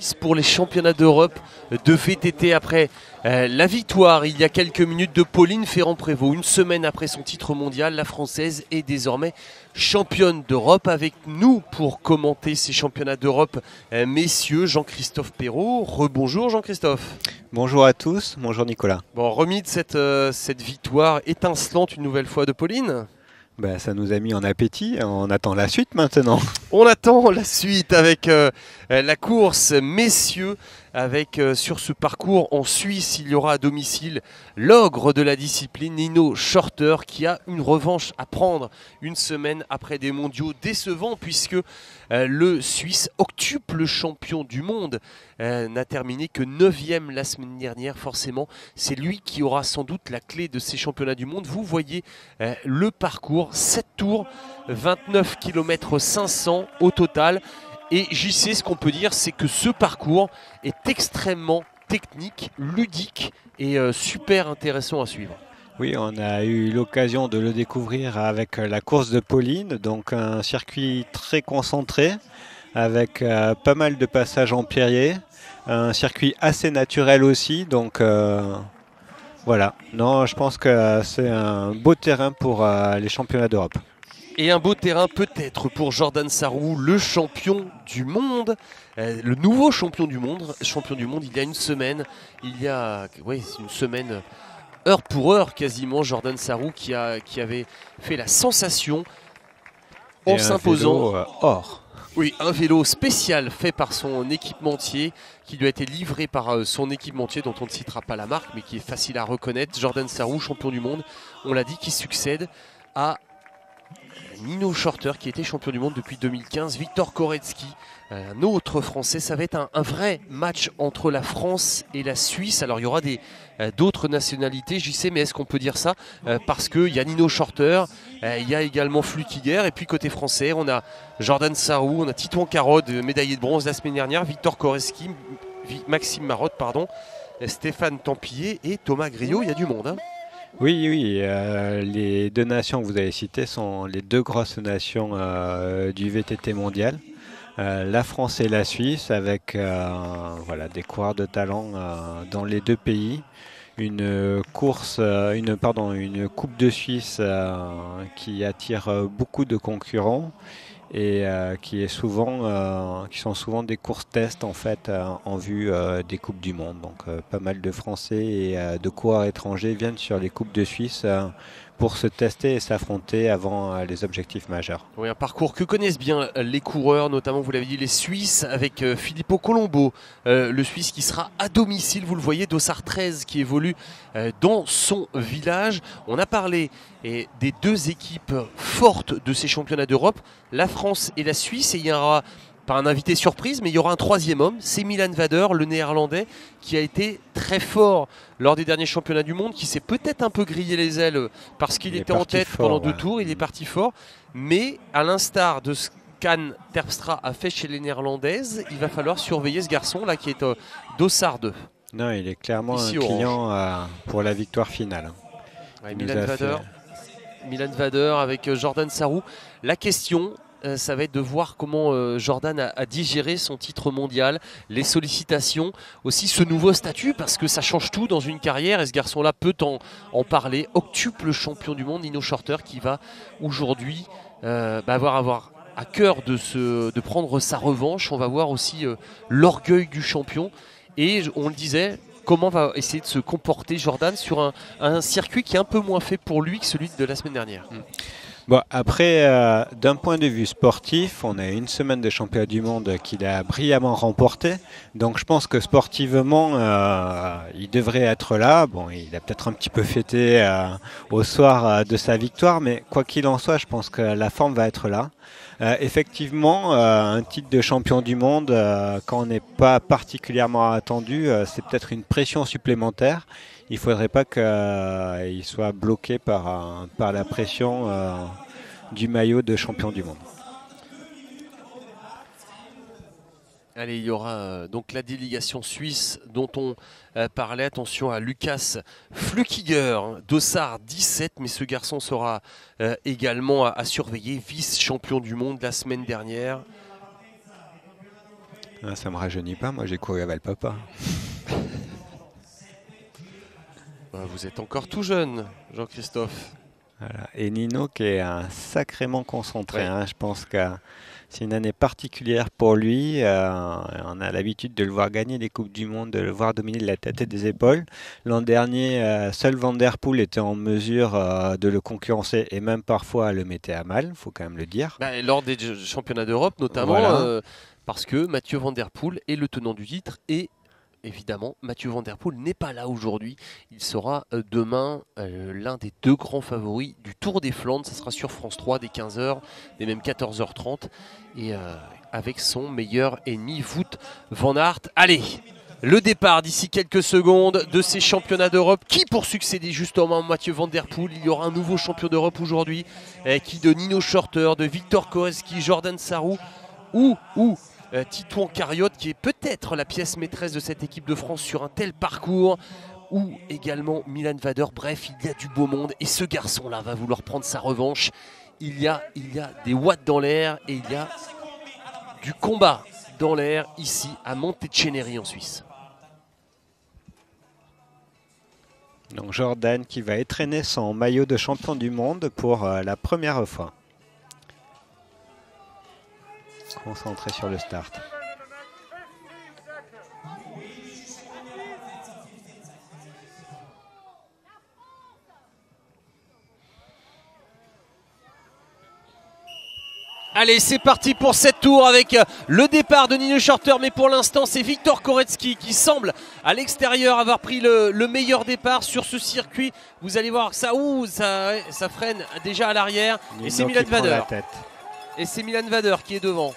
Suisse pour les championnats d'Europe de VTT après la victoire il y a quelques minutes de Pauline Ferrand-Prévot. Une semaine après son titre mondial, la Française est désormais championne d'Europe. Avec nous pour commenter ces championnats d'Europe, messieurs, Jean-Christophe Perrault. Rebonjour Jean-Christophe. Bonjour à tous, bonjour Nicolas. Bon, remis de cette victoire étincelante une nouvelle fois de Pauline. Ben, ça nous a mis en appétit, on attend la suite maintenant. On attend la suite avec la course messieurs, avec sur ce parcours en Suisse, il y aura à domicile l'ogre de la discipline, Nino Schurter, qui a une revanche à prendre une semaine après des mondiaux décevants, puisque le Suisse, octuple champion du monde, n'a terminé que 9e la semaine dernière. Forcément, c'est lui qui aura sans doute la clé de ces championnats du monde. Vous voyez le parcours, 7 tours, 29 km 500 au total. Et JC, ce qu'on peut dire, c'est que ce parcours est extrêmement technique, ludique et super intéressant à suivre. Oui, on a eu l'occasion de le découvrir avec la course de Pauline, donc un circuit très concentré, avec pas mal de passages en pierrier, un circuit assez naturel aussi, donc voilà. Non, je pense que c'est un beau terrain pour les championnats d'Europe. Et un beau terrain peut-être pour Jordan Sarrou, le champion du monde, le nouveau champion du monde il y a une semaine, une semaine, heure pour heure quasiment, Jordan Sarrou qui avait fait la sensation en s'imposant. Or. Oui, un vélo spécial fait par son équipementier, qui lui a été livré par son équipementier, dont on ne citera pas la marque, mais qui est facile à reconnaître. Jordan Sarrou, champion du monde, on l'a dit, qui succède à Nino Schurter, qui était champion du monde depuis 2015, Viktor Koretsky, un autre Français. Ça va être un vrai match entre la France et la Suisse. Alors il y aura d'autres nationalités, j'y sais, mais est-ce qu'on peut dire ça parce qu'il y a Nino Schurter, il y a également Flückiger, et puis côté français, on a Jordan Sarrou, on a Titouan Carode, médaillé de bronze la semaine dernière, Viktor Koretsky, Maxime Marotte, Stéphane Tempier et Thomas Griot. Il y a du monde, hein. Oui, les deux nations que vous avez citées sont les deux grosses nations du VTT mondial. La France et la Suisse, avec des coureurs de talent dans les deux pays. Une coupe de Suisse qui attire beaucoup de concurrents et qui sont souvent des courses tests en fait en vue des coupes du monde. Donc pas mal de Français et de coureurs étrangers viennent sur les coupes de Suisse pour se tester et s'affronter avant les objectifs majeurs. Oui, un parcours que connaissent bien les coureurs, notamment vous l'avez dit les Suisses, avec Filippo Colombo, le Suisse qui sera à domicile, vous le voyez, Dossard 13 qui évolue dans son village. On a parlé des deux équipes fortes de ces championnats d'Europe, la France et la Suisse, et il y aura pas un invité surprise, mais il y aura un troisième homme, c'est Milan Vader, le néerlandais, qui a été très fort lors des derniers championnats du monde, qui s'est peut-être un peu grillé les ailes parce qu'il était en tête pendant 2 tours, il est parti fort, mais à l'instar de ce qu'Anne Terpstra a fait chez les néerlandaises, il va falloir surveiller ce garçon là qui est Dossard 2. Non, il est clairement ici un client pour la victoire finale. Ouais, Milan Vader avec Jordan Sarrou. La question, ça va être de voir comment Jordan a digéré son titre mondial, les sollicitations, aussi ce nouveau statut, parce que ça change tout dans une carrière et ce garçon-là peut en parler. Octuple champion du monde, Nino Schurter, qui va aujourd'hui avoir à cœur de prendre sa revanche. On va voir aussi l'orgueil du champion et on le disait, comment va essayer de se comporter Jordan sur un circuit qui est un peu moins fait pour lui que celui de la semaine dernière. Bon, après, d'un point de vue sportif, on a une semaine de championnat du monde qu'il a brillamment remporté. Donc je pense que sportivement, il devrait être là. Bon, il a peut-être un petit peu fêté au soir de sa victoire, mais quoi qu'il en soit, je pense que la forme va être là. Effectivement, un titre de champion du monde, quand on n'est pas particulièrement attendu, c'est peut-être une pression supplémentaire. Il ne faudrait pas qu'il soit bloqué par la pression du maillot de champion du monde. Allez, il y aura donc la délégation suisse dont on parlait. Attention à Lucas Flückiger, Dossard 17, mais ce garçon sera également à surveiller, vice-champion du monde la semaine dernière. Ah, ça me rajeunit pas, moi j'ai couru avec le papa. Vous êtes encore tout jeune, Jean-Christophe. Voilà. Et Nino qui est sacrément concentré. Ouais. Hein. Je pense que c'est une année particulière pour lui. On a l'habitude de le voir gagner les Coupes du Monde, de le voir dominer de la tête et des épaules. L'an dernier, seul Van Der Poel était en mesure de le concurrencer et même parfois le mettait à mal, il faut quand même le dire. Bah, lors des championnats d'Europe notamment, Voilà. parce que Mathieu Van Der Poel est le tenant du titre et évidemment Mathieu Van Der Poel n'est pas là aujourd'hui. Il sera demain l'un des deux grands favoris du Tour des Flandres. Ça sera sur France 3 dès 15h, dès même 14h30 et avec son meilleur ennemi Wout van Aert. Allez, le départ d'ici quelques secondes de ces championnats d'Europe. Qui pour succéder justement à Mathieu Van Der Poel? Il y aura un nouveau champion d'Europe aujourd'hui. Qui de Nino Schurter, de Victor Koretsky, Jordan Sarrou ou Titouan Carriot, qui est peut-être la pièce maîtresse de cette équipe de France sur un tel parcours, ou également Milan Vader. Bref, il y a du beau monde et ce garçon-là va vouloir prendre sa revanche. Il y a des watts dans l'air et il y a du combat dans l'air ici à Monteceneri en Suisse. Donc Jordan qui va étreiner son maillot de champion du monde pour la première fois. Concentré sur le start. Allez, c'est parti pour cette tour avec le départ de Nino Schurter, mais pour l'instant c'est Victor Koretsky qui semble à l'extérieur avoir pris le meilleur départ sur ce circuit. Vous allez voir ça, ça freine déjà à l'arrière et c'est Milan Vader. Et c'est Milan Vader qui est devant.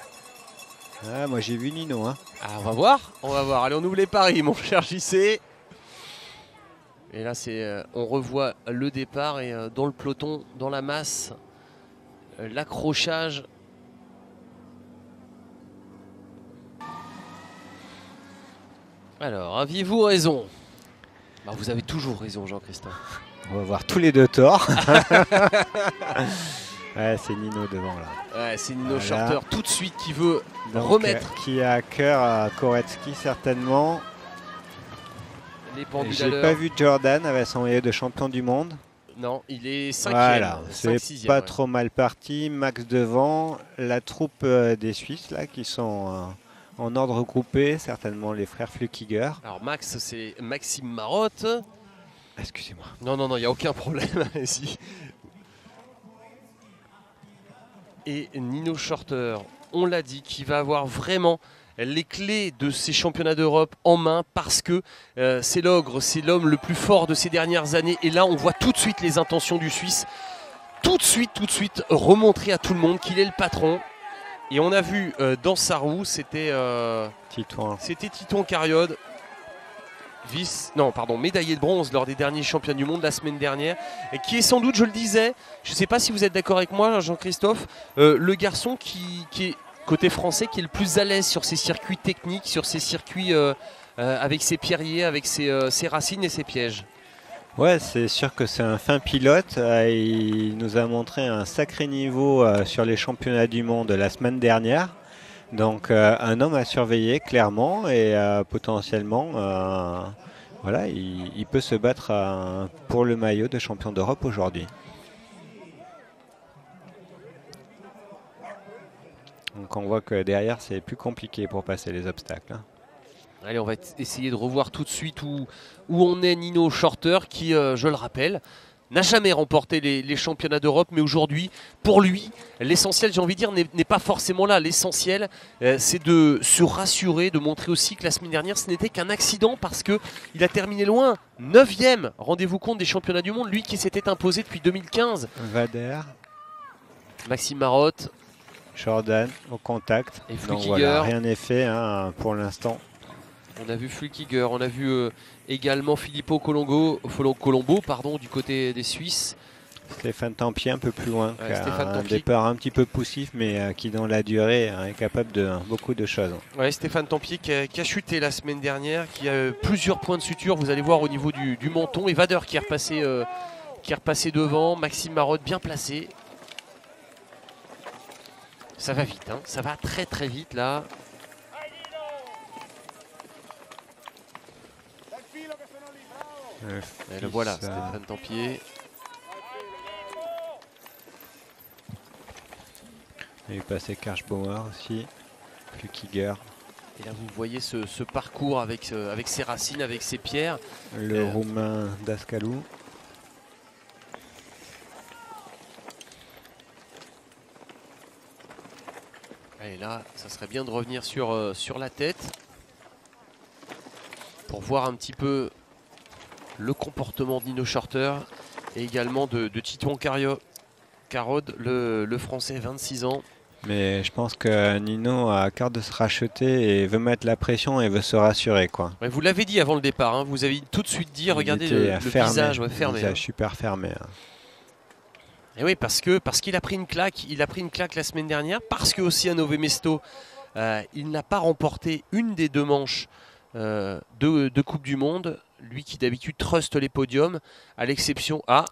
Ah, moi j'ai vu Nino. Hein. Ah, on va voir. Allez, on ouvre les paris, mon cher JC. Et là, on revoit le départ et dans le peloton, dans la masse, l'accrochage. Alors, aviez-vous raison? Bah, vous avez toujours raison, Jean-Christophe. On va voir tous les deux torts. Ouais, c'est Nino devant là. Ouais, c'est Nino Schurter tout de suite qui veut donc, remettre. Qui a à cœur à Koretsky certainement. Les pendules à J'ai l'heure. pas vu Jordan avec son maillot de champion du monde. Non, il est 5e. Voilà, c'est pas ouais. trop mal parti. Max devant, la troupe des Suisses là qui sont en ordre groupé, certainement les frères Flückiger. Alors Max, c'est Maxime Marotte. Excusez-moi. Non, il n'y a aucun problème. Allez-y. Et Nino Schurter, on l'a dit, qui va avoir vraiment les clés de ces championnats d'Europe en main parce que c'est l'ogre, c'est l'homme le plus fort de ces dernières années. Et là, on voit tout de suite les intentions du Suisse. Tout de suite, remontrer à tout le monde qu'il est le patron. Et on a vu dans Sarrou, c'était Titouan Carriot, médaillé de bronze lors des derniers championnats du monde la semaine dernière, et qui est sans doute, je le disais, je ne sais pas si vous êtes d'accord avec moi, Jean-Christophe, le garçon qui est côté français, qui est le plus à l'aise sur ces circuits techniques, sur ces circuits avec ses pierriers, avec ses racines et ses pièges. Ouais, c'est sûr que c'est un fin pilote. Il nous a montré un sacré niveau sur les championnats du monde la semaine dernière. Donc un homme à surveiller clairement et potentiellement, voilà, il peut se battre pour le maillot de champion d'Europe aujourd'hui. Donc on voit que derrière c'est plus compliqué pour passer les obstacles. Hein. Allez, on va essayer de revoir tout de suite où on est Nino Schurter qui, je le rappelle, n'a jamais remporté les championnats d'Europe, mais aujourd'hui, pour lui, l'essentiel, j'ai envie de dire, n'est pas forcément là. L'essentiel, c'est de se rassurer, de montrer aussi que la semaine dernière, ce n'était qu'un accident parce qu'il a terminé loin, 9e, rendez-vous compte, des championnats du monde, lui qui s'était imposé depuis 2015. Vader. Maxime Marotte. Jordan au contact. Et donc voilà, rien n'est fait hein, pour l'instant. On a vu Flückiger, on a vu également Filippo Colombo du côté des Suisses. Stéphane Tempier un peu plus loin, ouais, un départ un petit peu poussif mais qui dans la durée est capable de beaucoup de choses. Ouais, Stéphane Tempier qui a chuté la semaine dernière, qui a plusieurs points de suture, vous allez voir au niveau du menton. Et Vader qui est repassé devant, Maxime Marotte bien placé. Ça va vite, hein, ça va très vite là. Et le voilà, Stéphane Tempier. Il est passé Kirschbauer aussi, Flukiger. Et là, vous voyez ce parcours avec ses racines, avec ses pierres. Le roumain Dascalou. Et là, ça serait bien de revenir sur la tête pour voir un petit peu le comportement de Nino Shorter et également de Titouan Carod, le français, 26 ans. Mais je pense que Nino a carte de se racheter et veut mettre la pression et veut se rassurer, quoi. Ouais, vous l'avez dit avant le départ, hein, vous avez tout de suite dit, regardez le visage fermé. Visage super fermé. Et oui, parce qu'il a pris une claque, la semaine dernière, parce que aussi à Nové Mesto, il n'a pas remporté une des 2 manches de Coupe du Monde, lui qui d'habitude truste les podiums, à l'exception A.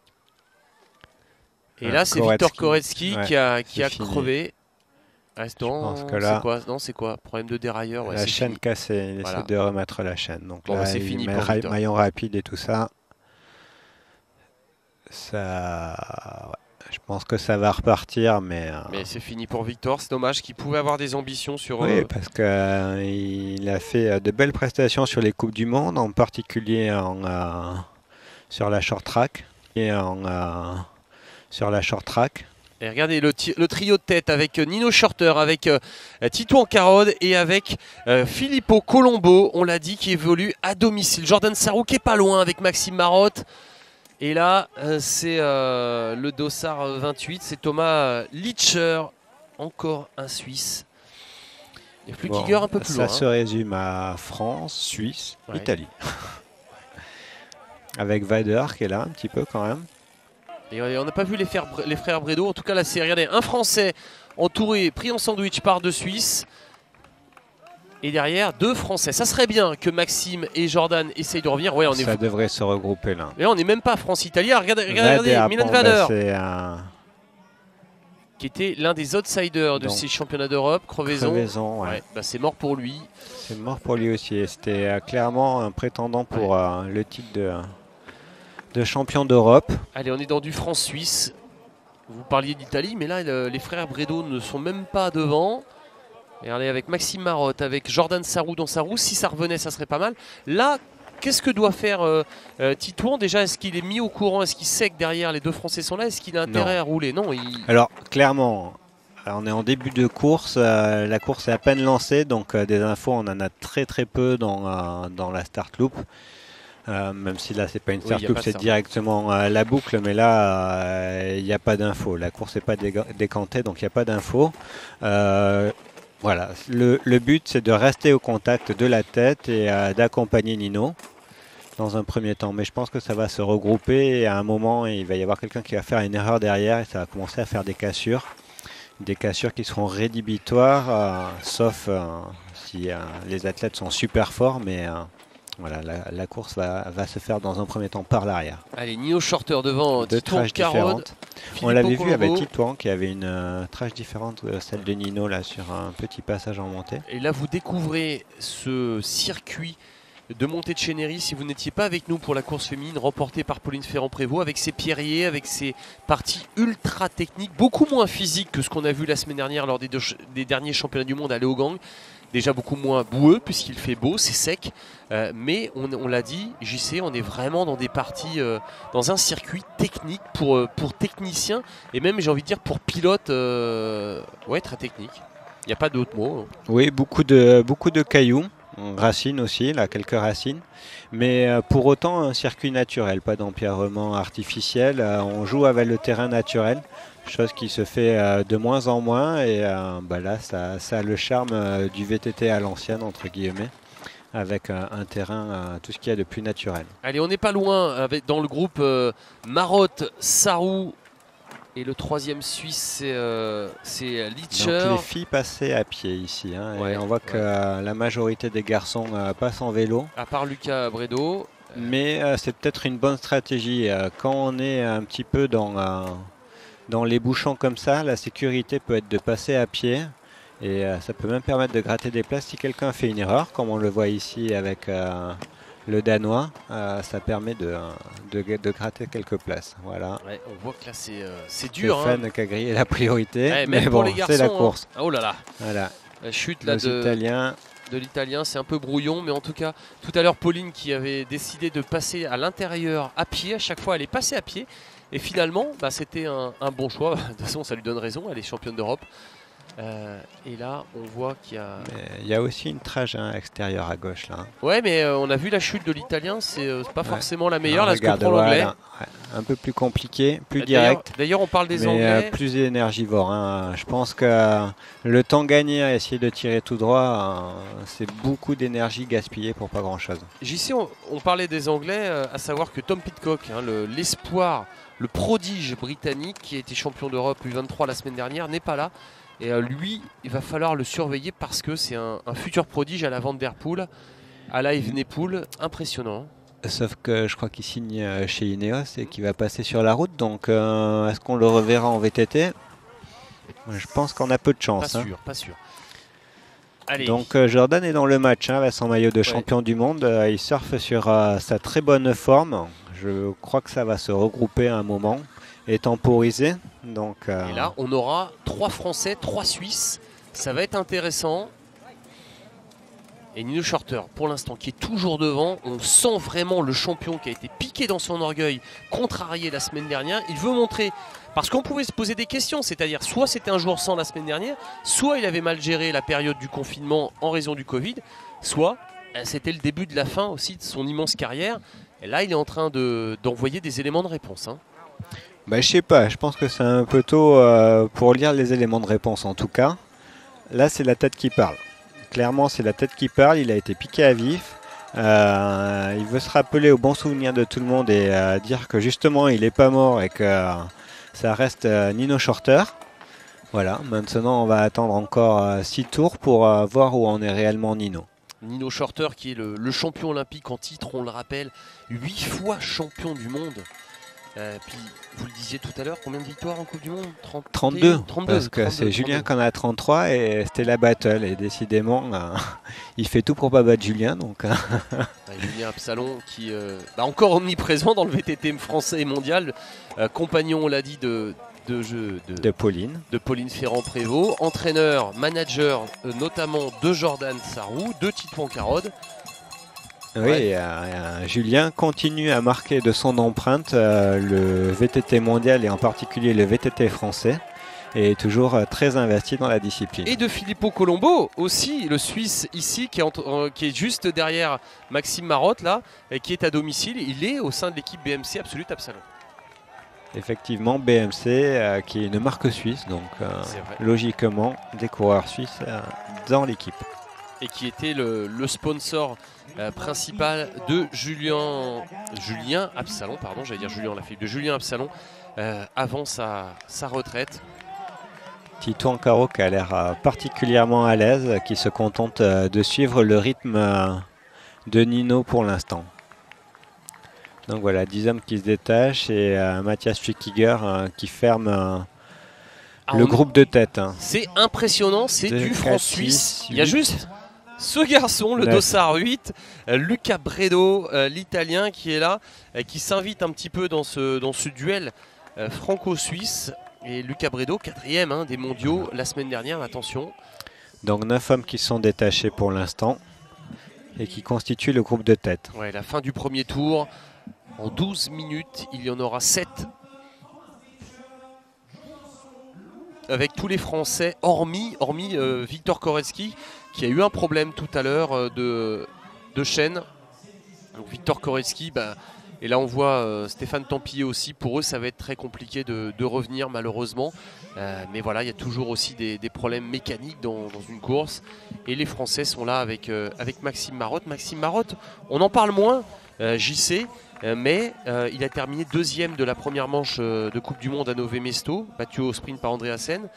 Et là, c'est Victor Koretsky qui a crevé. C'est quoi? Problème de dérailleur. La chaîne cassée, il essaie de remettre la chaîne. Donc bon, là, c'est fini pour Victor. Maillon rapide et tout ça. Je pense que ça va repartir, mais c'est fini pour Victor. C'est dommage qu'il pouvait avoir des ambitions sur... Oui, parce qu'il a fait de belles prestations sur les Coupes du Monde, en particulier sur la short track. Et regardez le trio de tête avec Nino Shorter, avec Titouan Carod et avec Filippo Colombo, on l'a dit, qui évolue à domicile. Jordan Sarrou qui est pas loin avec Maxime Marotte. Et là, c'est le dossard 28, c'est Thomas Litcher, encore un Suisse. Il y a Flukiger un peu plus loin. Ça se résume à France, Suisse, Italie. Avec Vader qui est là un petit peu quand même. Et on n'a pas vu les frères Bredo. En tout cas, là, c'est, regardez, un Français entouré, pris en sandwich par 2 Suisses. Et derrière, 2 Français. Ça serait bien que Maxime et Jordan essayent de revenir. Ouais, ça devrait se regrouper là. Mais on n'est même pas France-Italie. Regardez Milan Vader. Qui était l'un des outsiders de ces championnats d'Europe. Crevaison. Ouais. C'est mort pour lui. C'est mort pour lui aussi. C'était clairement un prétendant pour le titre de champion d'Europe. Allez, on est dans du France-Suisse. Vous parliez d'Italie, mais là, les frères Bredo ne sont même pas devant. Et regardez, avec Maxime Marotte, avec Jordan Sarrou dans sa roue, si ça revenait, ça serait pas mal. Là, qu'est-ce que doit faire Titouan? Déjà, est-ce qu'il est mis au courant? Est-ce qu'il sait que derrière les 2 Français sont là? Est-ce qu'il a intérêt à rouler? Non. Alors, clairement, on est en début de course. La course est à peine lancée, donc des infos, on en a très très peu dans la start loop. Même si là c'est pas une start loop, c'est directement la boucle, mais là il n'y a pas d'infos. La course n'est pas décantée, donc il n'y a pas d'infos. Voilà, le but c'est de rester au contact de la tête et d'accompagner Nino dans un premier temps. Mais je pense que ça va se regrouper et à un moment il va y avoir quelqu'un qui va faire une erreur derrière et ça va commencer à faire des cassures. Des cassures qui seront rédhibitoires, sauf si les athlètes sont super forts, mais... Voilà, la course va se faire dans un premier temps par l'arrière. Allez, Nino Shorter devant Titouan Carod. On l'avait vu avec Titouan qui avait une trage différente de celle de Nino là sur un petit passage en montée. Et là vous découvrez ce circuit de montée de Chénéry si vous n'étiez pas avec nous pour la course féminine remportée par Pauline Ferrand-Prévot, avec ses pierriers, avec ses parties ultra techniques, beaucoup moins physiques que ce qu'on a vu la semaine dernière lors des derniers championnats du monde à Leogang. Déjà beaucoup moins boueux puisqu'il fait beau, c'est sec, mais on l'a dit, JC, on est vraiment dans des parties, dans un circuit technique pour techniciens et même j'ai envie de dire pour pilotes, ouais, très technique. Il n'y a pas d'autre mot. Oui, beaucoup de cailloux, racines aussi, là quelques racines, mais pour autant un circuit naturel, pas d'empierrement artificiel. On joue avec le terrain naturel. Chose qui se fait de moins en moins et là ça a le charme du VTT à l'ancienne entre guillemets avec un terrain tout ce qu'il y a de plus naturel. Allez, on n'est pas loin dans le groupe Marotte, Sarrou et le 3e Suisse c'est Litcher. Donc les filles passaient à pied ici et on voit que la majorité des garçons passent en vélo. À part Lucas Bredo. Mais c'est peut-être une bonne stratégie quand on est un petit peu dans les bouchons comme ça, la sécurité peut être de passer à pied et ça peut même permettre de gratter des places si quelqu'un fait une erreur, comme on le voit ici avec le Danois, ça permet de gratter quelques places. Voilà. Ouais, on voit que là c'est dur. Stéphane qui a grillé la priorité, Ouais, mais pour bon, les garçons, c'est la course. Hein. Oh là là, Voilà. la chute là de l'Italien, c'est un peu brouillon, mais en tout cas, tout à l'heure, Pauline qui avait décidé de passer à l'intérieur à pied, à chaque fois elle est passée à pied, et finalement, bah, c'était un bon choix. De toute façon, ça lui donne raison, elle est championne d'Europe. Et là, on voit qu'il y a... Il y a aussi une trage extérieure à gauche là. Ouais, mais on a vu la chute de l'Italien, c'est pas forcément la meilleure. Alors, là, ce que prend l'Anglais. Un peu plus compliqué, plus direct. D'ailleurs, on parle des mais Anglais. Plus énergivore. Hein. Je pense que le temps gagné à essayer de tirer tout droit, c'est beaucoup d'énergie gaspillée pour pas grand chose. JC, on parlait des Anglais, à savoir que Tom Pidcock, hein, l'espoir, le prodige britannique qui a été champion d'Europe U23 la semaine dernière, n'est pas là. Et lui, il va falloir le surveiller parce que c'est un futur prodige à la Van Der Poel, à la Evenepoel, impressionnant. Sauf que je crois qu'il signe chez Ineos et qu'il va passer sur la route. Donc est-ce qu'on le reverra en VTT? Je pense qu'on a peu de chance. Pas sûr, pas sûr. Allez. Donc Jordan est dans le match avec son maillot de champion du monde. Il surfe sur sa très bonne forme. Je crois que ça va se regrouper à un moment et temporiser. Donc, et là, on aura 3 Français, 3 Suisses. Ça va être intéressant. Et Nino Shorter, pour l'instant, qui est toujours devant. On sent vraiment le champion qui a été piqué dans son orgueil, contrarié la semaine dernière. Il veut montrer, parce qu'on pouvait se poser des questions, c'est-à-dire soit c'était un jour sans la semaine dernière, soit il avait mal géré la période du confinement en raison du Covid, soit c'était le début de la fin aussi de son immense carrière. Et là, il est en train d'envoyer des éléments de réponse. Hein. Bah, je sais pas, je pense que c'est un peu tôt pour lire les éléments de réponse en tout cas. Là, c'est la tête qui parle. Clairement, c'est la tête qui parle. Il a été piqué à vif. Il veut se rappeler au bon souvenir de tout le monde et dire que justement, il n'est pas mort et que ça reste Nino Shorter. Voilà, maintenant, on va attendre encore 6 tours pour voir où en est réellement Nino. Nino Shorter qui est le champion olympique en titre, on le rappelle, 8 fois champion du monde. Puis vous le disiez tout à l'heure, combien de victoires en Coupe du Monde? 32, parce que c'est Julien qui en a 33 et c'était la battle. Et décidément, il fait tout pour pas battre Julien. Donc. Julien Absalon qui encore omniprésent dans le VTT français et mondial. Compagnon, on l'a dit, de Pauline Ferrand-Prévot. Entraîneur, manager notamment de Jordan Sarrou, de Titouan Carode. Oui, Julien continue à marquer de son empreinte le VTT mondial et en particulier le VTT français et est toujours très investi dans la discipline. Et de Filippo Colombo aussi, le Suisse ici qui est juste derrière Maxime Marotte là, et qui est à domicile. Il est au sein de l'équipe BMC Absolute Absalon. Effectivement, BMC qui est une marque suisse, donc logiquement des coureurs suisses dans l'équipe. Et qui était le sponsor principal de Julien Absalon, pardon, j'allais dire Julien Lafilippe, de Julien Absalon avant sa retraite. Titouan Caro qui a l'air particulièrement à l'aise, qui se contente de suivre le rythme de Nino pour l'instant. Donc voilà, 10 hommes qui se détachent et Mathias Flickiger qui ferme le groupe de tête. Hein. C'est impressionnant, c'est du France-Suisse. Il y a juste ce garçon, le dossard 8, Luca Bredo, l'Italien qui est là, qui s'invite un petit peu dans ce duel franco-suisse. Et Luca Bredo, 4e des mondiaux la semaine dernière, attention. Donc 9 hommes qui sont détachés pour l'instant et qui constituent le groupe de tête. Ouais, la fin du premier tour, en 12 minutes, il y en aura 7. Avec tous les Français, hormis Victor Koretsky, qui a eu un problème tout à l'heure de chaîne. Donc Victor Koretsky, et là on voit Stéphane Tempier aussi. Pour eux, ça va être très compliqué de revenir malheureusement. Mais voilà, il y a toujours aussi des problèmes mécaniques dans une course. Et les Français sont là avec Maxime Marotte. Maxime Marotte, on en parle moins, JC. Mais il a terminé 2e de la première manche de Coupe du Monde à Nové Mesto, battu au sprint par Andreasen.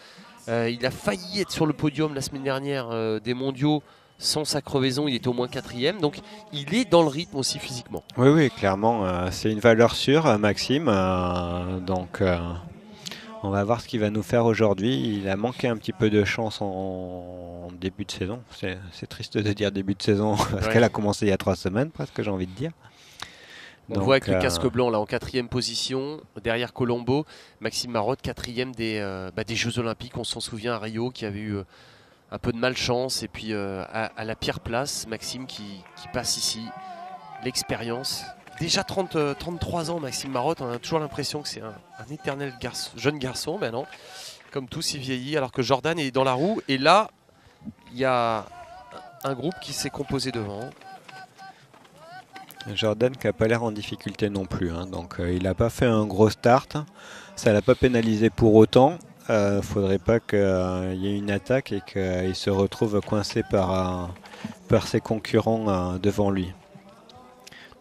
Il a failli être sur le podium la semaine dernière des mondiaux. Sans sa crevaison, il était au moins 4e. Donc il est dans le rythme aussi physiquement. Oui, clairement, c'est une valeur sûre, Maxime. Donc On va voir ce qu'il va nous faire aujourd'hui. Il a manqué un petit peu de chance en début de saison. C'est triste de dire début de saison parce qu'elle a commencé il y a 3 semaines presque, j'ai envie de dire. On voit avec le casque blanc là en 4e position, derrière Colombo, Maxime Marotte, 4e des Jeux Olympiques. On s'en souvient à Rio qui avait eu un peu de malchance. Et puis à la pire place, Maxime qui passe ici. L'expérience. Déjà 33 ans, Maxime Marotte, on a toujours l'impression que c'est un éternel jeune garçon. Ben non, comme tous, il vieillit alors que Jordan est dans la roue. Et là, il y a un groupe qui s'est composé devant. Jordan qui n'a pas l'air en difficulté non plus. Hein. Donc il n'a pas fait un gros start. Ça ne l'a pas pénalisé pour autant. Il ne faudrait pas qu'il y ait une attaque et qu'il se retrouve coincé par ses concurrents devant lui.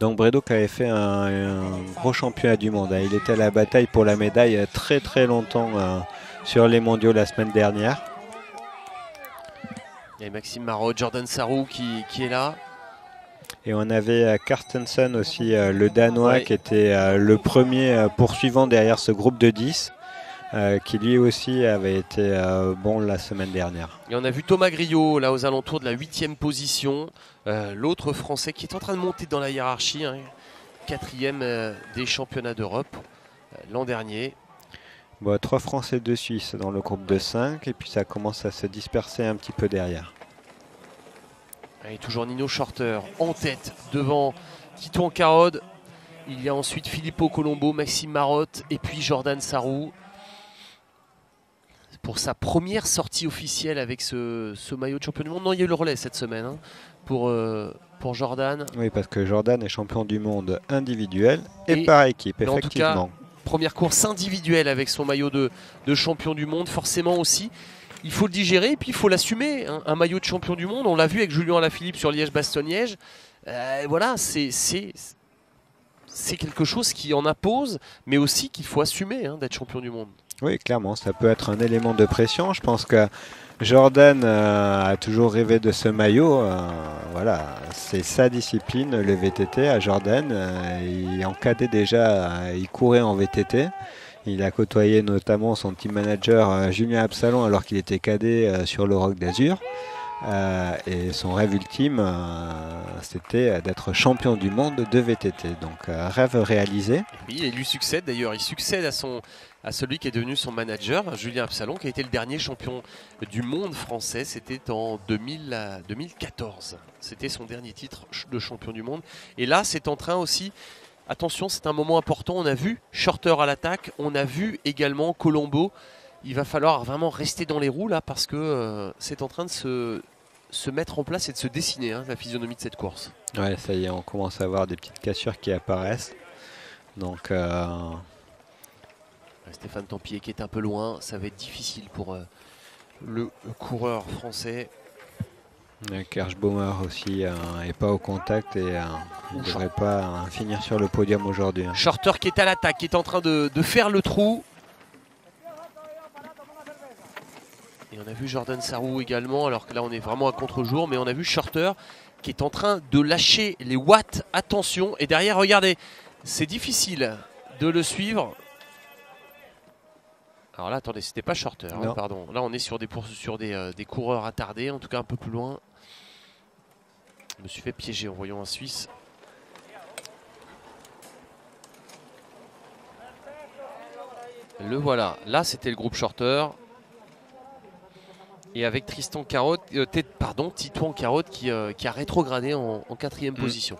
Donc Bredow qui avait fait un gros championnat du monde. Il était à la bataille pour la médaille très très longtemps sur les mondiaux la semaine dernière. Et Maxime Marotte, Jordan Sarrou qui est là. Et on avait Carstensen aussi, le Danois, qui était le premier poursuivant derrière ce groupe de 10. Qui lui aussi avait été bon la semaine dernière. Et on a vu Thomas Griot là aux alentours de la 8e position, l'autre Français qui est en train de monter dans la hiérarchie, hein, 4e des championnats d'Europe l'an dernier. Bon, 3 Français, 2 Suisses dans le groupe de 5 et puis ça commence à se disperser un petit peu derrière. Et toujours Nino Shorter en tête devant Titouan Carode. Il y a ensuite Filippo Colombo, Maxime Marotte et puis Jordan Sarrou. Pour sa première sortie officielle avec ce maillot de champion du monde. Non, il y a eu le relais cette semaine hein, pour Jordan. Oui, parce que Jordan est champion du monde individuel et par équipe, effectivement. En tout cas, première course individuelle avec son maillot de champion du monde. Forcément aussi, il faut le digérer et puis il faut l'assumer. Hein. Un maillot de champion du monde, on l'a vu avec Julien Alaphilippe sur Liège-Bastogne-Liège. Voilà, c'est quelque chose qui en impose, mais aussi qu'il faut assumer hein, d'être champion du monde. Oui, clairement, ça peut être un élément de pression. Je pense que Jordan a toujours rêvé de ce maillot. Voilà, c'est sa discipline, le VTT à Jordan. En cadet déjà, il courait en VTT. Il a côtoyé notamment son team manager Julien Absalon alors qu'il était cadet sur le Roc d'Azur. Et son rêve ultime, c'était d'être champion du monde de VTT. Donc rêve réalisé. Oui, et lui succède d'ailleurs. Il succède à celui qui est devenu son manager, Julien Absalon, qui a été le dernier champion du monde français. C'était en 2014. C'était son dernier titre de champion du monde. Et là, c'est en train aussi... Attention, c'est un moment important. On a vu Shorter à l'attaque. On a vu également Colombo. Il va falloir vraiment rester dans les roues là parce que c'est en train de se mettre en place et de se dessiner hein, la physionomie de cette course. Ouais, ça y est, on commence à voir des petites cassures qui apparaissent. Donc... Stéphane Tempier qui est un peu loin. Ça va être difficile pour le coureur français. Kirschbaumer aussi n'est pas au contact et ne devrait pas finir sur le podium aujourd'hui. Hein. Shorter qui est à l'attaque, qui est en train de faire le trou. Et on a vu Jordan Sarrou également, alors que là on est vraiment à contre-jour, mais on a vu Shorter qui est en train de lâcher les watts. Attention, et derrière, regardez, c'est difficile de le suivre. Alors là, attendez, c'était pas Shorter, hein, pardon. Là, on est sur des coureurs attardés, en tout cas un peu plus loin. Je me suis fait piéger en voyant un Suisse. Le voilà. Là, c'était le groupe Shorter. Et avec Titouan Carode qui a rétrogradé en 4e position.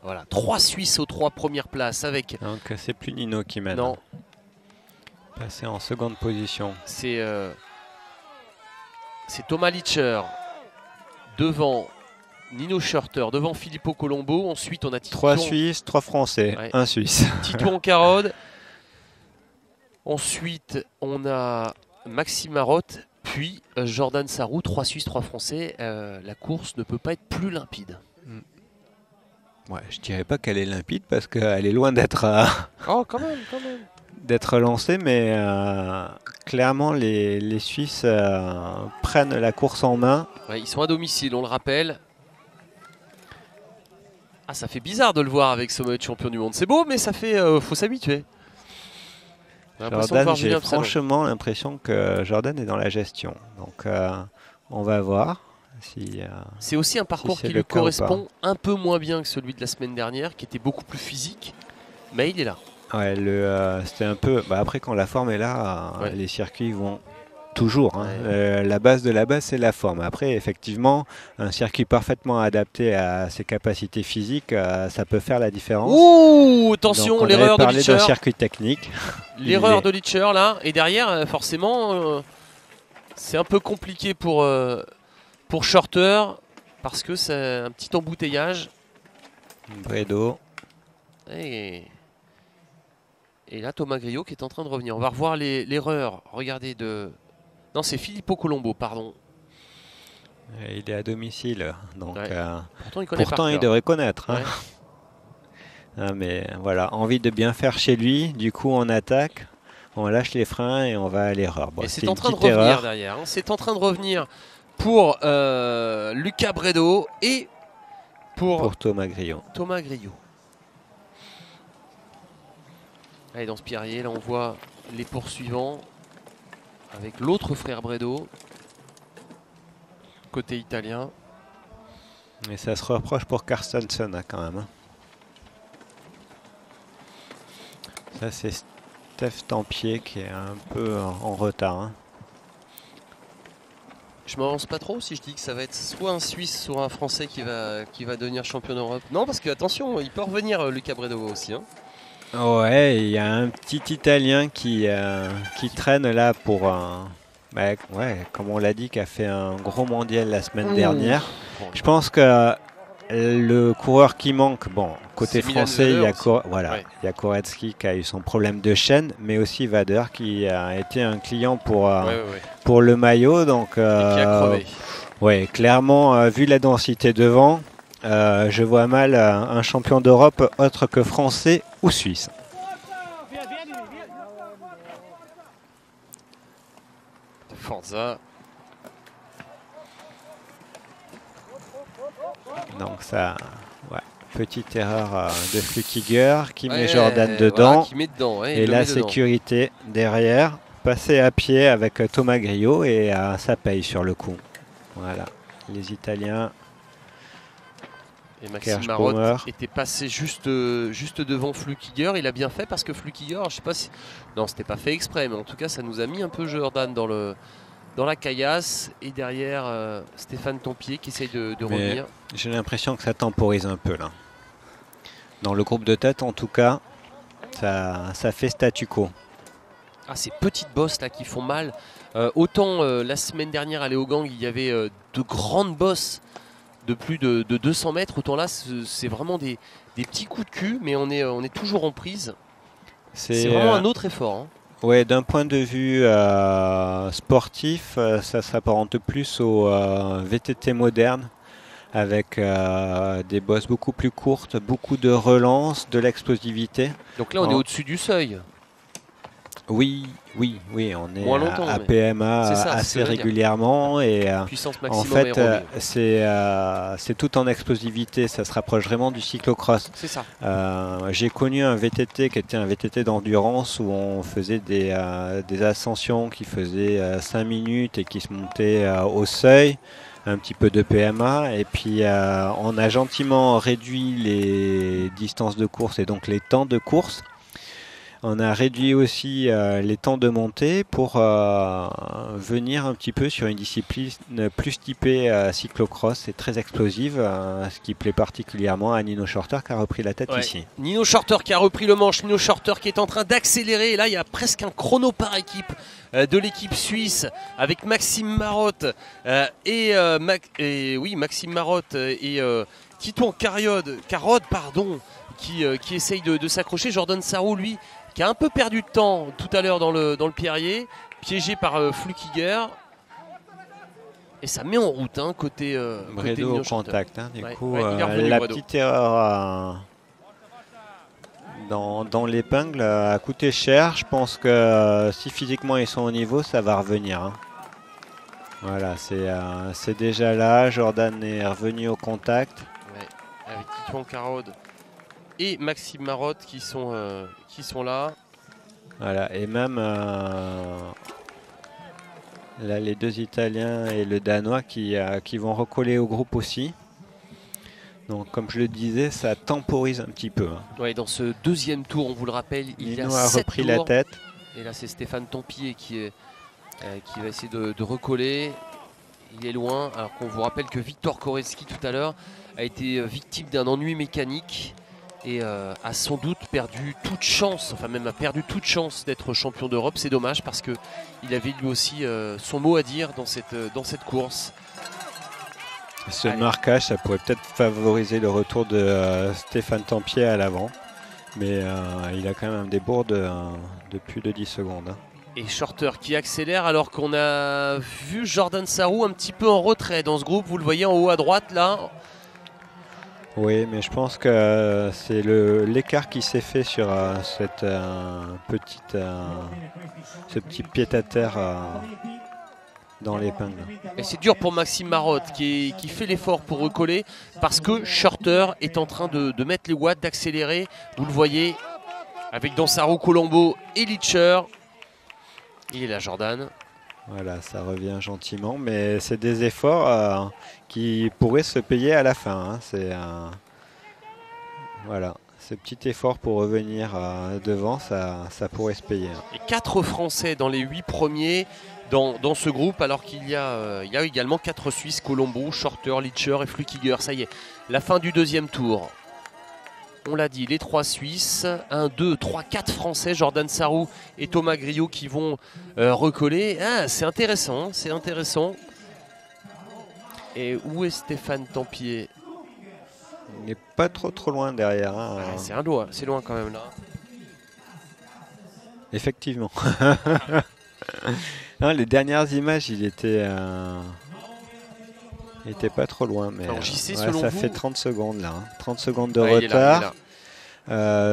Voilà, 3 Suisses aux 3 premières places avec... Donc c'est plus Nino qui mène. Non. Passé en seconde position. C'est Thomas Lichter devant Nino Shorter, devant Filippo Colombo. Ensuite, on a Titouan... 3 Suisses, 3 Français, 1 Suisse. Titouan Carode. Ensuite, on a Maxime Marotte, puis Jordan Sarrou, 3 Suisses, 3 Français. La course ne peut pas être plus limpide. Ouais, je dirais pas qu'elle est limpide parce qu'elle est loin d'être oh, quand même. d'être lancée, mais clairement les Suisses prennent la course en main. Ouais, ils sont à domicile, on le rappelle. Ah, ça fait bizarre de le voir avec ce maillot de champion du monde. C'est beau, mais ça fait faut s'habituer. On a l'impression de Jordan, voir j'ai Julien Absalon. franchement l'impression que Jordan est dans la gestion. Donc on va voir si. C'est aussi un parcours c'est qui le lui cas ou correspond un peu moins bien que celui de la semaine dernière, qui était beaucoup plus physique, mais il est là. Ouais, c'était un peu. Bah, après, quand la forme est là, Ouais. les circuits vont toujours. Hein. Ouais. La base de la base, c'est la forme. Après, effectivement, un circuit parfaitement adapté à ses capacités physiques, ça peut faire la différence. Ouh, Donc, attention, on l'erreur avait de parlé d'un Licher. circuit technique. L'erreur de Licher là, et derrière, forcément, c'est un peu compliqué pour Shorter, parce que c'est un petit embouteillage. Bredo. Et là, Thomas Griot qui est en train de revenir. On va revoir l'erreur. Regardez de... Non, c'est Filippo Colombo, pardon. Il est à domicile, donc Ouais. Pourtant, il connaît par pourtant il cœur. devrait connaître. Hein. Ouais. Ah, mais voilà, envie de bien faire chez lui. Du coup, on attaque, on lâche les freins et on va à l'erreur. Bon, Et c'était c'est en une train de petite revenir erreur. derrière. Hein. C'est en train de revenir pour Luca Bredo et pour Thomas Griot. Thomas Griot. Allez, dans ce pierrier, là, on voit les poursuivants avec l'autre frère Bredo, côté italien. Et ça se reproche pour Carstensen hein, quand même. Hein. Ça, c'est Steph Tempier qui est un peu en retard. Hein. Je m'avance pas trop si je dis que ça va être soit un Suisse, soit un Français qui va devenir champion d'Europe. Non, parce que attention, il peut revenir Luca Bredo aussi. Hein. Ouais, il y a un petit Italien qui traîne là pour ouais, comme on l'a dit, qui a fait un gros mondial la semaine dernière. Bon. Je pense que le coureur qui manque, bon, côté C'est Milan français, il y a, Vader il y a Koretsky qui a eu son problème de chaîne, mais aussi Vader qui a été un client pour le maillot. Donc, et qui a crevé. Ouais, clairement, vu la densité devant, je vois mal un champion d'Europe autre que français ou suisse. Forza. Donc ça, ouais, petite erreur de Flukiger qui met Ouais, Jordan dedans. Voilà, qui met dedans ouais, et la sécurité derrière, passer à pied avec Thomas Griot et ça paye sur le coup. Voilà, les Italiens. Et Maxime Marotte était passé juste devant Flukiger. Il a bien fait parce que Flukiger, je sais pas si... Non, c'était pas fait exprès, mais en tout cas, ça nous a mis un peu Jordan dans la caillasse. Et derrière, Stéphane Tempier qui essaye de revenir. J'ai l'impression que ça temporise un peu là. Dans le groupe de tête, en tout cas, ça fait statu quo. Ah, ces petites bosses là qui font mal. Autant la semaine dernière à Léogang, il y avait de grandes bosses de plus de 200 mètres, autant là c'est vraiment des petits coups de cul, mais on est toujours en prise. C'est vraiment un autre effort. Hein. Ouais, d'un point de vue sportif, ça s'apparente plus au VTT moderne, avec des bosses beaucoup plus courtes, beaucoup de relance, de l'explosivité. Donc là on est au-dessus du seuil. Oui, on est longtemps, à PMA ça, assez régulièrement et en fait c'est tout en explosivité, ça se rapproche vraiment du cyclocross. C'est ça. J'ai connu un VTT qui était un VTT d'endurance où on faisait des ascensions qui faisaient 5 minutes et qui se montaient au seuil, un petit peu de PMA et puis on a gentiment réduit les distances de course et donc les temps de course. On a réduit aussi les temps de montée pour venir un petit peu sur une discipline plus typée cyclocross et très explosive, ce qui plaît particulièrement à Nino Shorter qui a repris la tête ici. Nino Shorter qui a repris le manche, Nino Shorter qui est en train d'accélérer. Et là, il y a presque un chrono par équipe de l'équipe suisse avec Maxime Marotte Maxime Marotte et Titouan Carode, qui essaye de s'accrocher. Jordan Sarrou, lui, qui a un peu perdu de temps tout à l'heure dans le pierrier, piégé par Flukiger. Et ça met en route côté Bredo au contact. Hein, du coup, revenu, la Bredo. petite erreur dans l'épingle a coûté cher. Je pense que si physiquement ils sont au niveau, ça va revenir. Hein. Voilà, c'est déjà là. Jordan est revenu au contact. Ouais, avec Titouan Carode et Maxime Marotte qui sont là. Voilà, et même là, les deux Italiens et le Danois qui vont recoller au groupe aussi. Donc, comme je le disais, ça temporise un petit peu. Ouais, dans ce deuxième tour, on vous le rappelle, il y a Nino a 7 repris tours. la tête. Et là, c'est Stéphane Tempier qui va essayer de recoller. Il est loin, alors qu'on vous rappelle que Victor Koretsky tout à l'heure a été victime d'un ennui mécanique et a sans doute perdu toute chance, enfin même a perdu toute chance d'être champion d'Europe. C'est dommage parce qu'il avait lui aussi son mot à dire dans cette course. Ce marquage, ça pourrait peut-être favoriser le retour de Stéphane Tempier à l'avant. Mais il a quand même des bourdes de plus de 10 secondes. Hein. Et Shorter qui accélère alors qu'on a vu Jordan Sarrou un petit peu en retrait dans ce groupe. Vous le voyez en haut à droite là. Oui, mais je pense que c'est l'écart qui s'est fait sur ce petit pied-à-terre dans l'épingle. Et c'est dur pour Maxime Marotte qui fait l'effort pour recoller parce que Shorter est en train de mettre les watts, d'accélérer. Vous le voyez avec Dansaro, Colombo et Litcher. Il est là Jordan. Voilà, ça revient gentiment, mais c'est des efforts qui pourraient se payer à la fin. Hein. C'est voilà, ce petit effort pour revenir devant, ça pourrait se payer. Hein. Et 4 Français dans les 8 premiers dans ce groupe, alors qu'il y a également 4 Suisses, Colombo, Shorter, Litcher et Flukiger. Ça y est, la fin du deuxième tour. On l'a dit, les 3 Suisses, 1, 2, 3, 4 Français, Jordan Sarrou et Thomas Griot qui vont recoller. Ah, c'est intéressant, c'est intéressant. Et où est Stéphane Tempier? Il n'est pas trop loin derrière. Hein. Ah, c'est un doigt, c'est loin quand même là. Effectivement. Non, les dernières images, il était pas trop loin. Mais alors, JC, ça vous... fait 30 secondes là. Hein. 30 secondes de ouais, retard.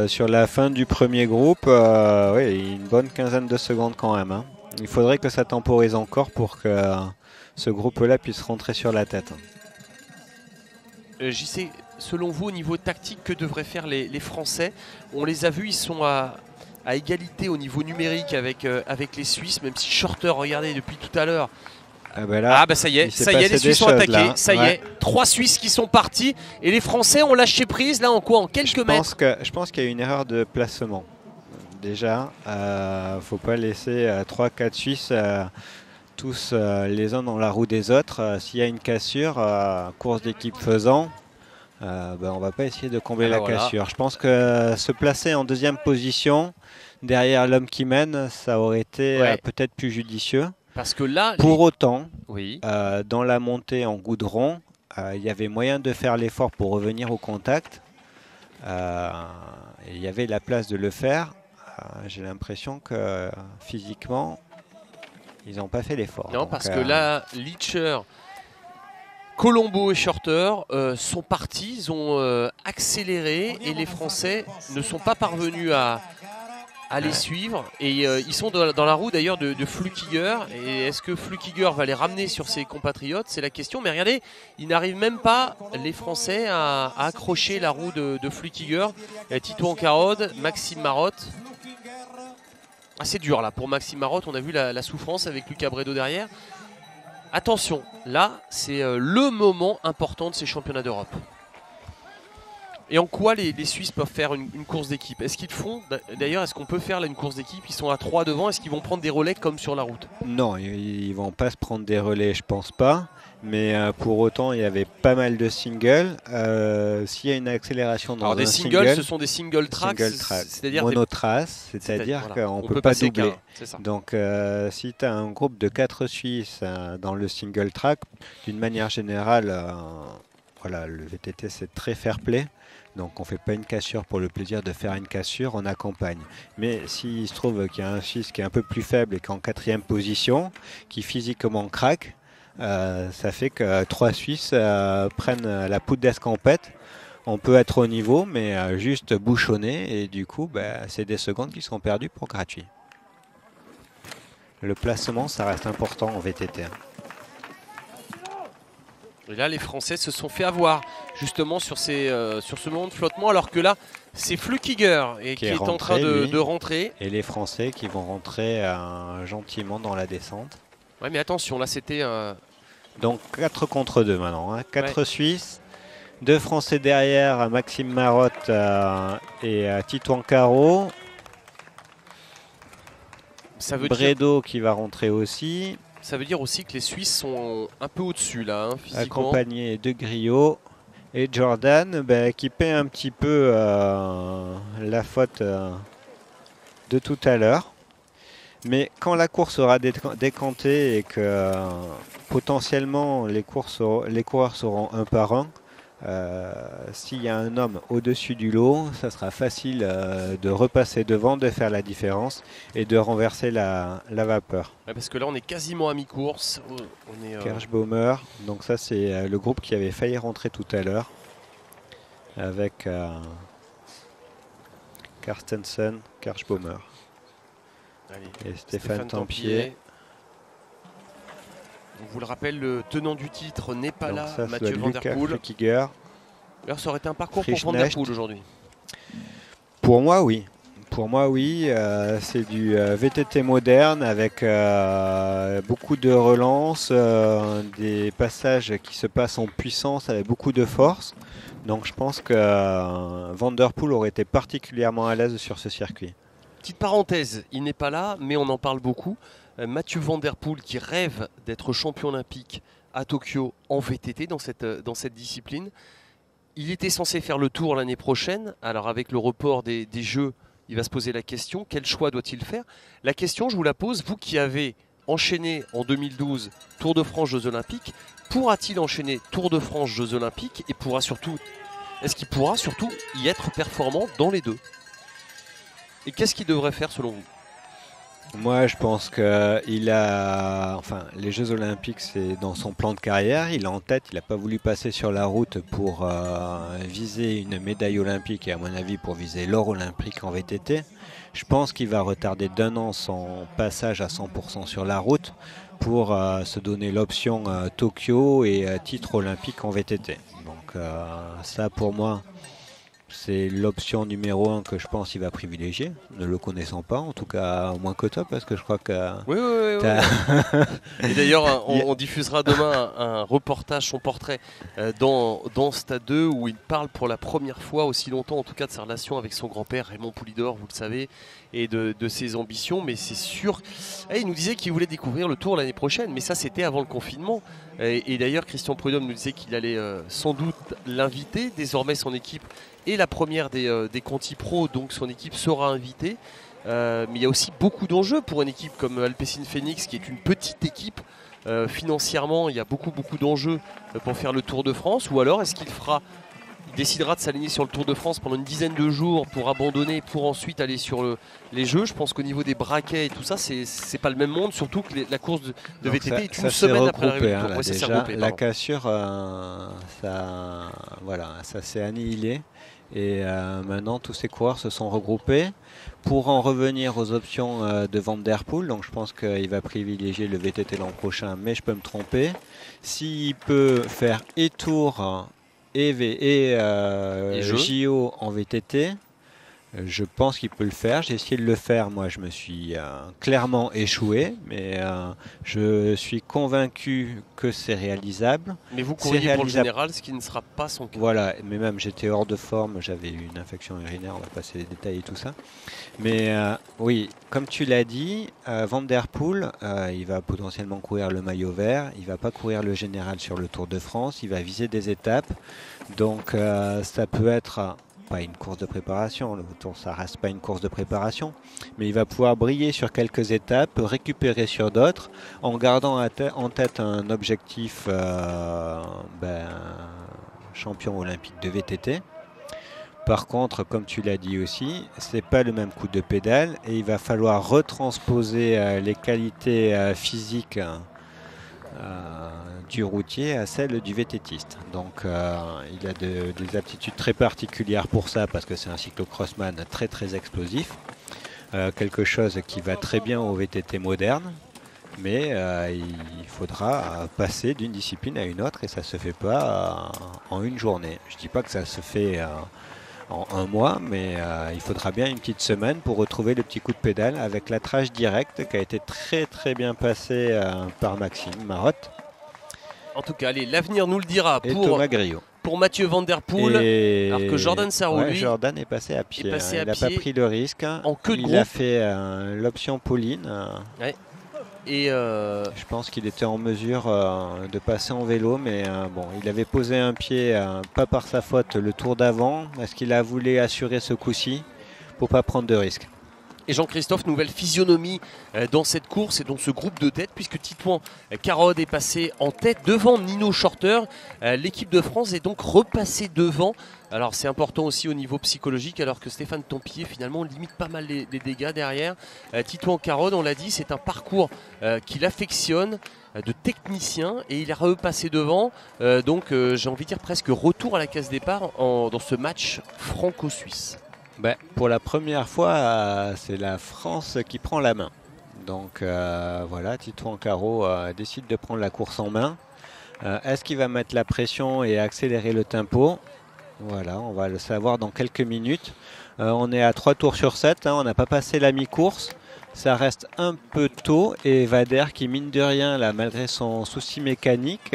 Sur la fin du premier groupe, oui, une bonne quinzaine de secondes quand même. Hein. Il faudrait que ça temporise encore pour que ce groupe-là puisse rentrer sur la tête. JC, selon vous, au niveau tactique, que devraient faire les Français? On les a vus, ils sont à égalité au niveau numérique avec les Suisses, même si Shorter, regardez, depuis tout à l'heure. Ça y est, les Suisses sont attaqués. Là, hein. Ça y est, 3 Suisses qui sont partis et les Français ont lâché prise là en quoi? En quelques mètres. Je pense qu'il y a une erreur de placement. Déjà, faut pas laisser 3-4 Suisses tous les uns dans la roue des autres. S'il y a une cassure, course d'équipe faisant, on va pas essayer de combler la cassure. Je pense que se placer en deuxième position derrière l'homme qui mène, ça aurait été peut-être plus judicieux. Parce que là, pour autant, oui. Dans la montée en goudron, il y avait moyen de faire l'effort pour revenir au contact. Il y avait la place de le faire. J'ai l'impression que physiquement, ils n'ont pas fait l'effort. Non, parce que là, Litcher, Colombo et Shorter sont partis, ils ont accéléré et les Français ne sont pas parvenus à les suivre. Et ils sont dans la roue d'ailleurs de Flukiger. Et est-ce que Flukiger va les ramener sur ses compatriotes? C'est la question. Mais regardez, ils n'arrivent même pas, les Français, à accrocher la roue de Flukiger. Tito Ancarode, Maxime Marotte. Ah, c'est dur là pour Maxime Marotte. On a vu la souffrance avec Lucas Bredo derrière. Attention, là, c'est le moment important de ces championnats d'Europe. Et en quoi les Suisses peuvent faire une course d'équipe? Est-ce qu'ils font, d'ailleurs, est-ce qu'on peut faire là une course d'équipe? Ils sont à 3 devant, est-ce qu'ils vont prendre des relais comme sur la route? Non, ils ne vont pas se prendre des relais, je pense pas. Mais pour autant, il y avait pas mal de singles. S'il y a une accélération dans des singles, ce sont des single tracks, c'est-à-dire monotrace, c'est-à-dire qu'on ne peut pas doubler. Donc si tu as un groupe de 4 Suisses dans le single track, d'une manière générale, le VTT c'est très fair-play. Donc on ne fait pas une cassure pour le plaisir de faire une cassure, on accompagne. Mais s'il se trouve qu'il y a un Suisse qui est un peu plus faible et qui est en 4e position, qui physiquement craque, ça fait que 3 Suisses prennent la poudre d'escampette. On peut être au niveau, mais juste bouchonner. Et du coup, c'est des secondes qui sont perdues pour gratuit. Le placement, ça reste important en VTT. Et là, les Français se sont fait avoir justement sur ce moment de flottement, alors que là, c'est Flukiger qui est en train de rentrer. Et les Français qui vont rentrer gentiment dans la descente. Ouais, mais attention, là, c'était... Donc 4 contre 2 maintenant. 4 ouais. Suisses, 2 Français derrière, Maxime Marotte et Titouan Caro. Ça veut Bredo qui va rentrer aussi. Ça veut dire aussi que les Suisses sont un peu au-dessus là, physiquement. Accompagné de Griot et Jordan qui paie un petit peu la faute de tout à l'heure. Mais quand la course sera décantée et que potentiellement les coureurs seront un par un, s'il y a un homme au-dessus du lot, ça sera facile de repasser devant, de faire la différence et de renverser la vapeur. Ouais, parce que là on est quasiment à mi-course. Kirschbaumer, donc ça c'est le groupe qui avait failli rentrer tout à l'heure avec Carstensen, Kirschbaumer. Allez, et Stéphane Tempier. On vous le rappelle, le tenant du titre n'est pas donc là, ça, Mathieu Van Der Poel. Alors ça aurait été un parcours pour Van Der Poel aujourd'hui. Pour moi, oui. C'est du VTT moderne avec beaucoup de relance, des passages qui se passent en puissance avec beaucoup de force. Donc je pense que Van Der Poel aurait été particulièrement à l'aise sur ce circuit. Petite parenthèse, il n'est pas là, mais on en parle beaucoup. Mathieu Van Der Poel qui rêve d'être champion olympique à Tokyo en VTT dans cette discipline. Il était censé faire le tour l'année prochaine. Alors avec le report des Jeux, il va se poser la question, quel choix doit-il faire? La question, je vous la pose, vous qui avez enchaîné en 2012 Tour de France, Jeux Olympiques, pourra-t-il enchaîner Tour de France, Jeux Olympiques et est-ce qu'il pourra surtout y être performant dans les deux? Et qu'est-ce qu'il devrait faire selon vous? Moi, je pense que les Jeux Olympiques, c'est dans son plan de carrière. Il est en tête. Il n'a pas voulu passer sur la route pour viser une médaille olympique et, à mon avis, pour viser l'or olympique en VTT. Je pense qu'il va retarder d'1 an son passage à 100% sur la route pour se donner l'option Tokyo et titre olympique en VTT. Donc ça, pour moi, c'est l'option numéro 1 que je pense qu'il va privilégier, ne le connaissant pas, en tout cas moins que toi, parce que je crois que... Oui. Et d'ailleurs, on diffusera demain un reportage, son portrait, dans Stade 2, où il parle pour la première fois, aussi longtemps en tout cas, de sa relation avec son grand-père, Raymond Poulidor, vous le savez, et de ses ambitions, mais c'est sûr... il nous disait qu'il voulait découvrir le Tour l'année prochaine, mais ça c'était avant le confinement. Et d'ailleurs, Christian Prudhomme nous disait qu'il allait sans doute l'inviter, désormais son équipe et la première des Conti Pro, donc son équipe sera invitée. Mais il y a aussi beaucoup d'enjeux pour une équipe comme Alpecin Phoenix, qui est une petite équipe. Financièrement, il y a beaucoup d'enjeux pour faire le Tour de France. Ou alors, est-ce qu'il décidera de s'aligner sur le Tour de France pendant une dizaine de jours pour abandonner, pour ensuite aller sur les Jeux? Je pense qu'au niveau des braquets et tout ça, c'est pas le même monde, surtout que la course de VTT est une semaine après l'arrivée du Tour. Ouais, déjà, la cassure, ça s'est annihilé. Et maintenant, tous ces coureurs se sont regroupés pour en revenir aux options de Van Der Poel. Donc je pense qu'il va privilégier le VTT l'an prochain, mais je peux me tromper. S'il peut faire et Tour et JO en VTT, je pense qu'il peut le faire. J'ai essayé de le faire. Moi, je me suis clairement échoué, mais je suis convaincu que c'est réalisable. Mais vous courriez pour le général, ce qui ne sera pas son cas. Voilà, mais même j'étais hors de forme, j'avais eu une infection urinaire, on va passer les détails et tout ça. Mais oui, comme tu l'as dit, Van Der Poel, il va potentiellement courir le maillot vert, il ne va pas courir le général sur le Tour de France, il va viser des étapes. Donc ça peut être... pas une course de préparation, le Tour ça reste pas une course de préparation, mais il va pouvoir briller sur quelques étapes, récupérer sur d'autres, en gardant en tête un objectif champion olympique de VTT. Par contre, comme tu l'as dit aussi, c'est pas le même coup de pédale et il va falloir retransposer les qualités physiques du routier à celle du VTTiste. Donc il a des aptitudes très particulières pour ça parce que c'est un cyclocrossman très explosif. Quelque chose qui va très bien au VTT moderne. Mais il faudra passer d'une discipline à une autre et ça ne se fait pas en une journée. Je ne dis pas que ça se fait en un mois, mais il faudra bien une petite semaine pour retrouver le petit coup de pédale avec l'attrage direct qui a été très très bien passé par Maxime Marotte. En tout cas, allez, l'avenir nous le dira et Thomas Griot. Pour Mathieu Van Der Poel, alors que Jordan Sarrou, lui, Jordan est passé à pied. Il n'a pas pris le risque. En queue de il a fait l'option Pauline. Ouais. Et je pense qu'il était en mesure de passer en vélo, mais bon, il avait posé un pied, pas par sa faute, le tour d'avant. Est-ce qu'il a voulu assurer ce coup-ci pour ne pas prendre de risque? Et Jean-Christophe, nouvelle physionomie dans cette course et dans ce groupe de tête, puisque Titouan Carode est passé en tête devant Nino Shorter. L'équipe de France est donc repassée devant. Alors c'est important aussi au niveau psychologique, alors que Stéphane Tempier finalement limite pas mal les dégâts derrière. Titouan Carode, on l'a dit, c'est un parcours qu'il affectionne, de technicien, et il est repassé devant. Donc j'ai envie de dire presque retour à la case départ dans ce match franco-suisse. Pour la première fois, c'est la France qui prend la main. Donc voilà, Titouan Carode décide de prendre la course en main. Est-ce qu'il va mettre la pression et accélérer le tempo? Voilà, on va le savoir dans quelques minutes. On est à 3 tours sur 7, on n'a pas passé la mi-course. Ça reste un peu tôt et Vader qui mine de rien, là, malgré son souci mécanique,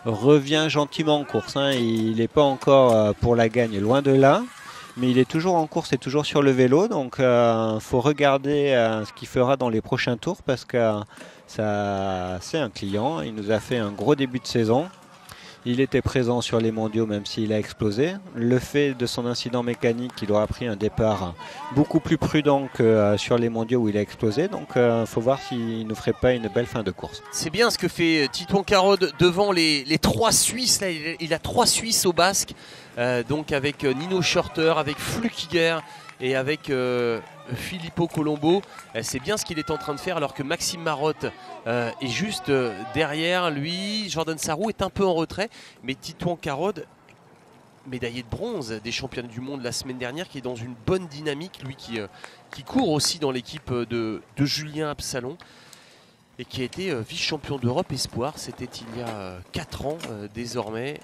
revient gentiment en course. Il n'est pas encore pour la gagne, loin de là. Mais il est toujours en course et toujours sur le vélo, donc il faut regarder ce qu'il fera dans les prochains tours parce que c'est un client, il nous a fait un gros début de saison. Il était présent sur les mondiaux même s'il a explosé. Le fait de son incident mécanique, il aura pris un départ beaucoup plus prudent que sur les mondiaux où il a explosé. Donc il faut voir s'il ne nous ferait pas une belle fin de course. C'est bien ce que fait Titouan Carode devant les 3 Suisses. Là, il a 3 Suisses au basque. Donc avec Nino Shorter, avec Flukiger et avec Filippo Colombo. C'est bien ce qu'il est en train de faire alors que Maxime Marotte est juste derrière lui. Jordan Sarrou est un peu en retrait, mais Titouan Carode, médaillé de bronze des championnats du monde la semaine dernière, qui est dans une bonne dynamique, lui qui court aussi dans l'équipe de Julien Absalon et qui a été vice-champion d'Europe espoir. C'était il y a 4 ans désormais.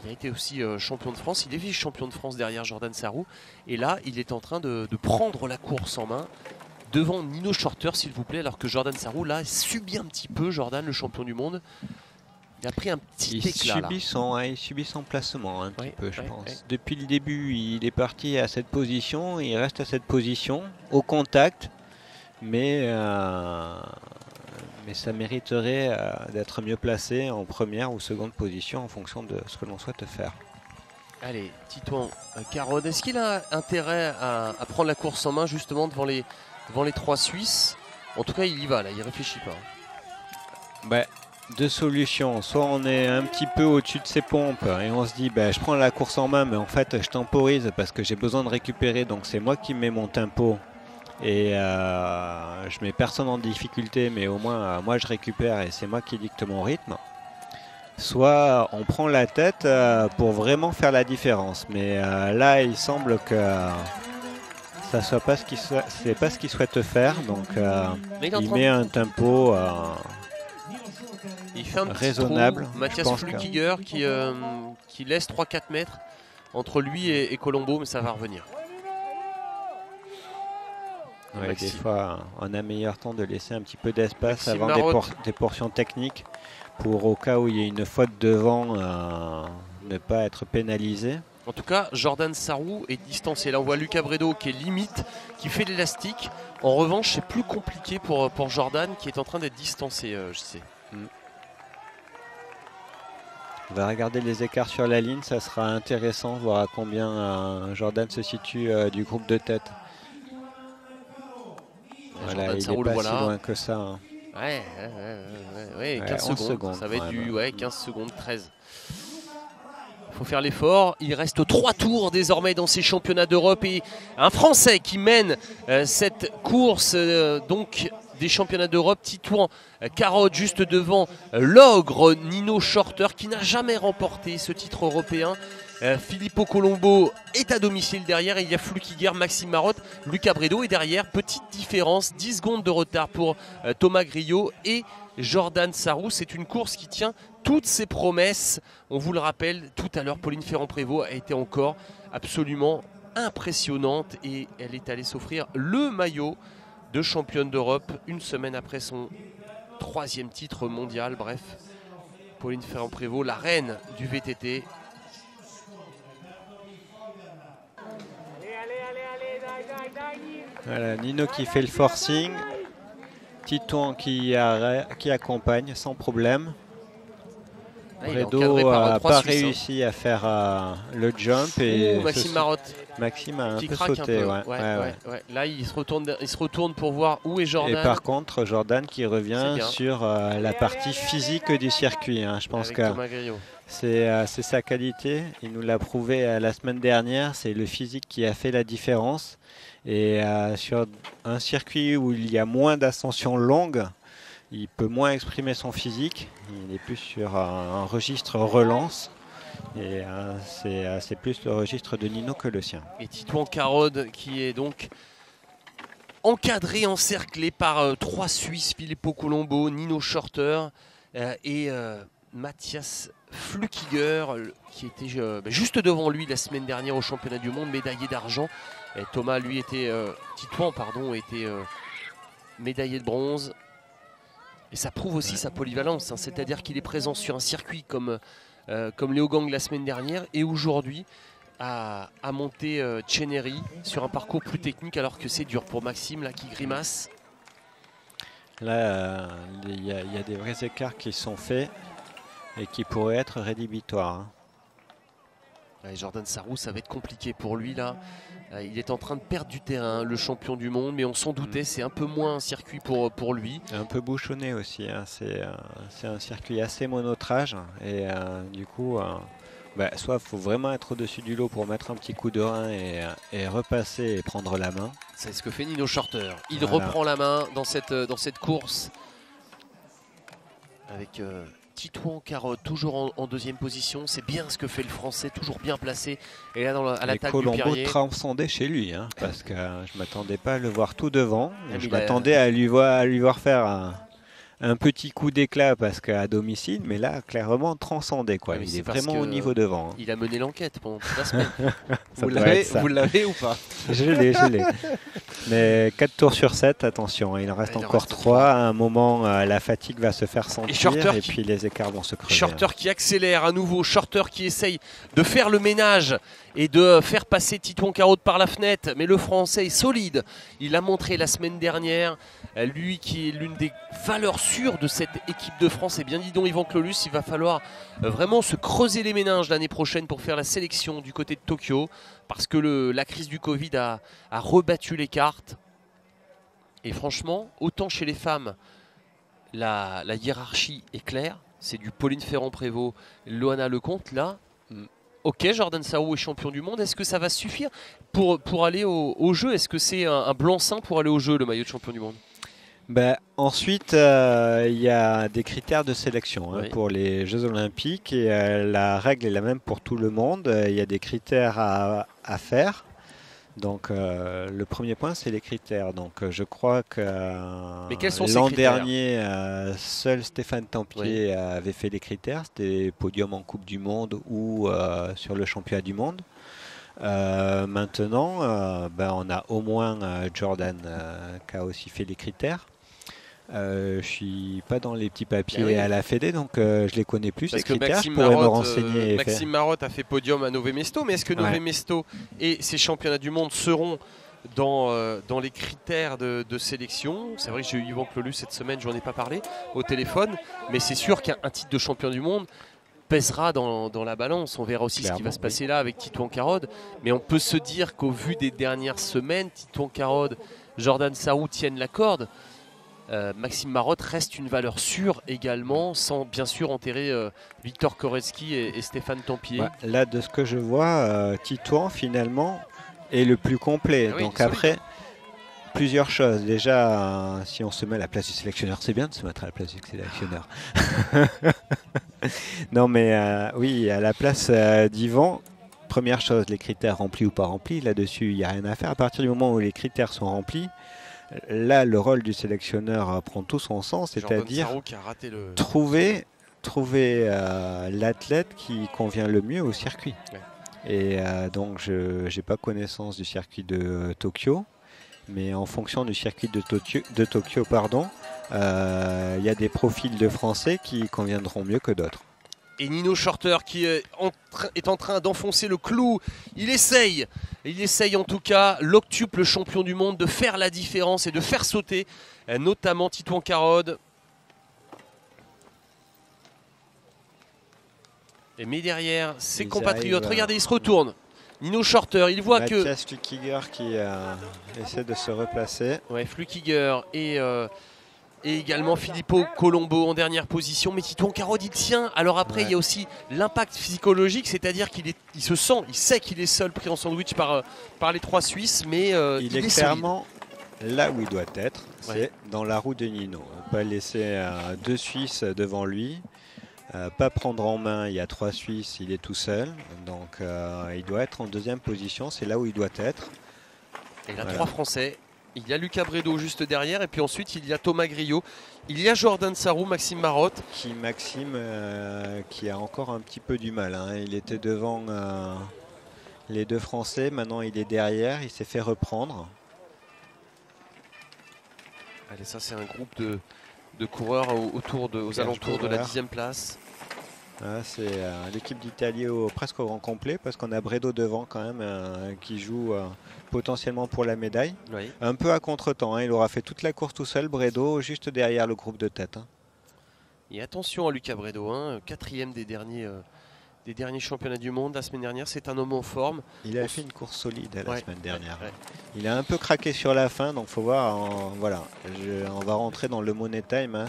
Il a été aussi champion de France, il est vice-champion de France derrière Jordan Sarrou. Et là, il est en train de prendre la course en main devant Nino Shorter, s'il vous plaît. Alors que Jordan Sarrou, là, subit un petit peu, Jordan, le champion du monde. Il a pris un petit éclat. Il subit son placement un petit peu, je pense. Depuis le début, il est parti à cette position, il reste à cette position, au contact. Mais ça mériterait d'être mieux placé en première ou seconde position en fonction de ce que l'on souhaite faire. Allez, Titouan Carode, est-ce qu'il a intérêt à prendre la course en main justement devant les 3 Suisses? En tout cas, il y va, là, il réfléchit pas. Deux solutions. Soit on est un petit peu au-dessus de ses pompes et on se dit je prends la course en main, mais en fait je temporise parce que j'ai besoin de récupérer, donc c'est moi qui mets mon tempo. Et je mets personne en difficulté, mais au moins moi je récupère et c'est moi qui dicte mon rythme. Soit on prend la tête pour vraiment faire la différence. Mais là il semble que ça soit pas ce qu'il souhaite faire. Donc il met un tempo il fait un raisonnable. Mathias Flukiger qui laisse 3-4 mètres entre lui et Colombo, mais ça va revenir. Ouais, des fois, on a meilleur temps de laisser un petit peu d'espace avant des portions techniques pour, au cas où il y a une faute devant, ne pas être pénalisé. En tout cas, Jordan Sarrou est distancé. Là, on voit Lucas Bredo qui est limite, qui fait l'élastique. En revanche, c'est plus compliqué pour Jordan qui est en train d'être distancé, je sais. On va regarder les écarts sur la ligne, ça sera intéressant, voir à combien Jordan se situe du groupe de tête. Voilà, il n'est pas si loin que ça. Ouais, 15 secondes. Ça va être du 15 secondes, 13. Il faut faire l'effort. Il reste 3 tours désormais dans ces championnats d'Europe. Et un Français qui mène cette course donc des championnats d'Europe. Titouan Carode juste devant l'ogre Nino Shorter qui n'a jamais remporté ce titre européen. Filippo Colombo est à domicile derrière. Il y a Flukiger, Maxime Marotte, Lucas Bredo. Et derrière, petite différence, 10 secondes de retard pour Thomas Grillo et Jordan Sarrou. C'est une course qui tient toutes ses promesses. On vous le rappelle, tout à l'heure, Pauline Ferrand-Prévot a été encore absolument impressionnante. Et elle est allée s'offrir le maillot de championne d'Europe une semaine après son 3e titre mondial. Bref, Pauline Ferrand-Prévot, la reine du VTT. Voilà, Nino qui fait le forcing, Titouan qui accompagne sans problème. Bredo n'a pas réussi à faire le jump et Maxime Marotte. Maxime a un peu Un sauté. peu. Ouais. Là, il se retourne pour voir où est Jordan. Et par contre, Jordan qui revient sur la partie physique du circuit. Hein. Je pense que c'est sa qualité. Il nous l'a prouvé la semaine dernière. C'est le physique qui a fait la différence. Et sur un circuit où il y a moins d'ascensions longues, il peut moins exprimer son physique. Il est plus sur un registre relance. Et c'est plus le registre de Nino que le sien. Et Titouan Carode qui est donc encadré, encerclé par 3 Suisses, Filippo Colombo, Nino Shorter et Matthias Flukiger qui était juste devant lui la semaine dernière au championnat du monde, médaillé d'argent. Et Thomas, lui, Titouan, était médaillé de bronze. Et ça prouve aussi sa polyvalence, hein, c'est-à-dire qu'il est présent sur un circuit comme Léo Gang la semaine dernière et aujourd'hui à monter Chenery sur un parcours plus technique alors que c'est dur pour Maxime là, qui grimace. Là, il y a des vrais écarts qui sont faits et qui pourraient être rédhibitoires. Hein. Ouais, Jordan Sarrou, ça va être compliqué pour lui là. Il est en train de perdre du terrain, le champion du monde, mais on s'en doutait, c'est un peu moins un circuit pour lui. Un peu bouchonné aussi, hein. C'est un circuit assez monotrage et du coup, soit il faut vraiment être au-dessus du lot pour mettre un petit coup de rein et repasser et prendre la main. C'est ce que fait Nino Shorter. Il reprend la main dans cette course avec Titouan Carode toujours en 2e position. C'est bien ce que fait le Français, toujours bien placé. Et là à l'attaque du Pierrier. Colombo transcendait chez lui, hein, parce que je ne m'attendais pas à le voir tout devant. Je m'attendais à lui voir faire un petit coup d'éclat parce qu'à domicile, mais là, clairement, transcendé. Quoi. Il est vraiment au niveau devant. Hein. Il a mené l'enquête pendant toute la semaine. Vous l'avez ou pas? Je l'ai. Mais 4 tours sur 7, attention, il en reste encore 3. À un moment, la fatigue va se faire sentir et puis les écarts vont se creuser. Shorter qui accélère à nouveau, Shorter qui essaye de faire le ménage et de faire passer Titouan Carode par la fenêtre. Mais le Français est solide. Il l'a montré la semaine dernière. Lui qui est l'une des valeurs sûres de cette équipe de France. Et bien dis donc Yvan Clolus, il va falloir vraiment se creuser les méninges l'année prochaine pour faire la sélection du côté de Tokyo. Parce que la crise du Covid a rebattu les cartes. Et franchement, autant chez les femmes, la hiérarchie est claire. C'est du Pauline Ferrand-Prévot, Loana Lecomte. Là, ok, Jordan Sarrou est champion du monde. Est-ce que ça va suffire pour aller au jeu? Est-ce que c'est un blanc-seing pour aller au jeu, le maillot de champion du monde? Ensuite, il y a des critères de sélection pour les Jeux Olympiques et la règle est la même pour tout le monde. Il y a des critères à faire. Donc le premier point, c'est les critères. Donc je crois que l'an dernier, seul Stéphane Tempier avait fait les critères. C'était podium en Coupe du Monde ou sur le championnat du monde. Maintenant, on a au moins Jordan qui a aussi fait les critères. Je suis pas dans les petits papiers à la Fédé, donc je les connais plus. Parce ces critères, Maxime je pourrais me Marotte, renseigner. Maxime Marotte a fait podium à Nové Mesto, mais est-ce que Nové Mesto et ses championnats du monde seront dans les critères de sélection? C'est vrai que j'ai eu Yvan Clolus cette semaine, j'en ai pas parlé au téléphone, mais c'est sûr qu'un titre de champion du monde pèsera dans la balance. On verra aussi ce qui va se passer là avec Titouan Carode, mais on peut se dire qu'au vu des dernières semaines, Titouan Carode, Jordan Sarrou tiennent la corde. Maxime Marotte reste une valeur sûre également, sans bien sûr enterrer Victor Koretsky et Stéphane Tempier. Là, de ce que je vois, Titouan finalement est le plus complet. Donc après, plusieurs choses. Déjà, si on se met à la place du sélectionneur, c'est bien de se mettre à la place du sélectionneur. Non mais oui, à la place d'Yvan, première chose, les critères remplis ou pas remplis, là-dessus, il n'y a rien à faire. À partir du moment où les critères sont remplis, là, le rôle du sélectionneur prend tout son sens, c'est-à-dire trouver l'athlète qui convient le mieux au circuit. Ouais. Et donc, je n'ai pas connaissance du circuit de Tokyo, mais en fonction du circuit de Tokyo, il y a des profils de Français qui conviendront mieux que d'autres. Et Nino Shorter qui est en train d'enfoncer le clou. Il essaye en tout cas, l'octuple champion du monde, de faire la différence et de faire sauter notamment Titouan Carode. Mais derrière, ses compatriotes, regardez, il se retourne. Nino Shorter, il voit que... Mathias Flukiger qui essaie de se replacer. Ouais, Flukiger et également Filippo Colombo en dernière position. Mais Titouan Carode, il tient. Alors après, il y a aussi l'impact psychologique, c'est-à-dire qu'il se sent, il sait qu'il est seul pris en sandwich par les 3 Suisses, mais il est clairement là où il doit être, c'est dans la roue de Nino. Pas laisser 2 Suisses devant lui. Pas prendre en main, il y a 3 Suisses, il est tout seul, donc il doit être en deuxième position, c'est là où il doit être. Et il a 3 Français, il y a Lucas Bredo juste derrière, et puis ensuite il y a Thomas Griot, il y a Jordan Sarrou, Maxime Marotte. Qui a encore un petit peu du mal, hein. Il était devant les 2 Français, maintenant il est derrière, il s'est fait reprendre. Allez, ça c'est un groupe de coureurs aux alentours de la 10e place. C'est l'équipe d'Italie presque au grand complet, parce qu'on a Bredo devant quand même qui joue potentiellement pour la médaille. Oui. Un peu à contre-temps, hein. Il aura fait toute la course tout seul, Bredo, juste derrière le groupe de tête. Hein. Et attention à Lucas Bredo, 4e des derniers championnats du monde la semaine dernière. C'est un homme en forme. Il a fait une course solide la semaine dernière. Ouais. Il a un peu craqué sur la fin, donc il faut voir. On va rentrer dans le money time. Hein.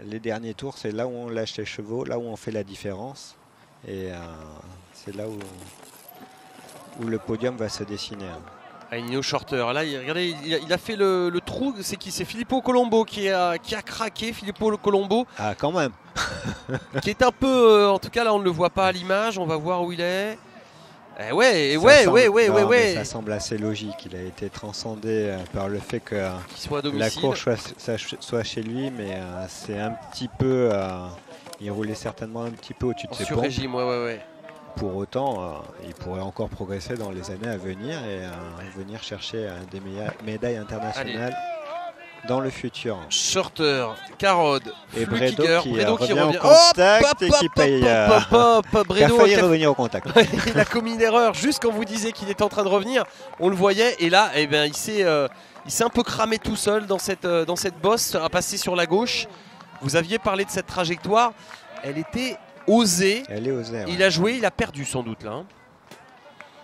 Les derniers tours, c'est là où on lâche les chevaux, là où on fait la différence. Et c'est là où le podium va se dessiner. Hein. Nino Shorter, là, regardez, il a fait le trou. C'est qui? C'est Filippo Colombo qui a craqué. Filippo Colombo. Ah, quand même. Qui est un peu, en tout cas là on ne le voit pas à l'image, on va voir où il est. Ça semble assez logique, il a été transcendé par le fait que la course soit chez lui, mais c'est un petit peu, il roulait certainement un petit peu au-dessus de ses pompes. Régime, Pour autant, il pourrait encore progresser dans les années à venir et venir chercher des médailles internationales. Allez. Dans le futur. Shorter, Carode, et Flukiger, Bredo qui revient au contact et qui paye. Bredo a failli revenir au contact. Il a commis une erreur juste quand vous disiez qu'il était en train de revenir. On le voyait et là, il s'est un peu cramé tout seul dans cette bosse, à passer sur la gauche. Vous aviez parlé de cette trajectoire. Elle était osée. Elle est osée. Il a joué, il a perdu sans doute là.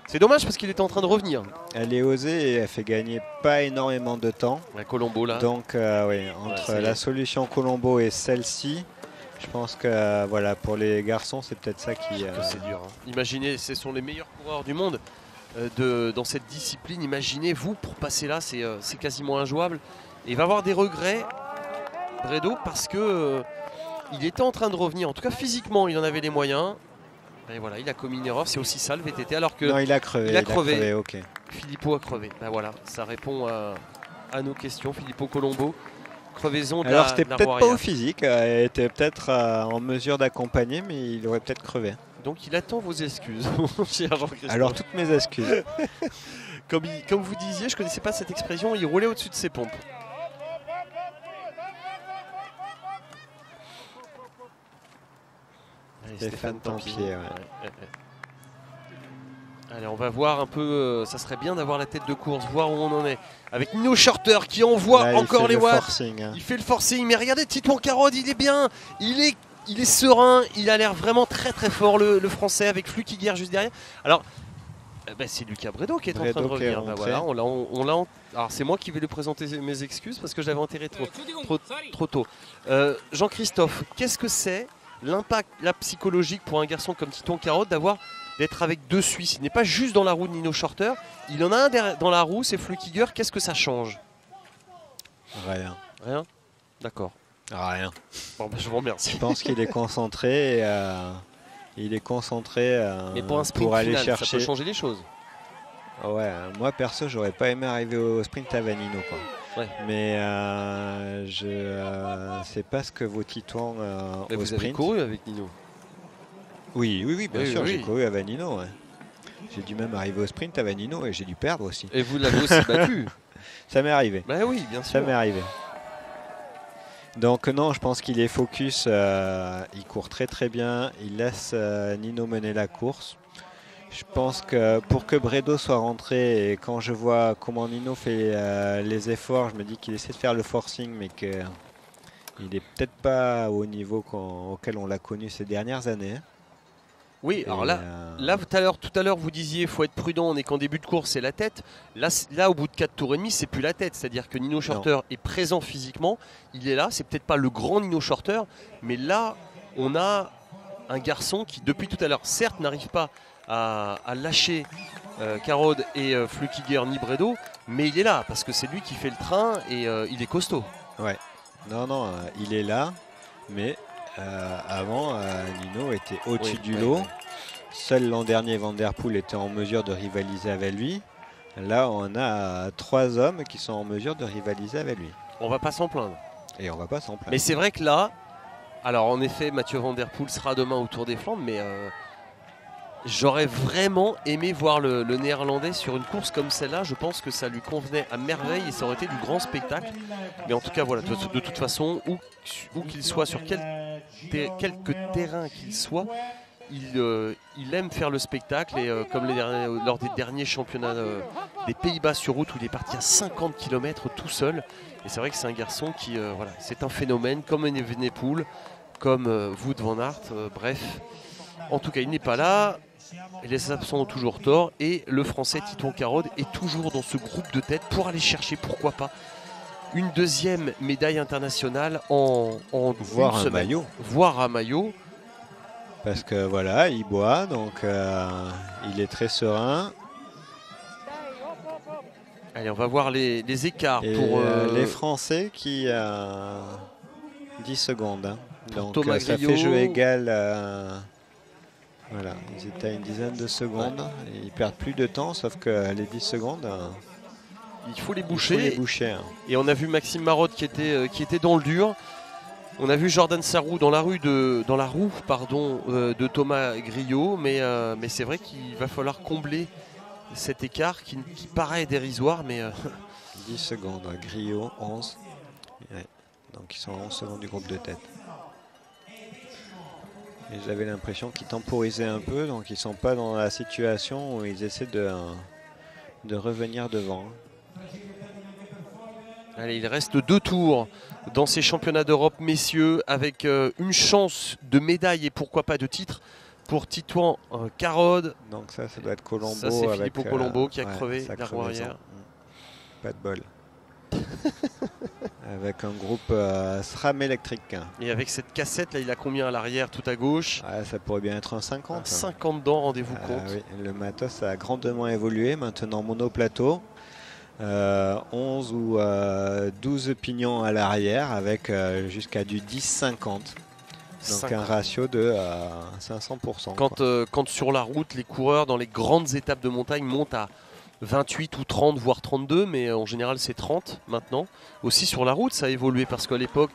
C'est dommage parce qu'il était en train de revenir. Elle est osée et elle fait gagner pas énormément de temps. La Colombo là. Donc entre la solution Colombo et celle-ci, je pense que pour les garçons c'est peut-être ça qui... C'est dur. Hein. Imaginez, ce sont les meilleurs coureurs du monde dans cette discipline. Imaginez-vous, pour passer là, c'est quasiment injouable. Et il va avoir des regrets, Bredo, parce que il était en train de revenir. En tout cas physiquement, il en avait les moyens. Et voilà, il a commis une erreur, c'est aussi ça le VTT, alors que... Non, il a crevé. Il a crevé, ok. Filippo a crevé. Voilà, ça répond à nos questions. Filippo Colombo, crevaison de alors c'était peut-être pas au physique, il était peut-être en mesure d'accompagner, mais il aurait peut-être crevé. Donc il attend vos excuses, mon cher Jean-Christophe. Alors toutes mes excuses. Comme vous disiez, je ne connaissais pas cette expression, il roulait au-dessus de ses pompes. Stéphane Tempier. Allez, on va voir un peu, ça serait bien d'avoir la tête de course, voir où on en est. Avec Nino Shorter qui envoie encore les watts. Il fait le forcing, mais regardez, Titouan Carode, il est bien, il est serein, il a l'air vraiment très très fort le français, avec Flukiger juste derrière. Alors, c'est Lucas Bredo qui est en train de revenir. Voilà, alors c'est moi qui vais lui présenter mes excuses parce que je l'avais enterré trop tôt. Jean-Christophe, qu'est-ce que c'est l'impact psychologique pour un garçon comme Titouan Carode d'être avec 2 Suisses? Il n'est pas juste dans la roue de Nino Shorter, il en a un dans la roue, c'est Flukiger. Qu'est-ce que ça change? Rien. Rien? D'accord. Rien. Bon, je vous remercie. Je pense qu'il est concentré. Il est concentré Mais pour un sprint aller final, chercher. ça peut changer les choses. Ouais, moi perso, j'aurais pas aimé arriver au sprint à Vanino, quoi. Ouais. Mais je sais pas ce que vaut Titouan au vous sprint. avez couru avec Nino? Oui, bien sûr, oui. j'ai couru à Vanino. Ouais. J'ai dû même arriver au sprint à Vanino et j'ai dû perdre aussi. Et vous l'avez aussi battu? Ça m'est arrivé. Bah oui, bien sûr. Ça m'est arrivé. Donc non, je pense qu'il est focus, il court très bien, il laisse Nino mener la course. Je pense que pour que Bredo soit rentré, et quand je vois comment Nino fait les efforts, je me dis qu'il essaie de faire le forcing, mais qu'il n'est peut-être pas au niveau auquel on l'a connu ces dernières années. Oui, alors là tout à l'heure, vous disiez il faut être prudent, on est qu'en début de course, c'est la tête. Là, au bout de 4 tours et demi, c'est plus la tête. C'est-à-dire que Nino Shorter est présent physiquement, il est là, c'est peut-être pas le grand Nino Shorter, mais là, on a un garçon qui, depuis tout à l'heure, certes, n'arrive pas à lâcher Karod et Flukiger ni Bredo, mais il est là, parce que c'est lui qui fait le train et il est costaud. Ouais, non, il est là, mais avant, Nino était au-dessus du lot. Seul l'an dernier, Van Der Poel était en mesure de rivaliser avec lui. Là, on a 3 hommes qui sont en mesure de rivaliser avec lui. On va pas s'en plaindre. Et on va pas s'en plaindre. Mais c'est vrai que là, alors en effet, Mathieu Van Der Poel sera demain au Tour des Flandres, mais j'aurais vraiment aimé voir le Néerlandais sur une course comme celle-là. Je pense que ça lui convenait à merveille et ça aurait été du grand spectacle. Mais en tout cas, voilà, de toute façon, où qu'il soit, sur quelque terrain qu'il soit, il aime faire le spectacle. Et comme lors des derniers championnats des Pays-Bas sur route, où il est parti à 50 km tout seul. Et c'est vrai que c'est un garçon qui, voilà, c'est un phénomène, comme Evenepoel, comme Wout van Aert, bref. En tout cas, il n'est pas là. Et les absents ont toujours tort. Et le français Titouan Karod est toujours dans ce groupe de tête pour aller chercher, pourquoi pas, une deuxième médaille internationale en voire un maillot. Voire un maillot. Parce que voilà, il boit, donc il est très serein. Allez, on va voir les écarts. Et pour les Français qui 10 secondes. Hein. Donc Thomas ça Griot. fait jeu égal. Voilà, ils étaient à une dizaine de secondes. Ouais. Ils perdent plus de temps, sauf que les 10 secondes, il faut les boucher. Hein. Et on a vu Maxime Marotte qui était dans le dur. On a vu Jordan Sarrou dans la roue de Thomas Griot, mais c'est vrai qu'il va falloir combler cet écart qui paraît dérisoire, mais 10 secondes, Griot 11. Ouais. Donc ils sont à 11 secondes du groupe de tête. Et j'avais l'impression qu'ils temporisaient un peu, donc ils ne sont pas dans la situation où ils essaient de revenir devant. Allez, il reste 2 tours dans ces championnats d'Europe, messieurs, avec une chance de médaille et pourquoi pas de titre pour Titouan Karod. Donc ça doit être Colombo. Ça, c'est Filippo Colombo qui a crevé la roue arrière. Pas de bol. Avec un groupe SRAM électrique. Et avec cette cassette, là, il a combien à l'arrière, tout à gauche? Ça pourrait bien être un 50. Un 50 dents, rendez-vous compte. Oui. Le matos a grandement évolué, maintenant monoplateau. 11 ou 12 pignons à l'arrière avec jusqu'à du 10-50. Donc 50. Un ratio de 500%. Quand sur la route, les coureurs dans les grandes étapes de montagne montent à 28 ou 30, voire 32, mais en général c'est 30 maintenant. Aussi sur la route, ça a évolué parce qu'à l'époque,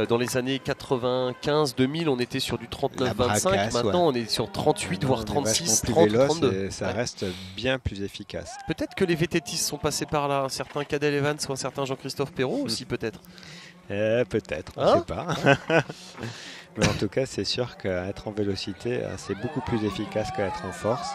dans les années 95-2000, on était sur du 39-25. Maintenant, on est sur 38, voire 36, 30, 32. Ça reste bien plus efficace. Peut-être que les VTTistes sont passés par là. Un certain Cadel Evans ou un certain Jean-Christophe Perrault aussi, peut-être. Peut-être, on ne sait pas. Mais en tout cas, c'est sûr qu'être en vélocité, c'est beaucoup plus efficace qu'être en force.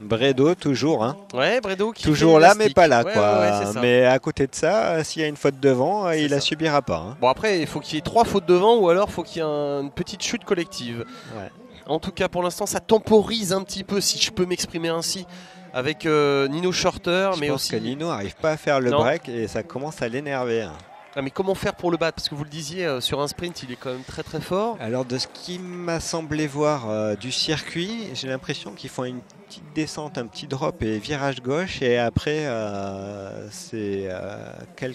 Bredo toujours, hein. Ouais, Bredo qui toujours là mais pas là, ouais, quoi. Ouais, mais à côté de ça, s'il y a une faute devant, il la subira pas. Hein. Bon après, il faut qu'il y ait 3 fautes devant ou alors il faut qu'il y ait une petite chute collective. Ouais. En tout cas, pour l'instant, ça temporise un petit peu, si je peux m'exprimer ainsi, avec Nino Shorter. Je pense que Nino n'arrive pas à faire le break et ça commence à l'énerver. Hein. Ah, mais comment faire pour le battre? Parce que vous le disiez, sur un sprint, il est quand même très très fort. Alors de ce qui m'a semblé voir du circuit, j'ai l'impression qu'ils font une petite descente, un petit drop et virage gauche. Et après, c'est une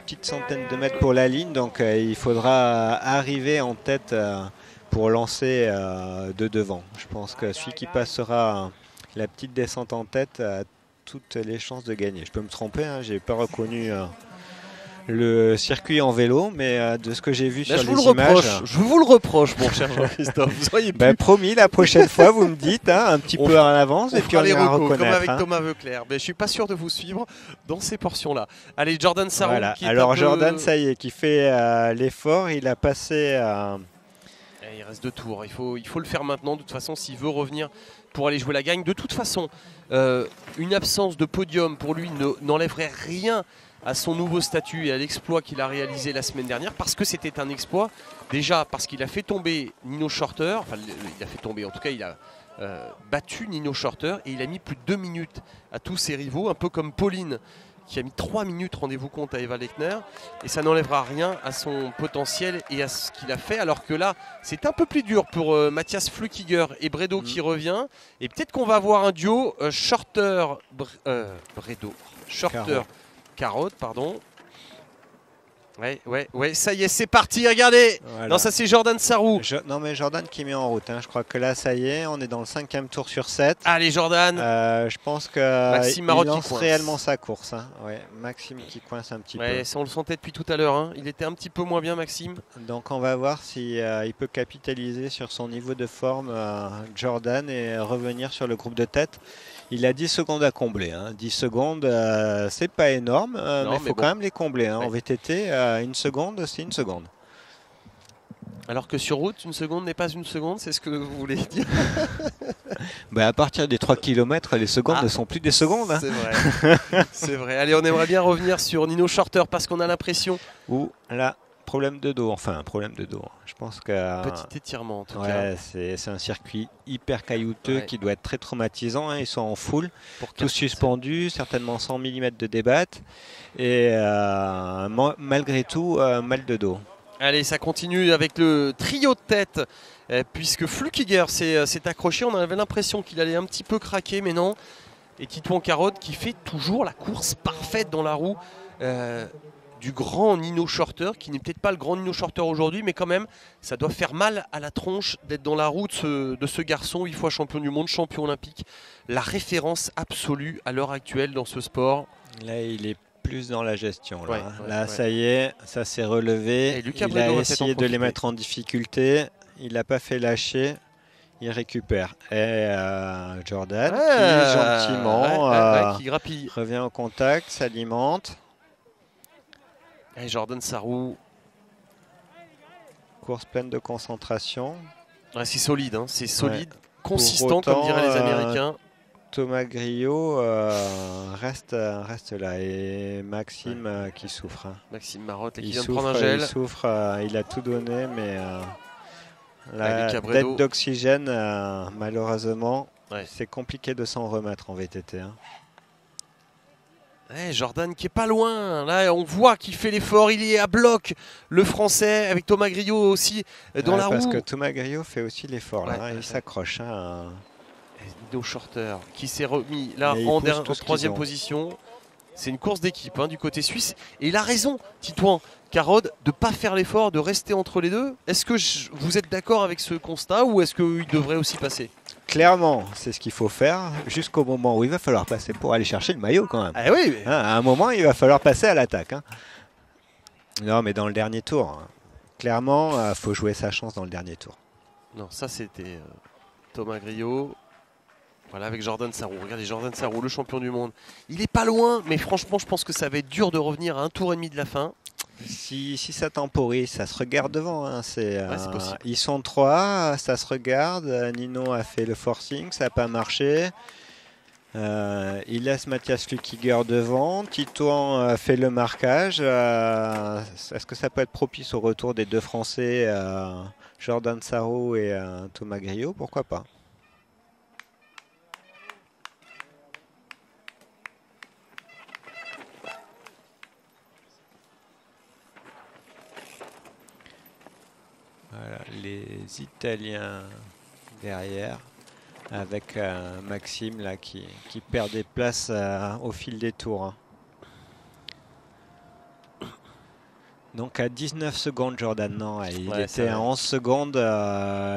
petite centaine de mètres pour la ligne. Donc il faudra arriver en tête pour lancer de devant. Je pense que celui qui passera la petite descente en tête a toutes les chances de gagner. Je peux me tromper, hein, j'ai pas reconnu le circuit en vélo, mais de ce que j'ai vu sur les images... Je vous le reproche, mon cher Jean-Christophe. Vous auriez pu... promis, la prochaine fois, vous me dites un petit peu en avance et puis on les ira recos, reconnaître. comme avec Thomas Veuclair. Mais je suis pas sûr de vous suivre dans ces portions-là. Allez, Jordan Sarrou. Voilà. Qui est alors un peu... Jordan, ça y est, qui fait l'effort. Il a passé... Il reste 2 tours. Il faut le faire maintenant. De toute façon, s'il veut revenir pour aller jouer la gagne. De toute façon, une absence de podium pour lui n'enlèverait rien à son nouveau statut et à l'exploit qu'il a réalisé la semaine dernière, parce que c'était un exploit, déjà parce qu'il a fait tomber Nino Shorter, enfin il a fait tomber, en tout cas il a battu Nino Shorter et il a mis plus de 2 minutes à tous ses rivaux, un peu comme Pauline qui a mis 3 minutes, rendez-vous compte, à Eva Lechner, et ça n'enlèvera rien à son potentiel et à ce qu'il a fait, alors que là c'est un peu plus dur pour Mathias Flukiger et Bredo qui revient, et peut-être qu'on va avoir un duo Shorter Bredo, Shorter Carotte, pardon. Ouais, ça y est, c'est parti, regardez. Voilà. Non, ça c'est Jordan Sarrou. Non mais Jordan qui met en route, hein. Je crois que là ça y est, on est dans le 5e tour sur 7. Allez Jordan. Je pense qu'il lance réellement sa course, hein. Ouais, Maxime qui coince un petit peu. Ça, on le sentait depuis tout à l'heure, hein. Il était un petit peu moins bien, Maxime. Donc on va voir si il peut capitaliser sur son niveau de forme, Jordan, et revenir sur le groupe de tête. Il a 10 secondes à combler, hein. 10 secondes, c'est pas énorme, mais il faut quand même les combler, hein. En VTT, 1 seconde, c'est 1 seconde. Alors que sur route, 1 seconde n'est pas 1 seconde, c'est ce que vous voulez dire? À partir des 3 km, les secondes ne sont plus des secondes, hein. C'est vrai. C'est vrai. Allez, on aimerait bien revenir sur Nino Shorter parce qu'on a l'impression... Là, problème de dos, enfin un problème de dos. Je pense que... Petit étirement en tout cas. C'est un circuit hyper caillouteux qui doit être très traumatisant, hein. Ils sont en full, tous suspendus, certainement 100 mm de débat. Et malgré tout, mal de dos. Allez, ça continue avec le trio de tête, puisque Flukiger s'est accroché. On avait l'impression qu'il allait un petit peu craquer, mais non. Et Titouan Carotte qui fait toujours la course parfaite dans la roue du grand Nino Shorter, qui n'est peut-être pas le grand Nino Shorter aujourd'hui, mais quand même, ça doit faire mal à la tronche d'être dans la roue de ce garçon, 8 fois champion du monde, champion olympique. La référence absolue à l'heure actuelle dans ce sport. Là, il est plus dans la gestion. Là, ça y est, ça s'est relevé. Il a essayé de les mettre en difficilté. Il n'a pas fait lâcher. Il récupère. Et Jordan qui gentiment qui grappille. Revient en contact, s'alimente. Et Jordan Sarrou. Course pleine de concentration. C'est solide, hein. C'est solide, consistant autant, comme diraient les Américains. Thomas Griot reste là, et Maxime qui souffre. Hein. Maxime Marotte qui vient de prendre un gel. Il souffre, il a tout donné, mais la dette d'oxygène, malheureusement, c'est compliqué de s'en remettre en VTT. Hein. Jordan qui est pas loin, là on voit qu'il fait l'effort, il est à bloc, le français avec Thomas Griot aussi dans la roue. Parce que Thomas Griot fait aussi l'effort, il s'accroche. Hein. Nino Shorter qui s'est remis là en 3e position. C'est une course d'équipe du côté suisse. Et il a raison, Titouan Carotte, de ne pas faire l'effort, de rester entre les deux. Est-ce que vous êtes d'accord avec ce constat ou est-ce qu'il devrait aussi passer? Clairement, c'est ce qu'il faut faire jusqu'au moment où il va falloir passer pour aller chercher le maillot quand même. Ah oui, mais... à un moment, il va falloir passer à l'attaque. Hein. Non, mais dans le dernier tour, clairement, il faut jouer sa chance dans le dernier tour. Non, ça c'était Thomas Griot. Voilà, avec Jordan Sarrou. Regardez Jordan Sarrou, le champion du monde. Il est pas loin, mais franchement, je pense que ça va être dur de revenir à 1 tour et demi de la fin. Si ça temporise, ça se regarde devant. Hein. C'est possible. Ils sont 3, ça se regarde. Nino a fait le forcing, ça n'a pas marché. Il laisse Mathias Flukiger devant. Titouan fait le marquage. Est-ce que ça peut être propice au retour des 2 Français, Jordan Sarrou et Thomas Griot? Pourquoi pas? Voilà, les Italiens derrière, avec Maxime là, qui perd des places au fil des tours. Hein. Donc à 19 secondes, Jordan, non, il Ouais, était à 11 secondes,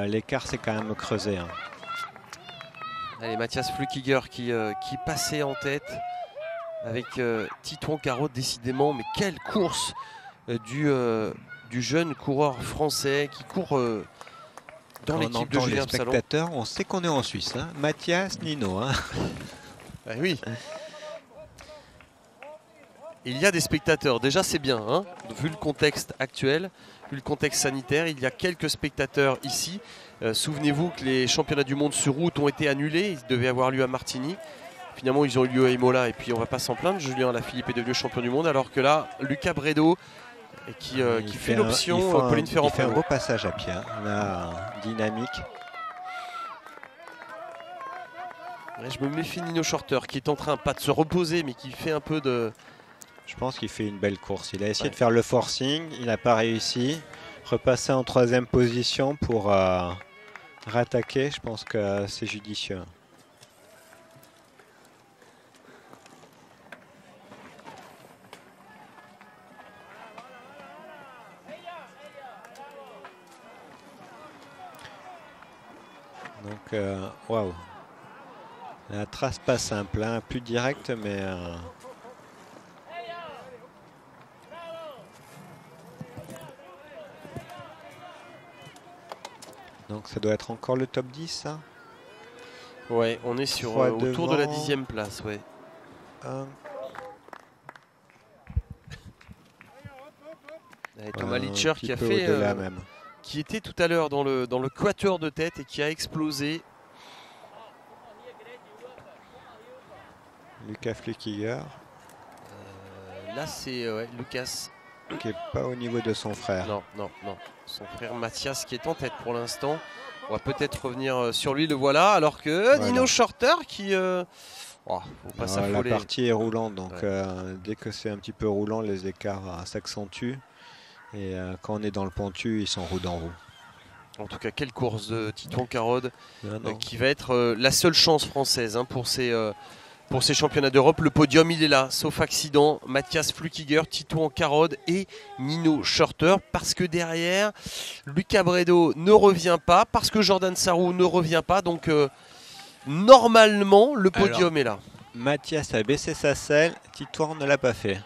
l'écart s'est quand même creusé. Hein. Allez, Mathias Flukiger qui passait en tête avec Titouan Carotte, décidément. Mais quelle course du jeune coureur français qui court dans l'équipe de Julien Absalon. Spectateurs, on sait qu'on est en Suisse. Hein. Mathias, Nino. Hein. Ah oui. Il y a des spectateurs, déjà c'est bien, hein, vu le contexte actuel, vu le contexte sanitaire, il y a quelques spectateurs ici. Souvenez-vous que les championnats du monde sur route ont été annulés, ils devaient avoir lieu à Martigny. Finalement ils ont eu lieu à Imola et puis on va pas s'en plaindre, Julien Alaphilippe est devenu champion du monde alors que là, Lucas Bredo qui fait l'option, Pauline Ferrand. Il fait un beau passage à pied, hein. Là, dynamique. Ouais, je me méfie de Nino Shorter qui est en train pas de se reposer mais qui fait un peu de... Je pense qu'il fait une belle course. Il a essayé de faire le forcing, il n'a pas réussi. Repasser en 3e position pour rattaquer, je pense que c'est judicieux. Donc, waouh. La trace pas simple, hein, plus directe, mais... Donc ça doit être encore le top 10, ça. Ouais, on est sur autour de la 10e place, ouais. Thomas Litcher qui a fait, qui était tout à l'heure dans le quatuor de tête et qui a explosé. Lucas Flukiger. Là c'est Lucas. Qui n'est pas au niveau de son frère. Non, non, non. Son frère Mathias qui est en tête pour l'instant. On va peut-être revenir sur lui, le voilà. Alors que Nino Shorter qui... faut pas s'affoler. La partie est roulante, donc dès que c'est un petit peu roulant, les écarts s'accentuent. Et quand on est dans le pentu, ils sont roue dans roue. En tout cas, quelle course de Titouan Carotte qui va être la seule chance française pour ces championnats d'Europe. Le podium, il est là, sauf accident. Mathias Flukiger, Titouan Carotte et Nino Shorter. Parce que derrière, Lucas Bredo ne revient pas. Parce que Jordan Sarrou ne revient pas. Donc, normalement, le podium est là. Mathias a baissé sa selle. Titouan ne l'a pas fait.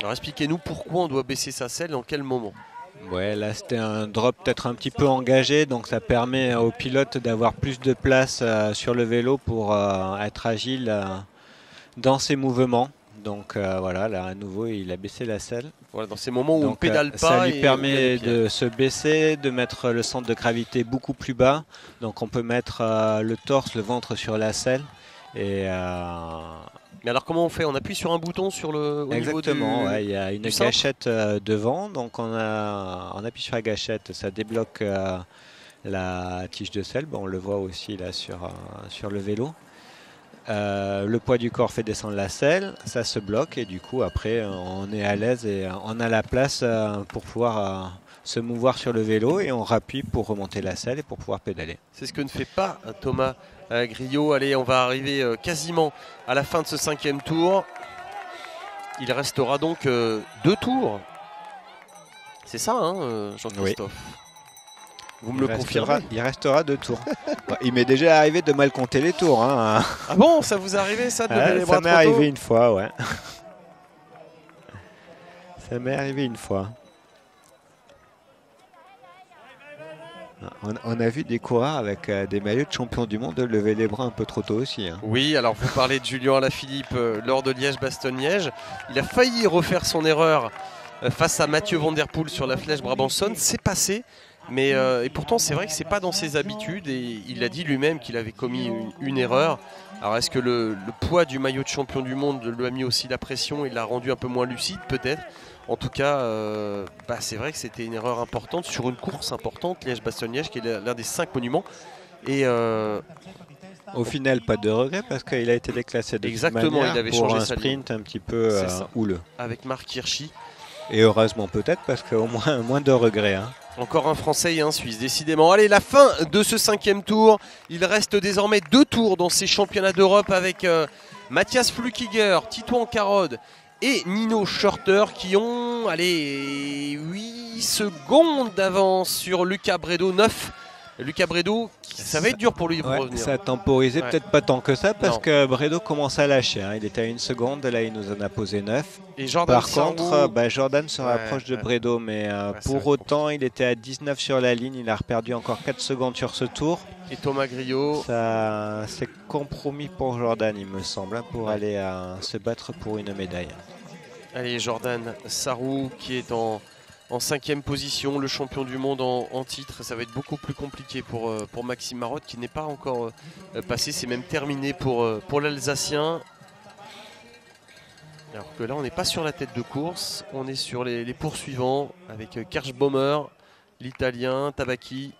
Alors, expliquez-nous pourquoi on doit baisser sa selle, dans quel moment? Ouais, là c'était un drop peut-être un petit peu engagé, donc ça permet au pilote d'avoir plus de place sur le vélo pour être agile dans ses mouvements. Donc voilà, là à nouveau il a baissé la selle. Voilà, dans ces moments où on ne pédale pas. Ça lui permet de se baisser, de mettre le centre de gravité beaucoup plus bas. Donc on peut mettre le torse, le ventre sur la selle. Et mais alors comment on fait? On appuie sur un bouton sur le au exactement, il y a une gâchette devant, donc on appuie sur la gâchette, ça débloque la tige de selle. Bon, on le voit aussi là sur le vélo. Le poids du corps fait descendre la selle, ça se bloque et du coup après on est à l'aise et on a la place pour pouvoir se mouvoir sur le vélo et on rappuie pour remonter la selle et pour pouvoir pédaler. C'est ce que ne fait pas Thomas Griot. Allez, on va arriver quasiment à la fin de ce 5e tour. Il restera donc 2 tours. C'est ça, hein, Jean-Christophe? Oui. Vous me le confirmerez? Il restera 2 tours. Il m'est déjà arrivé de mal compter les tours. Hein. Ah bon, ça vous est arrivé ça de lever les bras ça m'est arrivé une fois, ouais. Ça m'est arrivé une fois. On a vu des coureurs avec des maillots de champion du monde lever les bras un peu trop tôt aussi. Hein. Oui, alors vous parlez de Julien Alaphilippe lors de Liège-Bastogne-Liège. Il a failli refaire son erreur face à Mathieu Van Der Poel sur la flèche Brabançonne. C'est passé, mais et pourtant c'est vrai que c'est pas dans ses habitudes et il a dit lui-même qu'il avait commis une erreur. Alors est-ce que le poids du maillot de champion du monde lui a mis aussi la pression et l'a rendu un peu moins lucide peut-être? En tout cas, c'est vrai que c'était une erreur importante sur une course importante, Liège-Bastogne-Liège, qui est l'un des 5 monuments. Et au final, pas de regret parce qu'il a été déclassé de exactement, manière il avait pour changé un sa sprint ligne. Un petit peu houleux. Avec Marc Hirschi. Et heureusement peut-être parce qu'au moins de regrets. Hein. Encore un Français et un Suisse, décidément. Allez, la fin de ce 5e tour. Il reste désormais 2 tours dans ces championnats d'Europe avec Mathias Flukiger, Titouan Carotte et Nino Shorter qui ont, allez, 8 secondes d'avance sur Lucas Bredo, 9. Lucas Bredo, ça va être dur pour lui pour revenir. Ça a temporisé, peut-être pas tant que ça, parce que Bredo commence à lâcher. Il était à 1 seconde, là il nous en a posé 9. Et Jordan Par contre, Jordan se rapproche de Bredo, mais pour autant, il était à 19 sur la ligne. Il a reperdu encore 4 secondes sur ce tour. Et Thomas Griot. Ça c'est compromis pour Jordan, il me semble, pour aller se battre pour une médaille. Allez, Jordan Sarrou qui est en 5e position, le champion du monde en titre. Ça va être beaucoup plus compliqué pour Maxime Marotte qui n'est pas encore passé. C'est même terminé pour l'Alsacien. Alors que là, on n'est pas sur la tête de course. On est sur les poursuivants avec Kerschbaumer, l'Italien, Tabaki.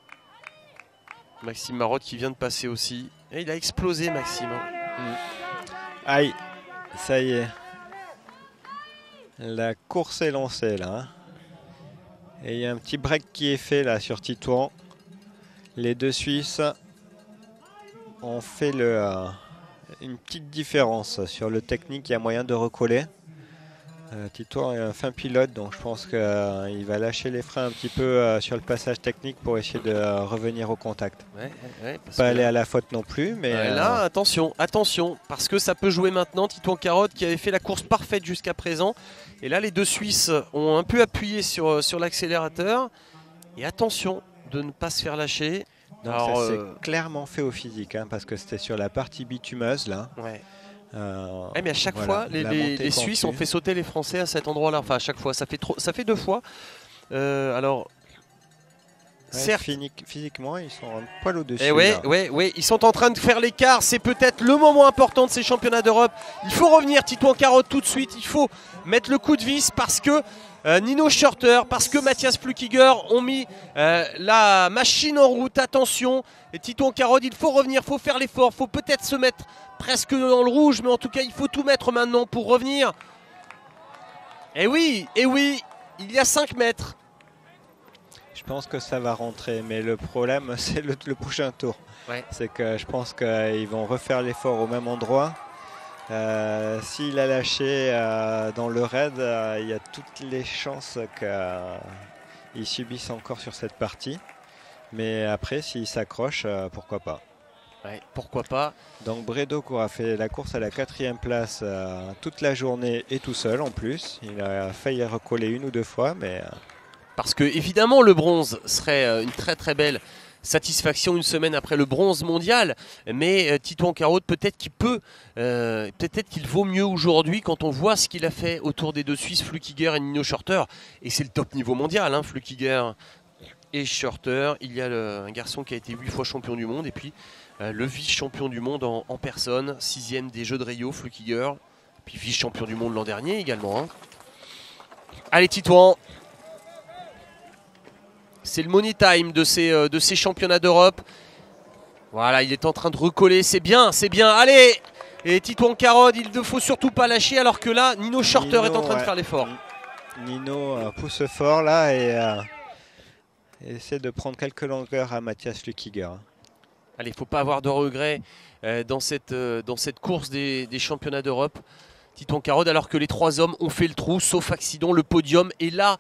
Maxime Marotte qui vient de passer aussi. Et il a explosé, Maxime. Aïe, ça y est. La course est lancée là. Et il y a un petit break qui est fait là sur Titouan. Les deux Suisses ont fait une petite différence sur le technique. Il y a moyen de recoller. Titouan est un fin pilote, donc je pense qu'il va lâcher les freins un petit peu sur le passage technique pour essayer de revenir au contact. Pas aller à la faute non plus, mais là, attention, parce que ça peut jouer maintenant. Titouan Carotte qui avait fait la course parfaite jusqu'à présent. Et là, les deux Suisses ont un peu appuyé sur l'accélérateur. Et attention de ne pas se faire lâcher. Alors, ça s'est clairement fait au physique, parce que c'était sur la partie bitumeuse là. Mais à chaque fois, les Suisses ont fait sauter les Français à cet endroit-là. Enfin, à chaque fois, ça fait 2 fois. Alors, certes, physiquement, ils sont un poil au-dessus. Ils sont en train de faire l'écart. C'est peut-être le moment important de ces championnats d'Europe. Il faut revenir, Titouan Carotte, tout de suite. Il faut mettre le coup de vis parce que Nino Shorter, parce que Mathias Flukiger ont mis la machine en route. Attention, et Titouan Carotte, il faut revenir, il faut faire l'effort, il faut peut-être se mettre presque dans le rouge, mais en tout cas, il faut tout mettre maintenant pour revenir. Et oui, il y a 5 mètres. Je pense que ça va rentrer, mais le problème, c'est le prochain tour. C'est que je pense qu'ils vont refaire l'effort au même endroit. S'il a lâché dans le raid, il y a toutes les chances qu'il subisse encore sur cette partie. Mais après, s'il s'accroche, pourquoi pas. Pourquoi pas. Donc Bredo qui aura fait la course à la 4e place toute la journée et tout seul en plus. Il a failli recoller 1 ou 2 fois, mais... Parce que évidemment le bronze serait une très très belle satisfaction une semaine après le bronze mondial, mais Titouan Carotte peut-être qu'il vaut mieux aujourd'hui quand on voit ce qu'il a fait autour des deux Suisses, Flukiger et Nino Shorter, et c'est le top niveau mondial, Flukiger et Shorter. Il y a un garçon qui a été 8 fois champion du monde, et puis le vice-champion du monde en personne, 6e des Jeux de Rio, Flukiger, puis vice-champion du monde l'an dernier également. Allez Titouan, c'est le money time de ces championnats d'Europe. Voilà, il est en train de recoller, c'est bien, allez. Et Titouan Carotte, il ne faut surtout pas lâcher, alors que là, Nino Shorter est en train de faire l'effort. Nino pousse fort là et essaie de prendre quelques longueurs à Mathias Flukiger. Allez, il ne faut pas avoir de regrets dans cette course des championnats d'Europe. Titouan Carotte, alors que les 3 hommes ont fait le trou, sauf accident, le podium est là.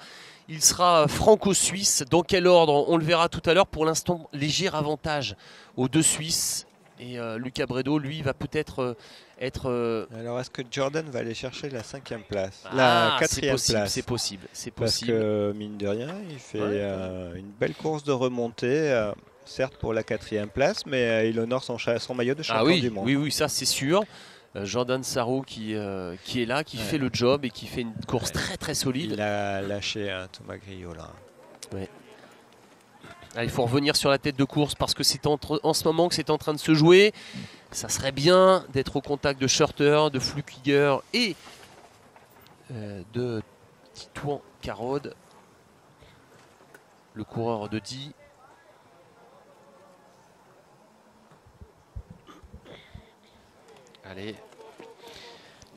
Il sera franco-suisse. Dans quel ordre? On le verra tout à l'heure. Pour l'instant, léger avantage aux deux Suisses. Et Lucas Bredo, lui, va peut-être être... Alors, est-ce que Jordan va aller chercher la 5e place? La 4e place? C'est possible. Parce que, mine de rien, il fait une belle course de remontée. Certes pour la 4e place, mais il honore son maillot de champion du monde. Oui, ça c'est sûr. Jordan Sarrou qui est là, qui fait le job et qui fait une course très très solide. Il a lâché Thomas Griot là. Il faut revenir sur la tête de course parce que c'est en ce moment que c'est en train de se jouer. Ça serait bien d'être au contact de Shorter, de Flukiger et de Titouan Carotte, le coureur de Die. Allez,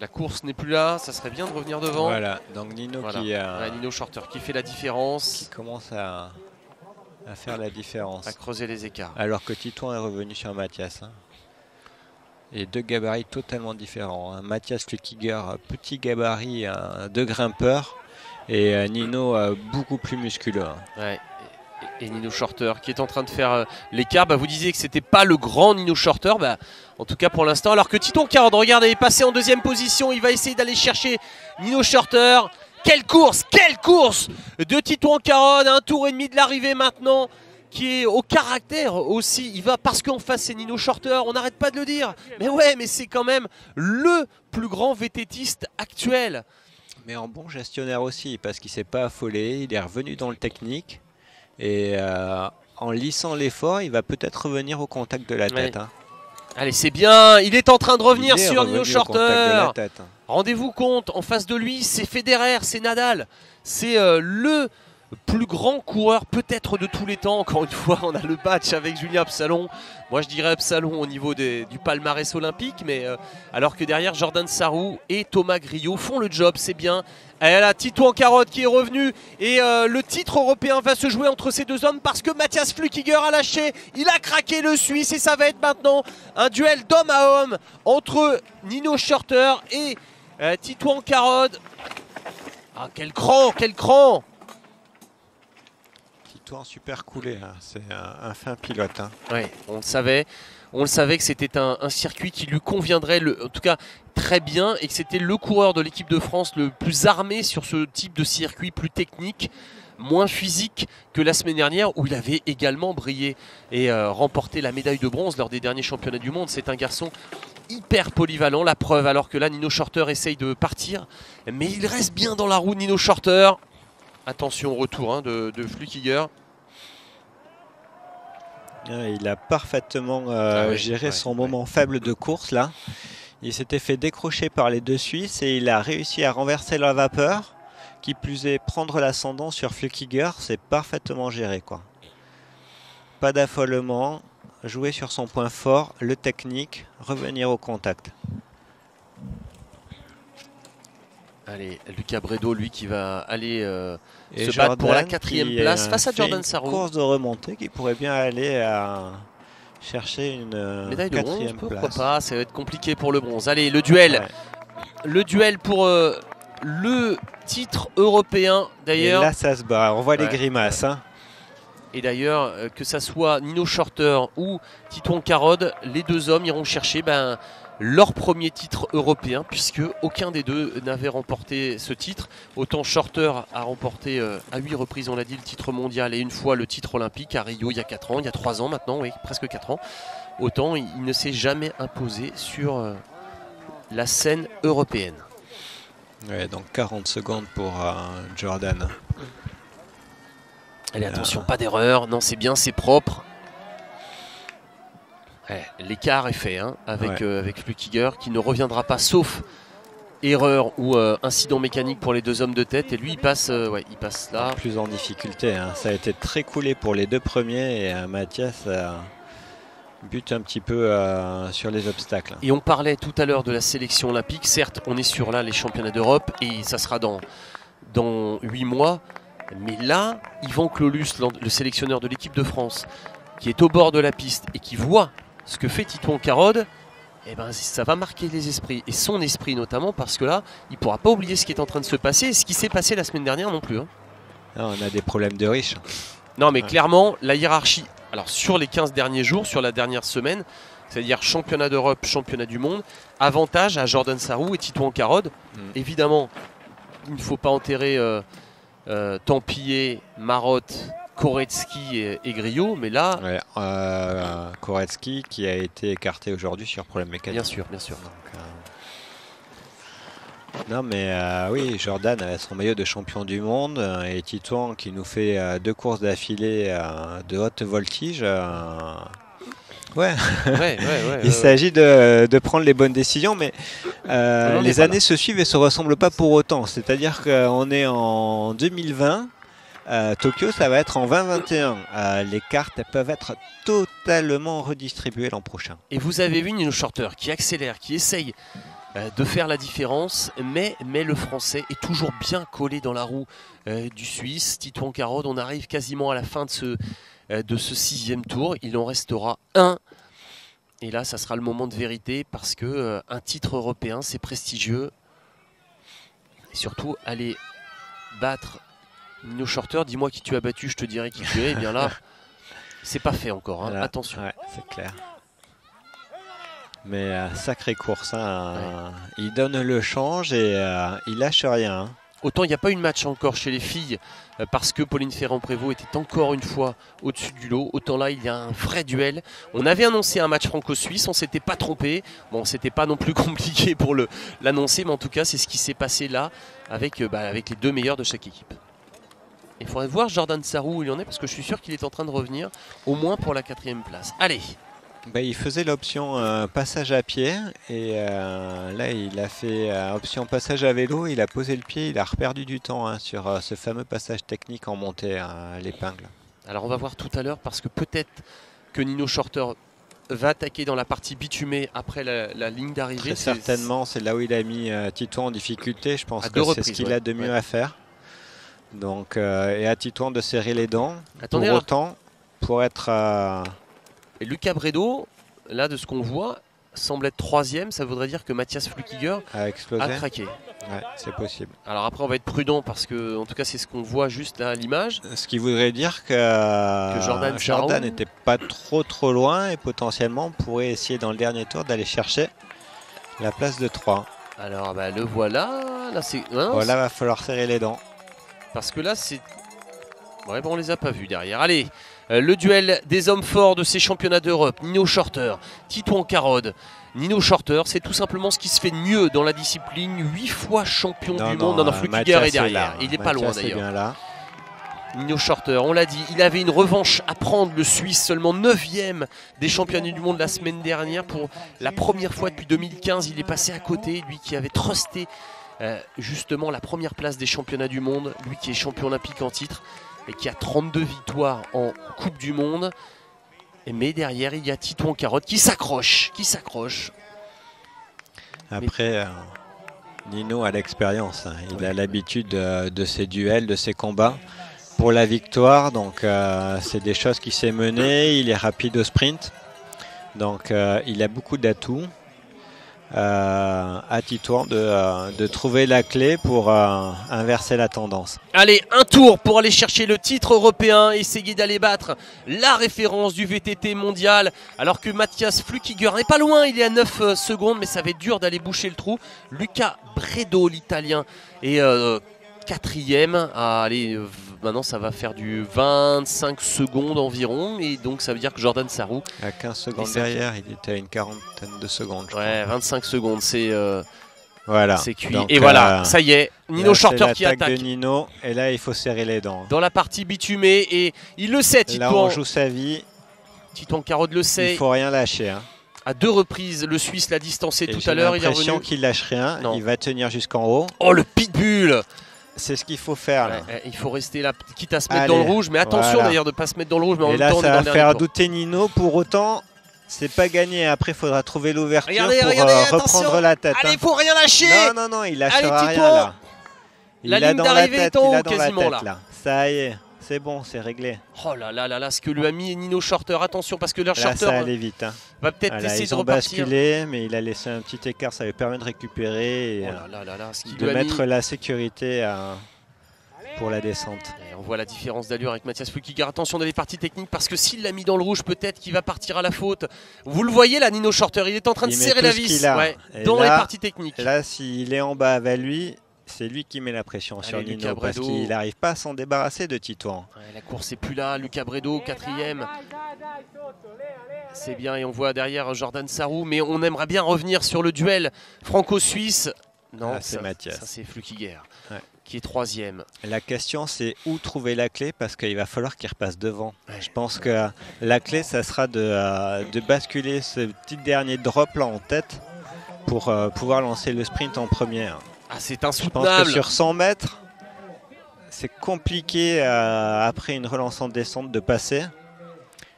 la course n'est plus là, ça serait bien de revenir devant. Voilà, donc Nino Nino Shorter qui fait la différence. Qui commence à faire la différence. À creuser les écarts. Alors que Titouan est revenu sur Mathias. Et deux gabarits totalement différents. Hein. Mathias Flukiger, petit gabarit de grimpeur. Et Nino beaucoup plus musculeux. Hein. Ouais. Et Nino Shorter qui est en train de faire l'écart. Vous disiez que c'était pas le grand Nino Shorter. En tout cas pour l'instant. Alors que Titon Carotte, regardez, est passé en deuxième position. Il va essayer d'aller chercher Nino Shorter. Quelle course de Titon Carotte. Un tour et demi de l'arrivée maintenant. Qui est au caractère aussi. Il va parce qu'en face c'est Nino Shorter. On n'arrête pas de le dire. Mais ouais, mais c'est quand même le plus grand VTTiste actuel. Mais en bon gestionnaire aussi. Parce qu'il ne s'est pas affolé. Il est revenu dans le technique. Et en lissant l'effort, il va peut-être revenir au contact de la tête. Hein. Allez, c'est bien. Il est en train de revenir sur Nino Shorter. Hein. Rendez-vous compte, en face de lui, c'est Federer, c'est Nadal. C'est le plus grand coureur peut-être de tous les temps. Encore une fois, on a le match avec Julien Absalon. Moi, je dirais Absalon au niveau du palmarès olympique. Mais alors que derrière, Jordan Sarrou et Thomas Grillo font le job, c'est bien. Et là, Titon Carotte qui est revenu. Et le titre européen va se jouer entre ces deux hommes parce que Mathias Flukiger a lâché. Il a craqué le Suisse et ça va être maintenant un duel d'homme à homme entre Nino Shorter et Titon Carotte. Ah, quel cran! Titon super coulé, hein. C'est un fin pilote. Hein. Ouais, on le savait que c'était un circuit qui lui conviendrait, en tout cas très bien, et que c'était le coureur de l'équipe de France le plus armé sur ce type de circuit, plus technique, moins physique que la semaine dernière où il avait également brillé et remporté la médaille de bronze lors des derniers championnats du monde. C'est un garçon hyper polyvalent, la preuve, alors que là Nino Shorter essaye de partir, mais il reste bien dans la roue Nino Shorter. Attention au retour de Flukiger. Il a parfaitement géré son moment faible de course là. Il s'était fait décrocher par les deux Suisses et il a réussi à renverser la vapeur. Qui plus est, prendre l'ascendant sur Flukiger, c'est parfaitement géré, quoi. Pas d'affolement, jouer sur son point fort, le technique, revenir au contact. Allez, Lucas Bredo, lui qui va aller se battre pour la 4e place face à Jordan Sarrou. Une course de remontée qui pourrait bien aller chercher une médaille de bronze, 4e pourquoi place. pas, ça va être compliqué pour le bronze. Allez, le duel. Ouais. Le duel pour le titre européen d'ailleurs. Là ça se bat, on voit les grimaces. Hein. Et d'ailleurs, que ça soit Nino Shorter ou Titon Carotte, les deux hommes iront chercher leur premier titre européen, puisque aucun des deux n'avait remporté ce titre. Autant Shorter a remporté à 8 reprises, on l'a dit, le titre mondial et une fois le titre olympique à Rio il y a 4 ans, il y a 3 ans maintenant, oui, presque 4 ans. Autant il ne s'est jamais imposé sur la scène européenne. Ouais, donc 40 secondes pour Jordan. Allez, attention, pas d'erreur. Non, c'est bien, c'est propre. Ouais, l'écart est fait avec Flukiger qui ne reviendra pas sauf erreur ou incident mécanique pour les deux hommes de tête. Et lui, il passe là. Plus en difficulté. Hein. Ça a été très coulé pour les deux premiers et Mathias bute un petit peu sur les obstacles. Et on parlait tout à l'heure de la sélection olympique. Certes, on est sur là les championnats d'Europe et ça sera dans 8 mois. Mais là, Yvan Clolus, le sélectionneur de l'équipe de France, qui est au bord de la piste et qui voit ce que fait Titon Carotte, ça va marquer les esprits. Et son esprit notamment, parce que là, il ne pourra pas oublier ce qui est en train de se passer et ce qui s'est passé la semaine dernière non plus. Hein. Non, on a des problèmes de riches. Non, mais clairement, la hiérarchie, alors sur les 15 derniers jours, sur la dernière semaine, c'est-à-dire championnat d'Europe, championnat du monde, avantage à Jordan Sarrou et Titon Carotte. Évidemment, il ne faut pas enterrer Tempier, Marotte, Koretsky et Grillo, mais là... Ouais, Koretsky qui a été écarté aujourd'hui sur problème mécanique. Bien sûr. Donc, non mais oui, Jordan a son maillot de champion du monde et Titon qui nous fait 2 courses d'affilée de haute voltige. Il s'agit de prendre les bonnes décisions, mais les années se suivent et se ressemblent pas pour autant. C'est-à-dire qu'on est en 2020, Tokyo ça va être en 2021. Les cartes peuvent être totalement redistribuées l'an prochain. Et vous avez vu Nino Shorter qui accélère, qui essaye de faire la différence, mais le français est toujours bien collé dans la roue du Suisse. Titon Carotte, on arrive quasiment à la fin de ce 6e tour. Il en restera un. Et là, ça sera le moment de vérité parce que un titre européen, c'est prestigieux. Et surtout, aller battre Nino Shorter, dis-moi qui tu as battu, je te dirai qui tu es. Et bien là, c'est pas fait encore, hein. Voilà. Attention. Ouais, c'est clair. Mais sacrée course, hein. Il donne le change et il lâche rien. Hein. Autant il n'y a pas eu de match encore chez les filles parce que Pauline Ferrand-Prévot était encore une fois au-dessus du lot. Autant là, il y a un vrai duel. On avait annoncé un match franco-suisse, on ne s'était pas trompé. Bon, c'était pas non plus compliqué pour l'annoncer, mais en tout cas, c'est ce qui s'est passé là avec les deux meilleurs de chaque équipe. Il faudrait voir Jordan Sarrou où il en est parce que je suis sûr qu'il est en train de revenir au moins pour la 4e place. Allez! Il faisait l'option passage à pied et là il a fait option passage à vélo, il a posé le pied, il a reperdu du temps hein, sur ce fameux passage technique en montée à l'épingle. Alors on va voir tout à l'heure parce que peut-être que Nino Shorter va attaquer dans la partie bitumée après la ligne d'arrivée. Très certainement, c'est là où il a mis Titouan en difficulté, je pense que c'est ce qu'il a de mieux à faire. Donc, et à Titouan de serrer les dents. Attendez, pour autant, pour être... Et Lucas Bredo, là de ce qu'on voit, semble être 3e. Ça voudrait dire que Mathias Flukiger a craqué. Ouais, c'est possible. Alors après, on va être prudent parce que, en tout cas, c'est ce qu'on voit juste là à l'image. Ce qui voudrait dire que Jordan n'était pas trop loin et potentiellement pourrait essayer dans le dernier tour d'aller chercher la place de 3. Alors le voilà. Là, voilà, va falloir serrer les dents. Parce que là, c'est... Ouais, bon, on les a pas vus derrière. Allez, le duel des hommes forts de ces championnats d'Europe. Nino Shorter, Titouan Carode. Nino Shorter, c'est tout simplement ce qui se fait de mieux dans la discipline. 8 fois champion du monde. Non, Flukiger est derrière. Il n'est pas loin d'ailleurs. Nino Shorter, on l'a dit, il avait une revanche à prendre, le Suisse, seulement 9e des championnats du monde la semaine dernière. Pour la première fois depuis 2015, il est passé à côté, lui qui avait trusté justement la première place des championnats du monde, lui qui est champion olympique en titre et qui a 32 victoires en Coupe du Monde. Mais derrière, il y a Titouan Carode qui s'accroche. Après, Nino a l'expérience. Hein. Il a l'habitude de ces duels, de ces combats pour la victoire. Donc, c'est des choses qui sait mener. Il est rapide au sprint. Donc, il a beaucoup d'atouts. À Titouan de trouver la clé pour inverser la tendance. Allez, un tour pour aller chercher le titre européen, essayer d'aller battre la référence du VTT mondial, alors que Mathias Flukiger n'est pas loin, il est à 9 secondes, mais ça va être dur d'aller boucher le trou. Lucas Bredo, l'italien, est 4e. Allez, maintenant ça va faire du 25 secondes environ, et donc ça veut dire que Jordan Sarrou à 15 secondes derrière, il était à une quarantaine de secondes. Ouais, 25 secondes, c'est voilà. C'est cuit. Donc, et voilà, ça y est, Nino Shorter qui attaque. De Nino, et là il faut serrer les dents. Dans la partie bitumée, et il le sait, Titouan. Là on joue sa vie. Titouan Carode le sait. Il faut rien lâcher. Hein. À 2 reprises, le Suisse l'a distancé tout à l'heure. J'ai l'impression qu'il lâche rien. Non. Il va tenir jusqu'en haut. Oh, le pitbull! C'est ce qu'il faut faire là. Il faut rester là, quitte à se mettre dans le rouge, mais attention d'ailleurs de ne pas se mettre dans le rouge. Mais en et même temps, ça va faire douter Nino. Pour autant, c'est pas gagné. Après, il faudra trouver l'ouverture pour reprendre la tête. Allez, il faut rien lâcher. Non, il lâchera rien là. La ligne d'arrivée est en haut quasiment là. Ça y est, c'est bon, c'est réglé. Oh là, ce que lui a mis Nino Shorter. Attention parce que leur Shorter ça allait vite. Hein. Va peut-être essayer de repartir. Basculé, mais il a laissé un petit écart, ça lui permet de récupérer et de mettre la sécurité pour la descente. Et on voit la différence d'allure avec Mathias Flukiger. Attention dans les parties techniques parce que s'il l'a mis dans le rouge, peut-être qu'il va partir à la faute. Vous le voyez là, Nino Shorter, il est en train de serrer la vis dans les parties techniques. Là, s'il est en bas avec lui, c'est lui qui met la pression sur Nino parce qu'il n'arrive pas à s'en débarrasser de Titouan. La course n'est plus là, Lucas Bredo 4e. C'est bien et on voit derrière Jordan Sarrou, mais on aimerait bien revenir sur le duel franco-suisse. Non, c'est Mathias. Ça c'est Flukiger qui est 3e. La question c'est où trouver la clé parce qu'il va falloir qu'il repasse devant. Je pense que la clé ça sera de basculer ce petit dernier drop là en tête pour pouvoir lancer le sprint en première. Ah, c'est insoutenable. Je pense que sur 100 mètres, c'est compliqué après une relance en descente de passer.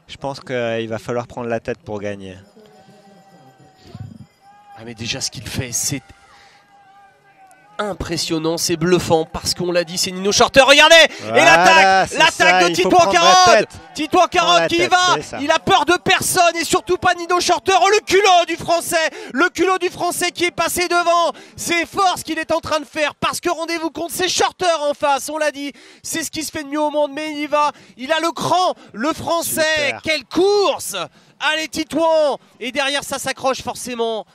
Je pense qu'il va falloir prendre la tête pour gagner. Ah mais déjà ce qu'il fait, c'est impressionnant, c'est bluffant parce qu'on l'a dit, c'est Nino Shorter. Regardez, voilà, et l'attaque de Titouan Carode. Titouan Carode qui y va, il a peur de personne et surtout pas Nino Shorter. Oh, le culot du français qui est passé devant. C'est fort ce qu'il est en train de faire parce que rendez-vous compte, c'est Shorter en face, on l'a dit. C'est ce qui se fait de mieux au monde, mais il y va. Il a le cran, le français. Super. Quelle course! Allez Titouan. Et derrière ça s'accroche forcément.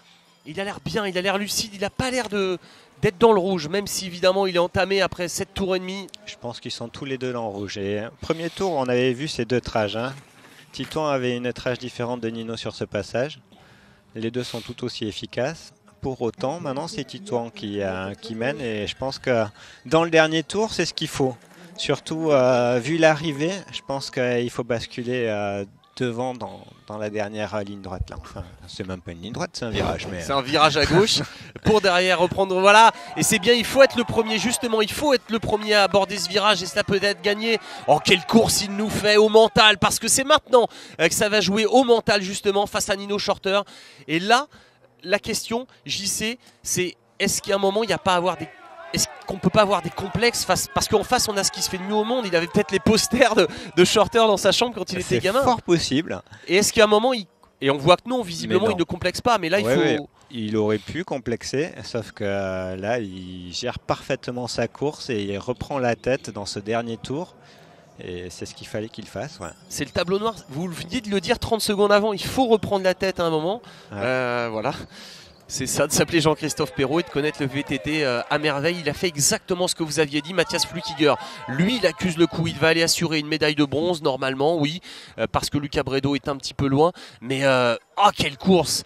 Il a l'air bien, il a l'air lucide, il n'a pas l'air d'être dans le rouge, même si évidemment il est entamé après 7 tours et demi. Je pense qu'ils sont tous les deux dans le rouge. Et premier tour, on avait vu ces deux trages. Hein. Titouan avait une trage différente de Nino sur ce passage. Les deux sont tout aussi efficaces. Pour autant, maintenant c'est Titouan qui mène et je pense que dans le dernier tour, c'est ce qu'il faut. Surtout vu l'arrivée, je pense qu'il faut basculer devant dans la dernière ligne droite là. Enfin, c'est même pas une ligne droite, c'est un virage. Mais... c'est un virage à gauche pour derrière reprendre. Voilà, et c'est bien, il faut être le premier justement, il faut être le premier à aborder ce virage et cela peut être gagné. Oh, quelle course il nous fait au mental, parce que c'est maintenant que ça va jouer au mental justement face à Nino Shorter. Et là, la question, JC, c'est est-ce qu'à un moment il n'y a pas à avoir des... Est-ce qu'on ne peut pas avoir des complexes parce qu'en face on a ce qui se fait de mieux au monde. Il avait peut-être les posters de Shorter dans sa chambre quand il était gamin. C'est fort possible. Et est-ce qu'à un moment, et on voit que non, visiblement il ne complexe pas, mais là il faut... Ouais. Il aurait pu complexer, sauf que là il gère parfaitement sa course et il reprend la tête dans ce dernier tour. Et c'est ce qu'il fallait qu'il fasse. Ouais. C'est le tableau noir, vous veniez de le dire 30 secondes avant, il faut reprendre la tête à un moment. Ouais. Voilà. C'est ça, de s'appeler Jean-Christophe Perrault et de connaître le VTT à merveille. Il a fait exactement ce que vous aviez dit, Matthias Flukiger. Lui, il accuse le coup. Il va aller assurer une médaille de bronze, normalement, oui, parce que Luca Bredo est un petit peu loin. Mais, quelle course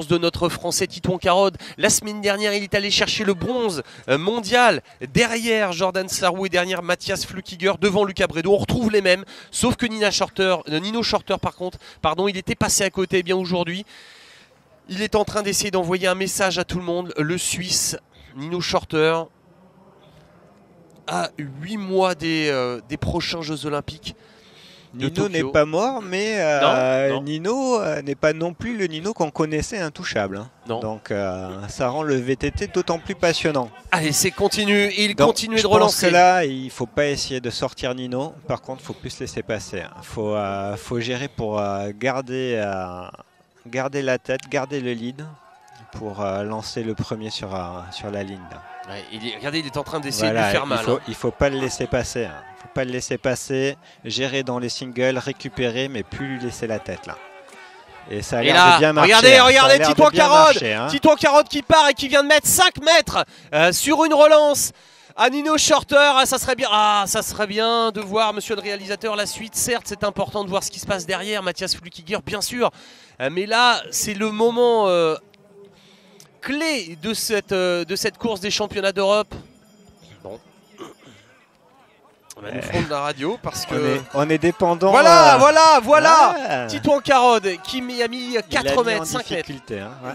de notre Français Titouan Carode. La semaine dernière, il est allé chercher le bronze mondial derrière Jordan Sarrou et derrière Matthias Flukiger, devant Luca Bredo. On retrouve les mêmes, sauf que Nino Shorter, il était passé à côté. Eh bien aujourd'hui, il est en train d'essayer d'envoyer un message à tout le monde. Le Suisse, Nino Shorter, à 8 mois des prochains Jeux Olympiques. Nino n'est pas mort, mais non. Nino n'est pas non plus le Nino qu'on connaissait intouchable. Hein. Non. Donc ça rend le VTT d'autant plus passionnant. Allez, c'est continu. Il continue de relancer. Je pense que là, il ne faut pas essayer de sortir Nino. Par contre, il faut plus laisser passer. Il faut gérer pour garder la tête, garder le lead pour lancer le premier sur la ligne. Là. Ouais, regardez, il est en train d'essayer de lui faire mal. Il ne faut pas le laisser passer. Hein. Il ne faut pas le laisser passer, gérer dans les singles, récupérer, mais plus lui laisser la tête. Là. Et ça a l'air de bien marcher. Regardez Titouan Carode. Titouan Carode qui part et qui vient de mettre 5 mètres sur une relance. À Nino Shorter, ça serait bien de voir, monsieur le réalisateur, la suite. Certes, c'est important de voir ce qui se passe derrière, Matthias Flukiger, bien sûr. Mais là, c'est le moment clé de cette course des championnats d'Europe. Bon. On va nous prendre la radio parce que... On est dépendant. Voilà. Titouan Carode qui a mis 4 mètres, 5 mètres. Hein, ouais.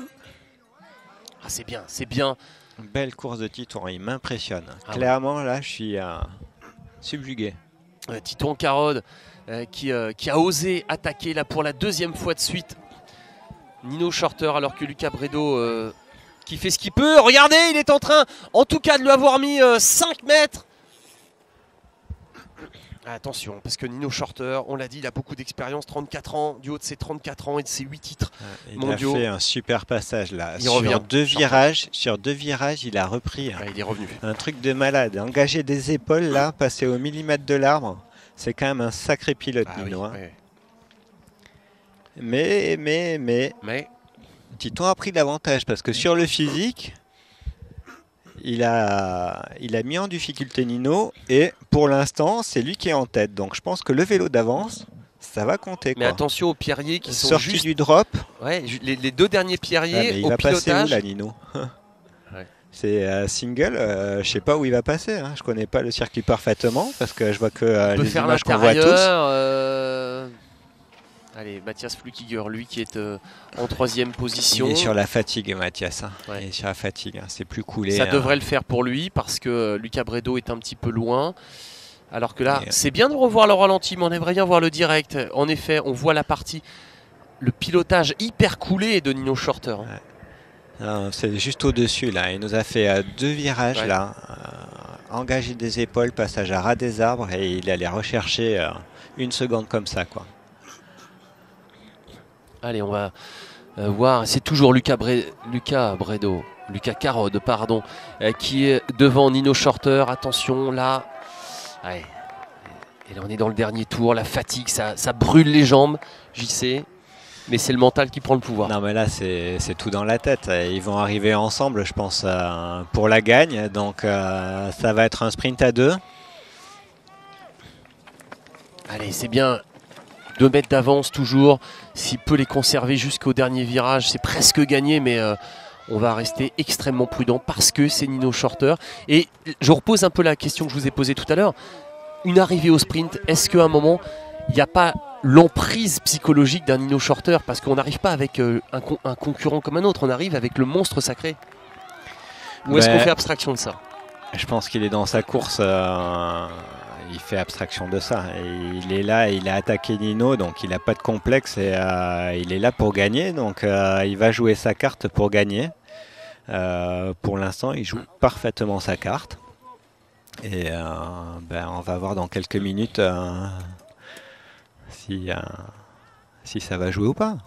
Ah, c'est bien. Belle course de Titouan, il m'impressionne. Clairement, là, je suis subjugué. Titouan Carode qui a osé attaquer là pour la 2e fois de suite Nino Shorter, alors que Luca Bredo qui fait ce qu'il peut. Regardez, il est en train, en tout cas, de lui avoir mis 5 mètres. Attention, parce que Nino Shorter, on l'a dit, il a beaucoup d'expérience, 34 ans, du haut de ses 34 ans et de ses 8 titres mondiaux. Il a fait un super passage là. Sur deux virages, il a repris il est revenu. Un truc de malade. Engager des épaules là, passer au millimètre de l'arbre, c'est quand même un sacré pilote, Nino. Oui. Mais Titouan a pris l'avantage parce que sur le physique, il a mis en difficulté Nino et pour l'instant, c'est lui qui est en tête. Donc je pense que le vélo d'avance, ça va compter. Mais attention aux pierriers qui sont sortis du drop. Ouais, les 2 derniers pierriers il au va pilotage. Passer où là, Nino? C'est single, je sais pas où il va passer. Hein. Je connais pas le circuit parfaitement parce que je vois que les images qu'on voit tous. Allez, Matthias Flukiger, lui qui est en 3e position. Il est sur la fatigue, Matthias. Hein. Ouais. Il est sur la fatigue, hein. C'est plus coulé. Ça devrait le faire pour lui parce que Luca Bredo est un petit peu loin. Alors que là, c'est bien de revoir le ralenti, mais on aimerait bien voir le direct. En effet, on voit la partie, le pilotage hyper coulé de Nino Shorter. Ouais. C'est juste au-dessus là. Il nous a fait 2 virages là. Engagé des épaules, passage à ras des arbres et il allait rechercher 1 seconde comme ça quoi. Allez, on va voir. C'est toujours Lucas Carod, pardon, qui est devant Nino Shorter. Attention là. Ouais. Et là on est dans le dernier tour. La fatigue, ça brûle les jambes. J'y sais. Mais c'est le mental qui prend le pouvoir. Non mais là c'est tout dans la tête. Ils vont arriver ensemble je pense pour la gagne. Donc ça va être un sprint à 2. Allez, c'est bien. 2 mètres d'avance toujours. S'il peut les conserver jusqu'au dernier virage, c'est presque gagné. Mais on va rester extrêmement prudent parce que c'est Nino Shorter. Et je repose un peu la question que je vous ai posée tout à l'heure. Une arrivée au sprint, est-ce qu'à un moment, il n'y a pas l'emprise psychologique d'un Nino Shorter, parce qu'on n'arrive pas avec un concurrent comme un autre, on arrive avec le monstre sacré. Ou est-ce qu'on fait abstraction de ça? Je pense qu'il est dans sa course, il fait abstraction de ça. Et il est là, il a attaqué Nino, donc il n'a pas de complexe et il est là pour gagner, donc il va jouer sa carte pour gagner. Pour l'instant, il joue parfaitement sa carte. Et on va voir dans quelques minutes si ça va jouer ou pas.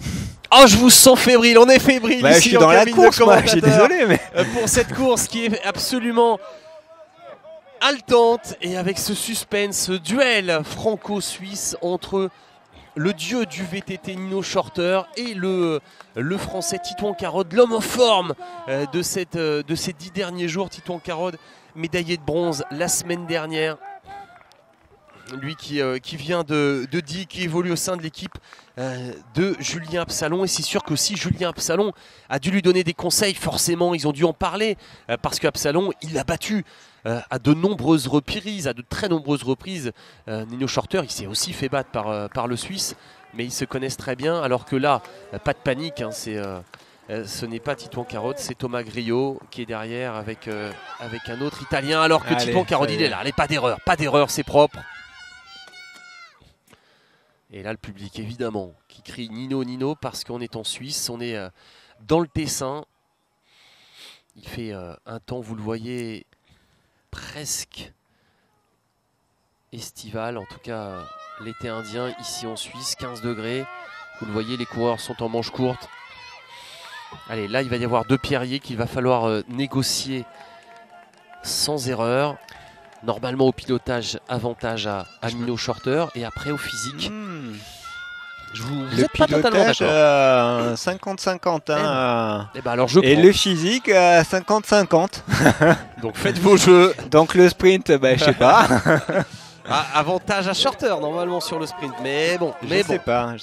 Oh, je vous sens fébrile, on est fébrile ici. Je suis dans la course, moi, je suis désolé. Mais... pour cette course qui est absolument haletante et avec ce suspense, ce duel franco-suisse entre le dieu du VTT Nino Shorter et le français Titouan Carod, l'homme en forme de ces 10 derniers jours. Titouan Carod, médaillé de bronze la semaine dernière. Lui qui vient de Die, qui évolue au sein de l'équipe de Julien Absalon. Et c'est sûr qu'aussi Julien Absalon a dû lui donner des conseils. Forcément, ils ont dû en parler parce qu'Absalon, il l'a battu à de nombreuses reprises, à de très nombreuses reprises. Nino Shorter, il s'est aussi fait battre par le Suisse, mais ils se connaissent très bien. Alors que là, pas de panique, hein, ce n'est pas Titouan Carod, c'est Thomas Griot qui est derrière avec un autre Italien. Alors que Titouan Carod, il est là. Allez, pas d'erreur, c'est propre. Et là, le public, évidemment, qui crie Nino, Nino, parce qu'on est en Suisse, on est dans le Tessin. Il fait un temps, vous le voyez, presque estival. En tout cas, l'été indien, ici en Suisse, 15 degrés. Vous le voyez, les coureurs sont en manches courtes. Allez, là, il va y avoir 2 pierriers qu'il va falloir négocier sans erreur. Normalement au pilotage, avantage à Nino Shorter, et après au physique. Vous êtes pas totalement d'accord. 50-50. Hein, alors je et prends. le physique 50-50. Donc faites vos jeux. Donc le sprint, je sais pas. Avantage à Shorter normalement sur le sprint, mais bon. Je sais pas.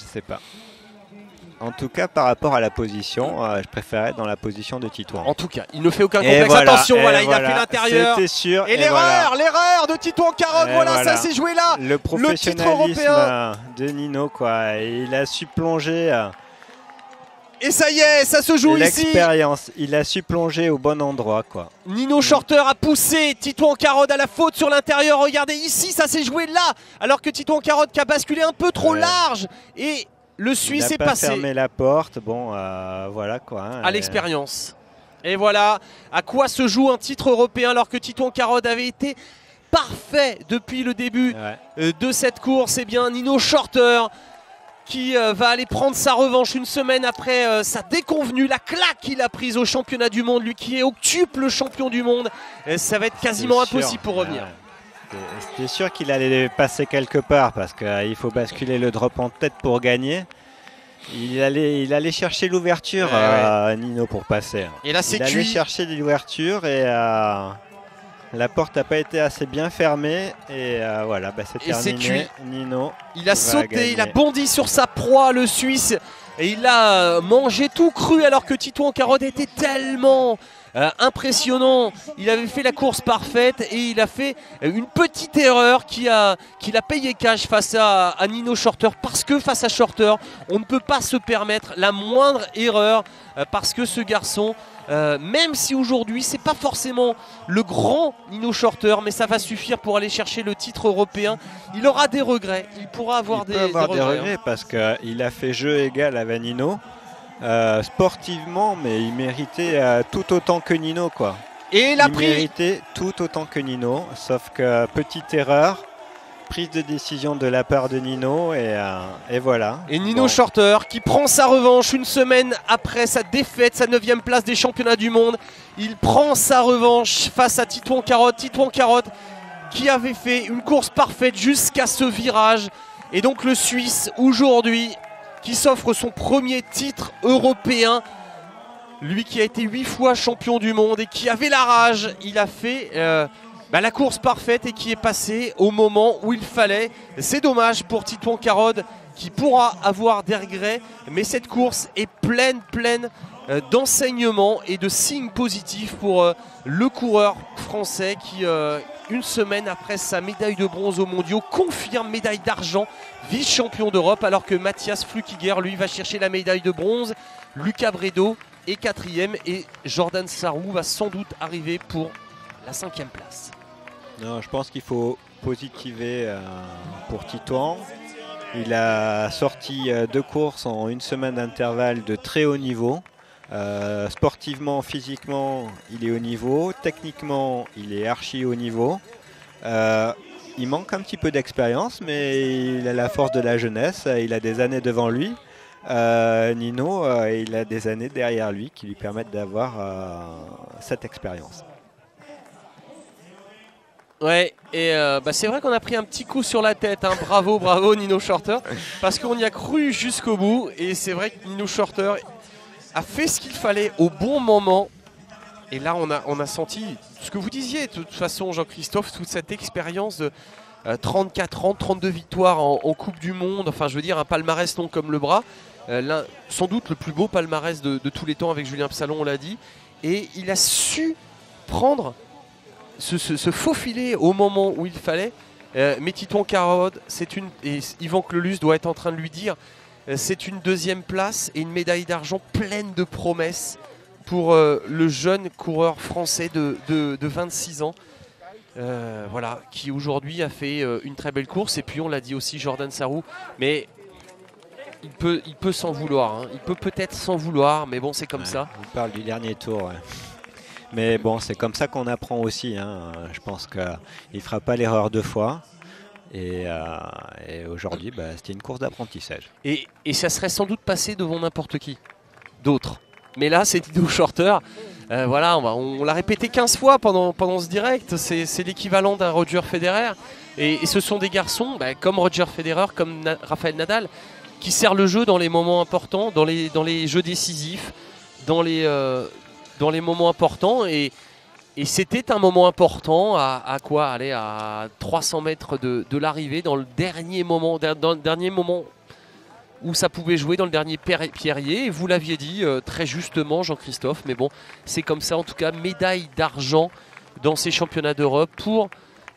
En tout cas, par rapport à la position, je préférais être dans la position de Titouan. En tout cas, il ne fait aucun complexe. Attention, il a fait l'intérieur. C'était sûr. Et l'erreur de Titouan Carod, ça s'est joué là. Le professionnalisme de Nino, quoi. Il a su plonger. Et ça y est, ça se joue ici. L'expérience, il a su plonger au bon endroit, quoi. Nino Shorter a poussé Titouan Carod à la faute sur l'intérieur. Regardez ici, ça s'est joué là. Alors que Titouan Carod qui a basculé un peu trop large. Et le Suisse est passé. Il n'a pas fermé la porte, voilà quoi. Hein, à l'expérience. Et voilà à quoi se joue un titre européen alors que Titouan Carod avait été parfait depuis le début de cette course. Et bien Nino Shorter qui va aller prendre sa revanche une semaine après sa déconvenue, la claque qu'il a prise au championnat du monde, lui qui est octuple champion du monde. Ça va être quasiment impossible pour revenir. C'était sûr qu'il allait passer quelque part parce qu'il faut basculer le drop en tête pour gagner. Il allait chercher l'ouverture, Nino, pour passer. Et là, c'est il allait chercher l'ouverture et la porte n'a pas été assez bien fermée. Et voilà, c'est terminé. Nino, il a sauté, il a bondi sur sa proie, le Suisse. Et il a mangé tout cru alors que Titouan Carod était tellement impressionnant. Il avait fait la course parfaite et il a fait une petite erreur qu'il a payé cash face à Nino Shorter, parce que face à Shorter on ne peut pas se permettre la moindre erreur parce que ce garçon, même si aujourd'hui c'est pas forcément le grand Nino Shorter, mais ça va suffire pour aller chercher le titre européen. Il aura des regrets, il pourra avoir des regrets parce qu'il a fait jeu égal avec Nino. Sportivement, mais il méritait tout autant que Nino, quoi. Et il méritait tout autant que Nino, sauf que petite erreur, prise de décision de la part de Nino, et voilà. Et Nino Shorter qui prend sa revanche une semaine après sa défaite, sa 9e place des championnats du monde. Il prend sa revanche face à Titouan Carotte. Titouan Carotte qui avait fait une course parfaite jusqu'à ce virage. Et donc le Suisse aujourd'hui qui s'offre son premier titre européen. Lui qui a été 8 fois champion du monde et qui avait la rage. Il a fait la course parfaite et qui est passé au moment où il fallait. C'est dommage pour Titouan Carotte qui pourra avoir des regrets. Mais cette course est pleine d'enseignements et de signes positifs pour le coureur français qui, une semaine après sa médaille de bronze aux mondiaux, confirme médaille d'argent, vice-champion d'Europe, alors que Mathias Flukiger, lui, va chercher la médaille de bronze. Lucas Bredo est 4e et Jordan Sarrou va sans doute arriver pour la 5e place. Non, je pense qu'il faut positiver pour Titouan. Il a sorti 2 courses en une semaine d'intervalle de très haut niveau. Sportivement, physiquement, il est au niveau. Techniquement, il est archi haut niveau. Il manque un petit peu d'expérience, mais il a la force de la jeunesse. Il a des années devant lui. Nino, il a des années derrière lui qui lui permettent d'avoir cette expérience. Ouais, et c'est vrai qu'on a pris un petit coup sur la tête, hein. Bravo Nino Shorter, parce qu'on y a cru jusqu'au bout, et c'est vrai que Nino Shorter a fait ce qu'il fallait au bon moment, et là on a senti ce que vous disiez, de toute façon Jean-Christophe, toute cette expérience de 34 ans, 32 victoires en Coupe du Monde, enfin je veux dire un palmarès long comme le bras, sans doute le plus beau palmarès de tous les temps avec Julien Psalon, on l'a dit, et il a su prendre se faufiler au moment où il fallait. Mais Titouan Carotte, et Yvan Clelus doit être en train de lui dire, c'est une 2e place et une médaille d'argent pleine de promesses pour le jeune coureur français de 26 ans. Voilà, qui aujourd'hui a fait une très belle course. Et puis on l'a dit aussi, Jordan Sarrou, mais il peut s'en vouloir, hein. Il peut peut-être s'en vouloir, mais bon, c'est comme ça. On parle du dernier tour, ouais. Mais bon, c'est comme ça qu'on apprend aussi, hein. Je pense qu'il ne fera pas l'erreur 2 fois. Et aujourd'hui, c'était une course d'apprentissage. Et ça serait sans doute passé devant n'importe qui d'autre. Mais là, c'est Nino Shorter. Voilà, on l'a répété 15 fois pendant ce direct. C'est l'équivalent d'un Roger Federer. Et ce sont des garçons, comme Roger Federer, comme Rafael Nadal, qui serrent le jeu dans les moments importants, dans les jeux décisifs, dans les moments importants. Et c'était un moment important à 300 mètres de l'arrivée, dans le dernier moment où ça pouvait jouer, dans le dernier pierrier. Et vous l'aviez dit très justement, Jean-Christophe, mais bon, c'est comme ça en tout cas. Médaille d'argent dans ces championnats d'Europe pour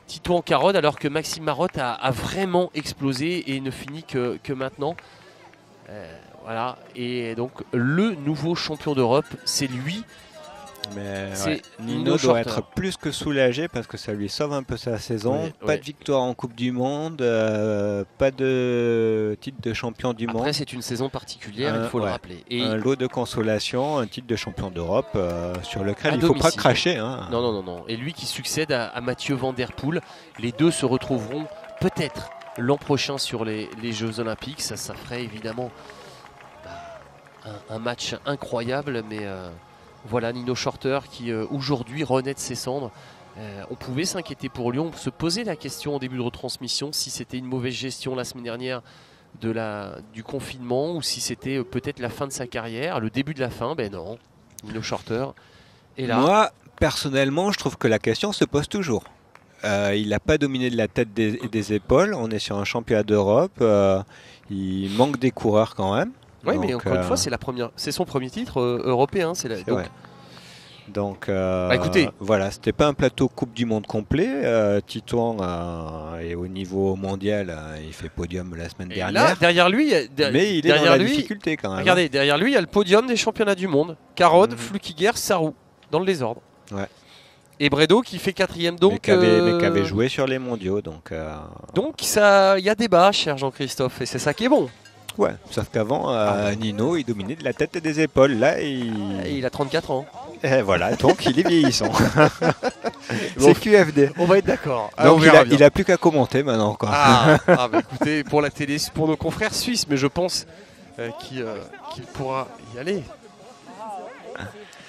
Titouan Carotte, alors que Maxime Marotte a vraiment explosé et ne finit que maintenant. Voilà, et donc le nouveau champion d'Europe, c'est lui. Mais Nino doit être plus que soulagé parce que ça lui sauve un peu sa saison. Pas de victoire en Coupe du Monde, pas de titre de champion du monde. Après, c'est une saison particulière, il faut le rappeler. Et un lot de consolation, un titre de champion d'Europe sur lequel il ne faut pas cracher. Hein. Non. Et lui qui succède à Mathieu Van Der Poel. Les deux se retrouveront peut-être l'an prochain sur les Jeux Olympiques. Ça ferait évidemment un match incroyable, mais... Voilà Nino Shorter qui aujourd'hui renaît de ses cendres. On pouvait s'inquiéter pour lui, on se posait la question en début de retransmission si c'était une mauvaise gestion la semaine dernière du confinement ou si c'était peut-être la fin de sa carrière, le début de la fin. Ben non, Nino Shorter est là. Moi, personnellement, je trouve que la question se pose toujours. Il n'a pas dominé de la tête et des épaules, on est sur un championnat d'Europe, il manque des coureurs quand même. Oui, mais encore une fois, c'est son premier titre européen. Écoutez, voilà, c'était pas un plateau Coupe du Monde complet. Titouan est au niveau mondial, il fait podium la semaine dernière. Là, derrière lui, mais il est dans la difficulté quand même. Regardez, derrière lui, il y a le podium des championnats du monde. Carotte, Flukiger, Sarrou, dans le désordre. Ouais. Et Bredo qui fait 4e, donc. Mais qui avait joué sur les mondiaux, donc. Donc il y a débat, cher Jean-Christophe, et c'est ça qui est bon. Ouais, sauf qu'avant, Nino, il dominait de la tête et des épaules. Là, il a 34 ans. Et voilà, donc il est vieillissant. C'est QFD. On va être d'accord. Donc il a plus qu'à commenter maintenant. Quoi. Bah écoutez, pour la télé, pour nos confrères suisses, mais je pense qu'il pourra y aller.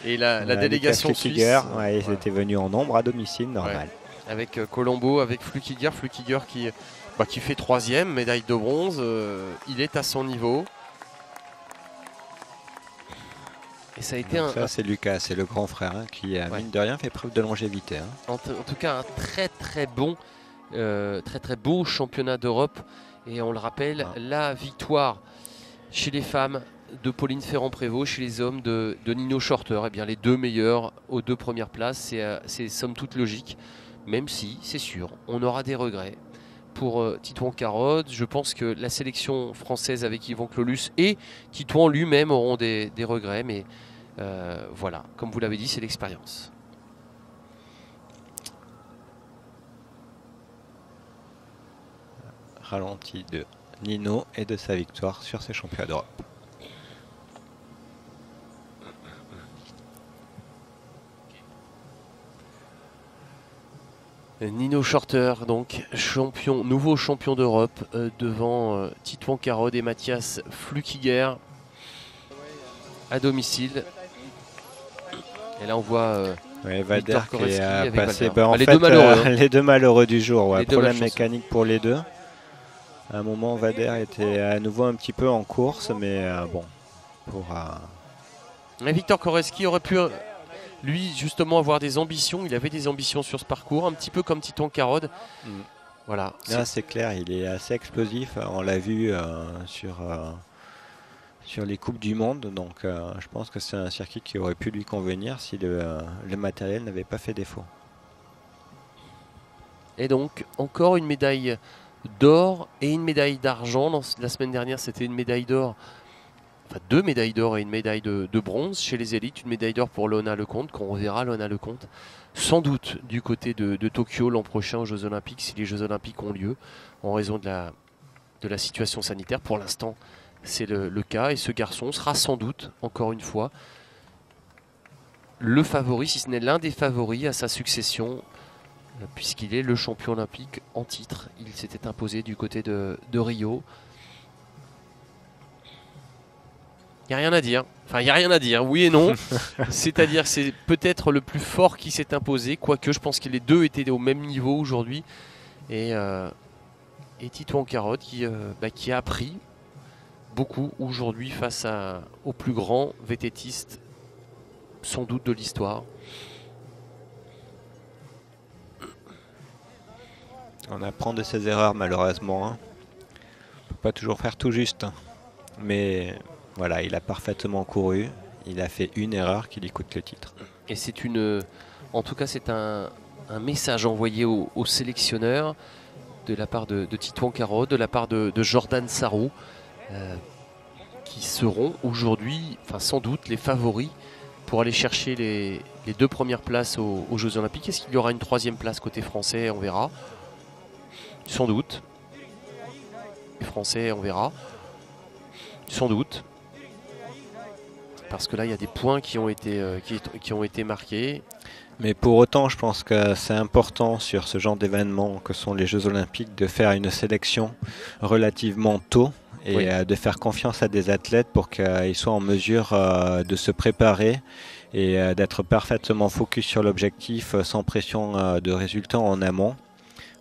Et la délégation suisse. Ouais, ils étaient venus en nombre à domicile, normal. Ouais. Avec Colombo, avec Flukiger qui fait 3e, médaille de bronze. Il est à son niveau. Et ça a été c'est Lucas, c'est le grand frère qui, mine de rien, fait preuve de longévité. En tout cas, un très beau championnat d'Europe. Et on le rappelle, la victoire chez les femmes de Pauline Ferrand-Prévot, chez les hommes de Nino Shorter. Eh bien, les deux meilleurs aux 2 premières places, c'est somme toute logique. Même si, c'est sûr, on aura des regrets. Pour Titouan Carod, je pense que la sélection française avec Yvan Clolus et Titouan lui-même auront des regrets, mais voilà, comme vous l'avez dit, c'est l'expérience. Ralenti de Nino et de sa victoire sur ces championnats d'Europe. Nino Shorter, donc nouveau champion d'Europe devant Titouan Carod et Mathias Flukiger à domicile. Et là on voit Vader qui est passé. Les deux malheureux du jour. Problème mécanique pour les deux. À un moment, Vader était à nouveau un petit peu en course, mais bon. Victor Koreski aurait pu, lui, justement, avoir des ambitions. Il avait des ambitions sur ce parcours, un petit peu comme Titouan Carod. Voilà. C'est clair, il est assez explosif. On l'a vu sur les Coupes du Monde. Donc, je pense que c'est un circuit qui aurait pu lui convenir si le matériel n'avait pas fait défaut. Et donc, encore une médaille d'or et une médaille d'argent. La semaine dernière, c'était une médaille d'or. Enfin, 2 médailles d'or et une médaille de bronze chez les élites. Une médaille d'or pour Lona Lecomte, qu'on reverra Lona Lecomte sans doute du côté de Tokyo l'an prochain aux Jeux Olympiques, si les Jeux Olympiques ont lieu, en raison de la situation sanitaire. Pour l'instant, c'est le cas. Et ce garçon sera sans doute, encore une fois, le favori, si ce n'est l'un des favoris à sa succession, puisqu'il est le champion olympique en titre. Il s'était imposé du côté de Rio. Il n'y a rien à dire. Enfin, il n'y a rien à dire, oui et non. C'est-à-dire c'est peut-être le plus fort qui s'est imposé, quoique je pense que les deux étaient au même niveau aujourd'hui. Et Titouan Carod qui a appris beaucoup aujourd'hui face au plus grand vététiste sans doute de l'histoire. On apprend de ses erreurs malheureusement. On ne peut pas toujours faire tout juste. Mais voilà, il a parfaitement couru. Il a fait une erreur qui lui coûte le titre. Et en tout cas, c'est un message envoyé aux sélectionneurs de la part de Titouan Carod, de la part de Jordan Sarrou, qui seront aujourd'hui, sans doute, les favoris pour aller chercher les 2 premières places aux Jeux Olympiques. Est-ce qu'il y aura une 3e place côté français? On verra. Sans doute. Les Français, on verra. Sans doute. Parce que là, il y a des points qui ont été marqués. Mais pour autant, je pense que c'est important sur ce genre d'événements que sont les Jeux Olympiques de faire une sélection relativement tôt et de faire confiance à des athlètes pour qu'ils soient en mesure de se préparer et d'être parfaitement focus sur l'objectif sans pression de résultats en amont.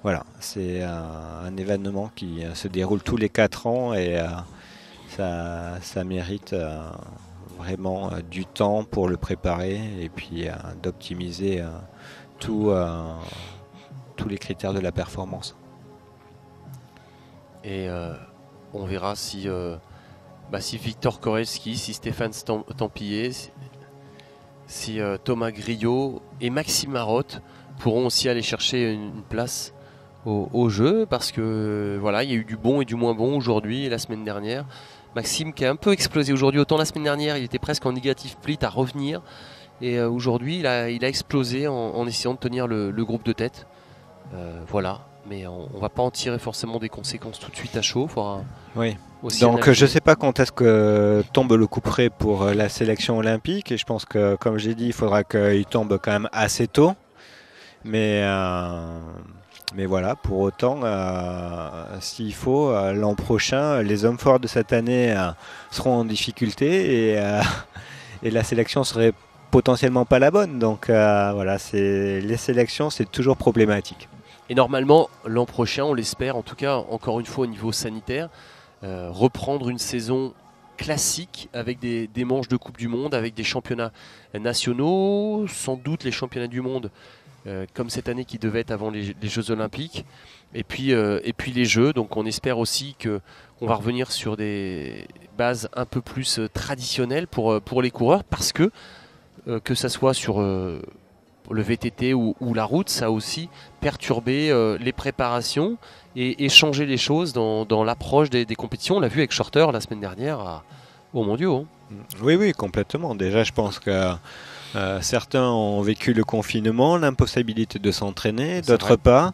Voilà, c'est un événement qui se déroule tous les 4 ans et ça mérite vraiment du temps pour le préparer et puis d'optimiser tous les critères de la performance. Et on verra si Victor Korelski, si Stéphane Tempier, si Thomas Griot et Maxime Marotte pourront aussi aller chercher une place au jeu, parce que voilà, il y a eu du bon et du moins bon aujourd'hui et la semaine dernière. Maxime qui a un peu explosé aujourd'hui, autant la semaine dernière il était presque en négatif split à revenir, et aujourd'hui il a explosé en essayant de tenir le groupe de tête. Voilà, mais on ne va pas en tirer forcément des conséquences tout de suite à chaud. Faudra Oui. aussi Donc analyser. je ne sais pas quand est-ce que tombe le coup près pour la sélection olympique, et je pense que, comme j'ai dit, il faudra qu'il tombe quand même assez tôt. Mais voilà, pour autant, s'il faut, l'an prochain, les hommes forts de cette année seront en difficulté et la sélection serait potentiellement pas la bonne. Donc voilà, les sélections, c'est toujours problématique. Et normalement, l'an prochain, on l'espère, en tout cas, encore une fois au niveau sanitaire, reprendre une saison classique avec des manches de Coupe du Monde, avec des championnats nationaux, sans doute les championnats du monde, comme cette année qui devait être avant les Jeux Olympiques, et puis les Jeux. Donc on espère aussi qu'on va revenir sur des bases un peu plus traditionnelles pour les coureurs, parce que ça soit sur le VTT ou la route, ça a aussi perturbé les préparations et changé les choses dans l'approche des compétitions. On l'a vu avec Shorter la semaine dernière au Mondiaux. Oui, oui, complètement. Déjà, je pense que certains ont vécu le confinement, l'impossibilité de s'entraîner, d'autres pas.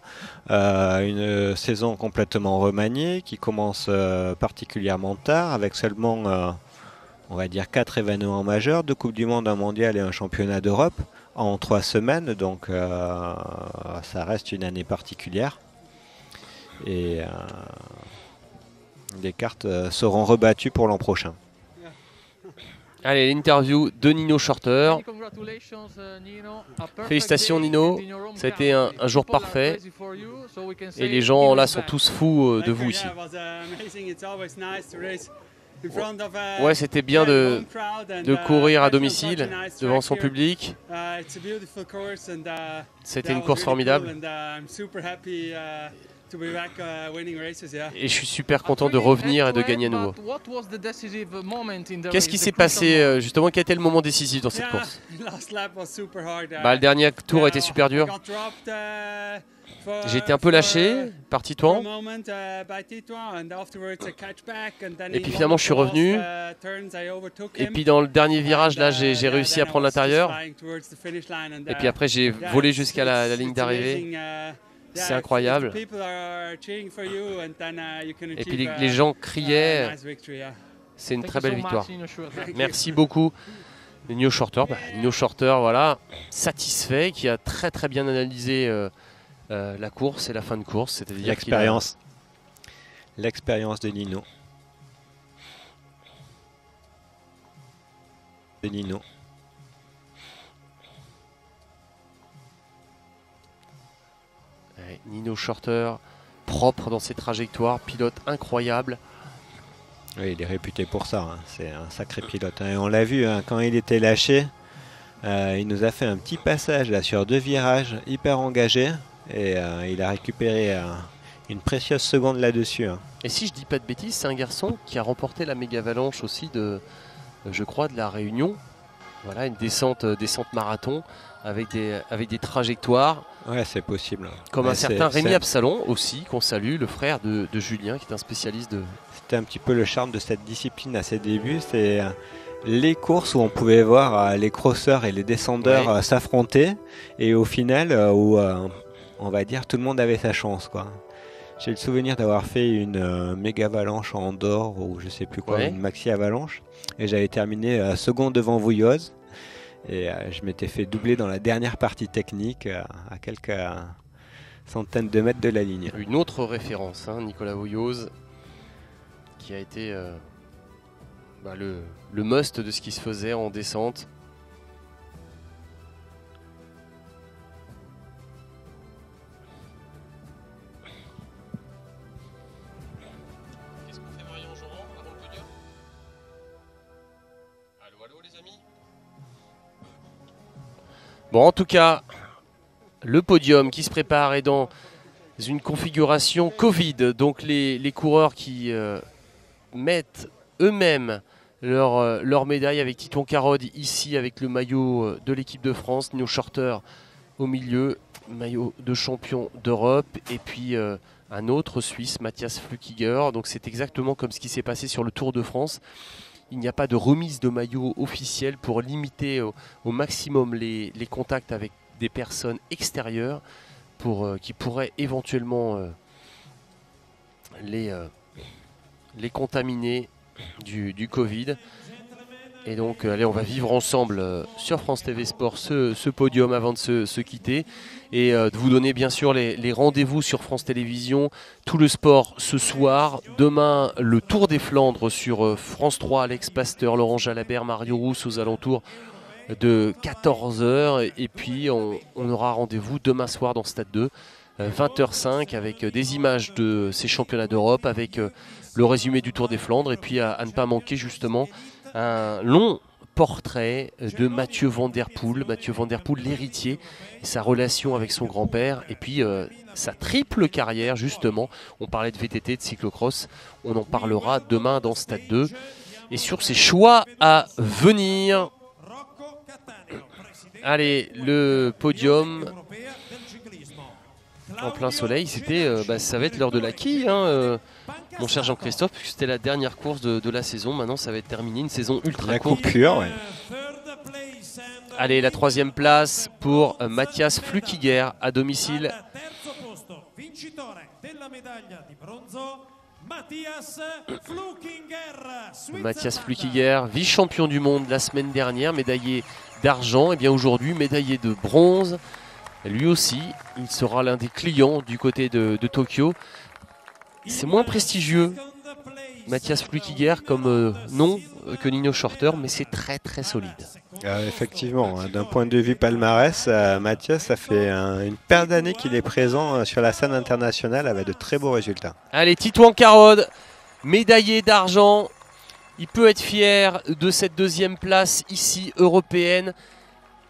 Une saison complètement remaniée qui commence particulièrement tard, avec seulement, on va dire, 4 événements majeurs, 2 Coupes du Monde, un Mondial et un Championnat d'Europe en 3 semaines. Donc ça reste une année particulière. Et les cartes seront rebattues pour l'an prochain. Allez, l'interview de Nino Shorter. Félicitations Nino, ça a été un jour parfait et les gens là sont tous fous de vous ici. Ouais, c'était bien de courir à domicile devant son public. C'était une course formidable. Et je suis super content de revenir et de gagner à nouveau. Qu'est-ce qui s'est passé justement? Quel était le moment décisif dans cette course? Le dernier tour a été super dur. J'ai été un peu lâché par Titouan. Et puis finalement je suis revenu. Et puis dans le dernier virage là j'ai réussi à prendre l'intérieur. Et puis après j'ai volé jusqu'à la ligne d'arrivée. C'est incroyable. Et puis les gens criaient. C'est une très belle victoire. Merci beaucoup Nino Shorter. Nino Shorter, voilà, satisfait, qui a très très bien analysé la course et la fin de course. C'est-à-dire l'expérience. L'expérience de Nino. Nino Shorter, propre dans ses trajectoires, pilote incroyable. Oui, il est réputé pour ça, hein. C'est un sacré pilote. Et on l'a vu, hein, quand il était lâché, il nous a fait un petit passage là, sur 2 virages hyper engagés. Et il a récupéré une précieuse seconde là-dessus. Hein. Et si je dis pas de bêtises, c'est un garçon qui a remporté la méga avalanche aussi je crois, de la Réunion. Voilà, une descente marathon avec des trajectoires. Ouais, c'est possible. Comme un certain Rémi Absalon aussi, qu'on salue, le frère de Julien, qui est un spécialiste de... C'était un petit peu le charme de cette discipline à ses débuts. C'est les courses où on pouvait voir les crosseurs et les descendeurs s'affronter. Et au final, où on va dire tout le monde avait sa chance, quoi. J'ai le souvenir d'avoir fait une méga avalanche en Andorre ou je sais plus quoi, une maxi avalanche. Et j'avais terminé second devant Vouilloz. Et je m'étais fait doubler dans la dernière partie technique à quelques centaines de mètres de la ligne. Une autre référence, hein, Nicolas Vouilloz, qui a été le must de ce qui se faisait en descente. Qu'est-ce qu'on fait Marion Jean avant le podium? Allô les amis? Bon, en tout cas, le podium qui se prépare est dans une configuration Covid. Donc les coureurs qui mettent eux-mêmes leur médaille avec Titouan Carod ici avec le maillot de l'équipe de France, Nino Shorter au milieu, maillot de champion d'Europe, et puis un autre Suisse, Matthias Flukiger. Donc c'est exactement comme ce qui s'est passé sur le Tour de France. Il n'y a pas de remise de maillot officielle pour limiter au maximum les contacts avec des personnes extérieures. qui pourraient éventuellement les contaminés du Covid. Et donc, allez, on va vivre ensemble sur France TV Sport ce podium avant de se quitter. Et de vous donner bien sûr les rendez-vous sur France Télévisions. Tout le sport ce soir. Demain, le Tour des Flandres sur France 3. Alex Pasteur, Laurent Jalabert, Mario Rousse aux alentours de 14 h. Et puis, on aura rendez-vous demain soir dans Stade 2. 20h05 avec des images de ces championnats d'Europe, avec le résumé du Tour des Flandres. Et puis à ne pas manquer justement un long portrait de Mathieu Van Der Poel, l'héritier, sa relation avec son grand-père, et puis sa triple carrière justement. On parlait de VTT, de cyclocross, on en parlera demain dans Stade 2. Et sur ses choix à venir, allez, le podium en plein soleil, ça va être l'heure de la quille, mon cher Jean-Christophe, puisque c'était la dernière course de la saison. Maintenant, ça va être terminé, une saison ultra courte. Coupure, ouais. Allez, la 3e place pour Matthias Flückiger à domicile. Matthias Flückiger, vice-champion du monde la semaine dernière, médaillé d'argent, et bien aujourd'hui médaillé de bronze. Lui aussi, il sera l'un des clients du côté de Tokyo. C'est moins prestigieux, Matthias Flückiger, comme nom que Nino Schurter, mais c'est très très solide. Effectivement, d'un point de vue palmarès, Matthias, ça fait une paire d'années qu'il est présent sur la scène internationale avec de très beaux résultats. Allez, Titouan Carode, médaillé d'argent. Il peut être fier de cette 2e place ici européenne.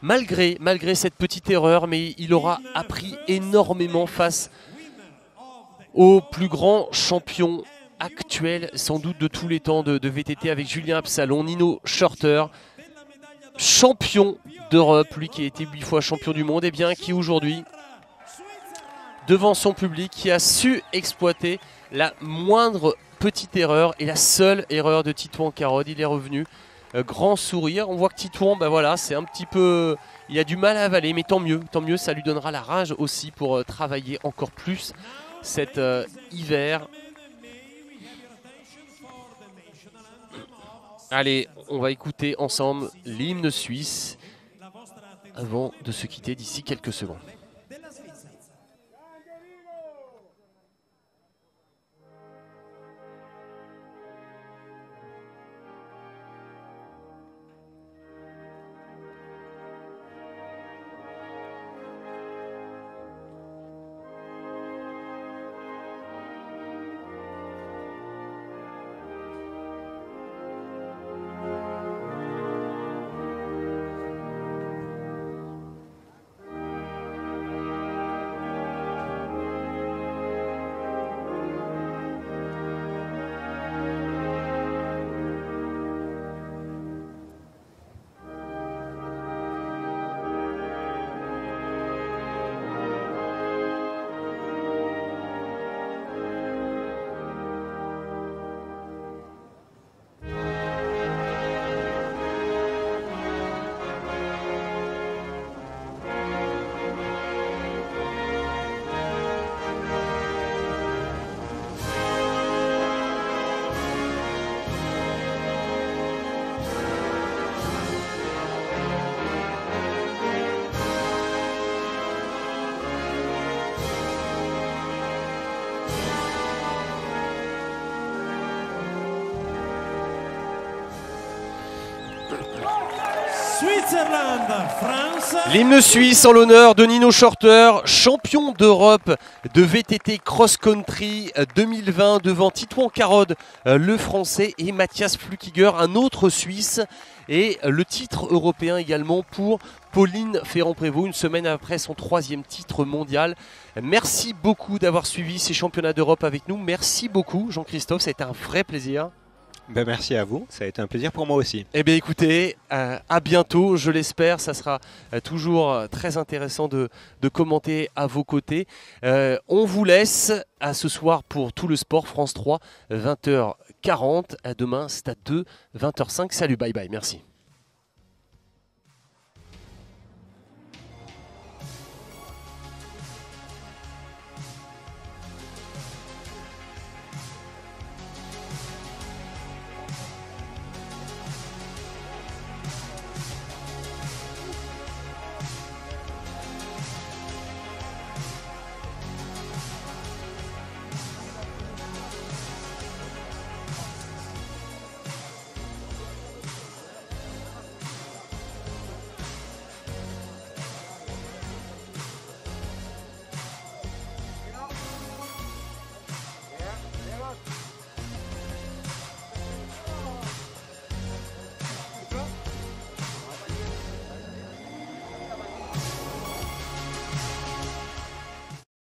Malgré cette petite erreur, mais il aura appris énormément face au plus grand champion actuel, sans doute de tous les temps de VTT, avec Julien Absalon, Nino Schurter, champion d'Europe, lui qui a été 8 fois champion du monde, et bien qui aujourd'hui, devant son public, qui a su exploiter la moindre petite erreur et la seule erreur de Titouan Carode. Il est revenu. Grand sourire, on voit que Titouan, voilà, c'est un petit peu, il a du mal à avaler, mais tant mieux, ça lui donnera la rage aussi pour travailler encore plus cet hiver. Allez, on va écouter ensemble l'hymne suisse avant de se quitter d'ici quelques secondes. L'hymne suisse en l'honneur de Nino Schurter, champion d'Europe de VTT Cross Country 2020 devant Titouan Carode, le français, et Matthias Flückiger, un autre Suisse. Et le titre européen également pour Pauline Ferrand-Prévot, une semaine après son 3e titre mondial. Merci beaucoup d'avoir suivi ces championnats d'Europe avec nous. Merci beaucoup Jean-Christophe, ça a été un vrai plaisir. Merci à vous, ça a été un plaisir pour moi aussi. Eh bien écoutez, à bientôt, je l'espère, ça sera toujours très intéressant de commenter à vos côtés. On vous laisse à ce soir pour Tout le Sport, France 3, 20h40, à demain, Stade 2, 20h05. Salut, bye bye, merci.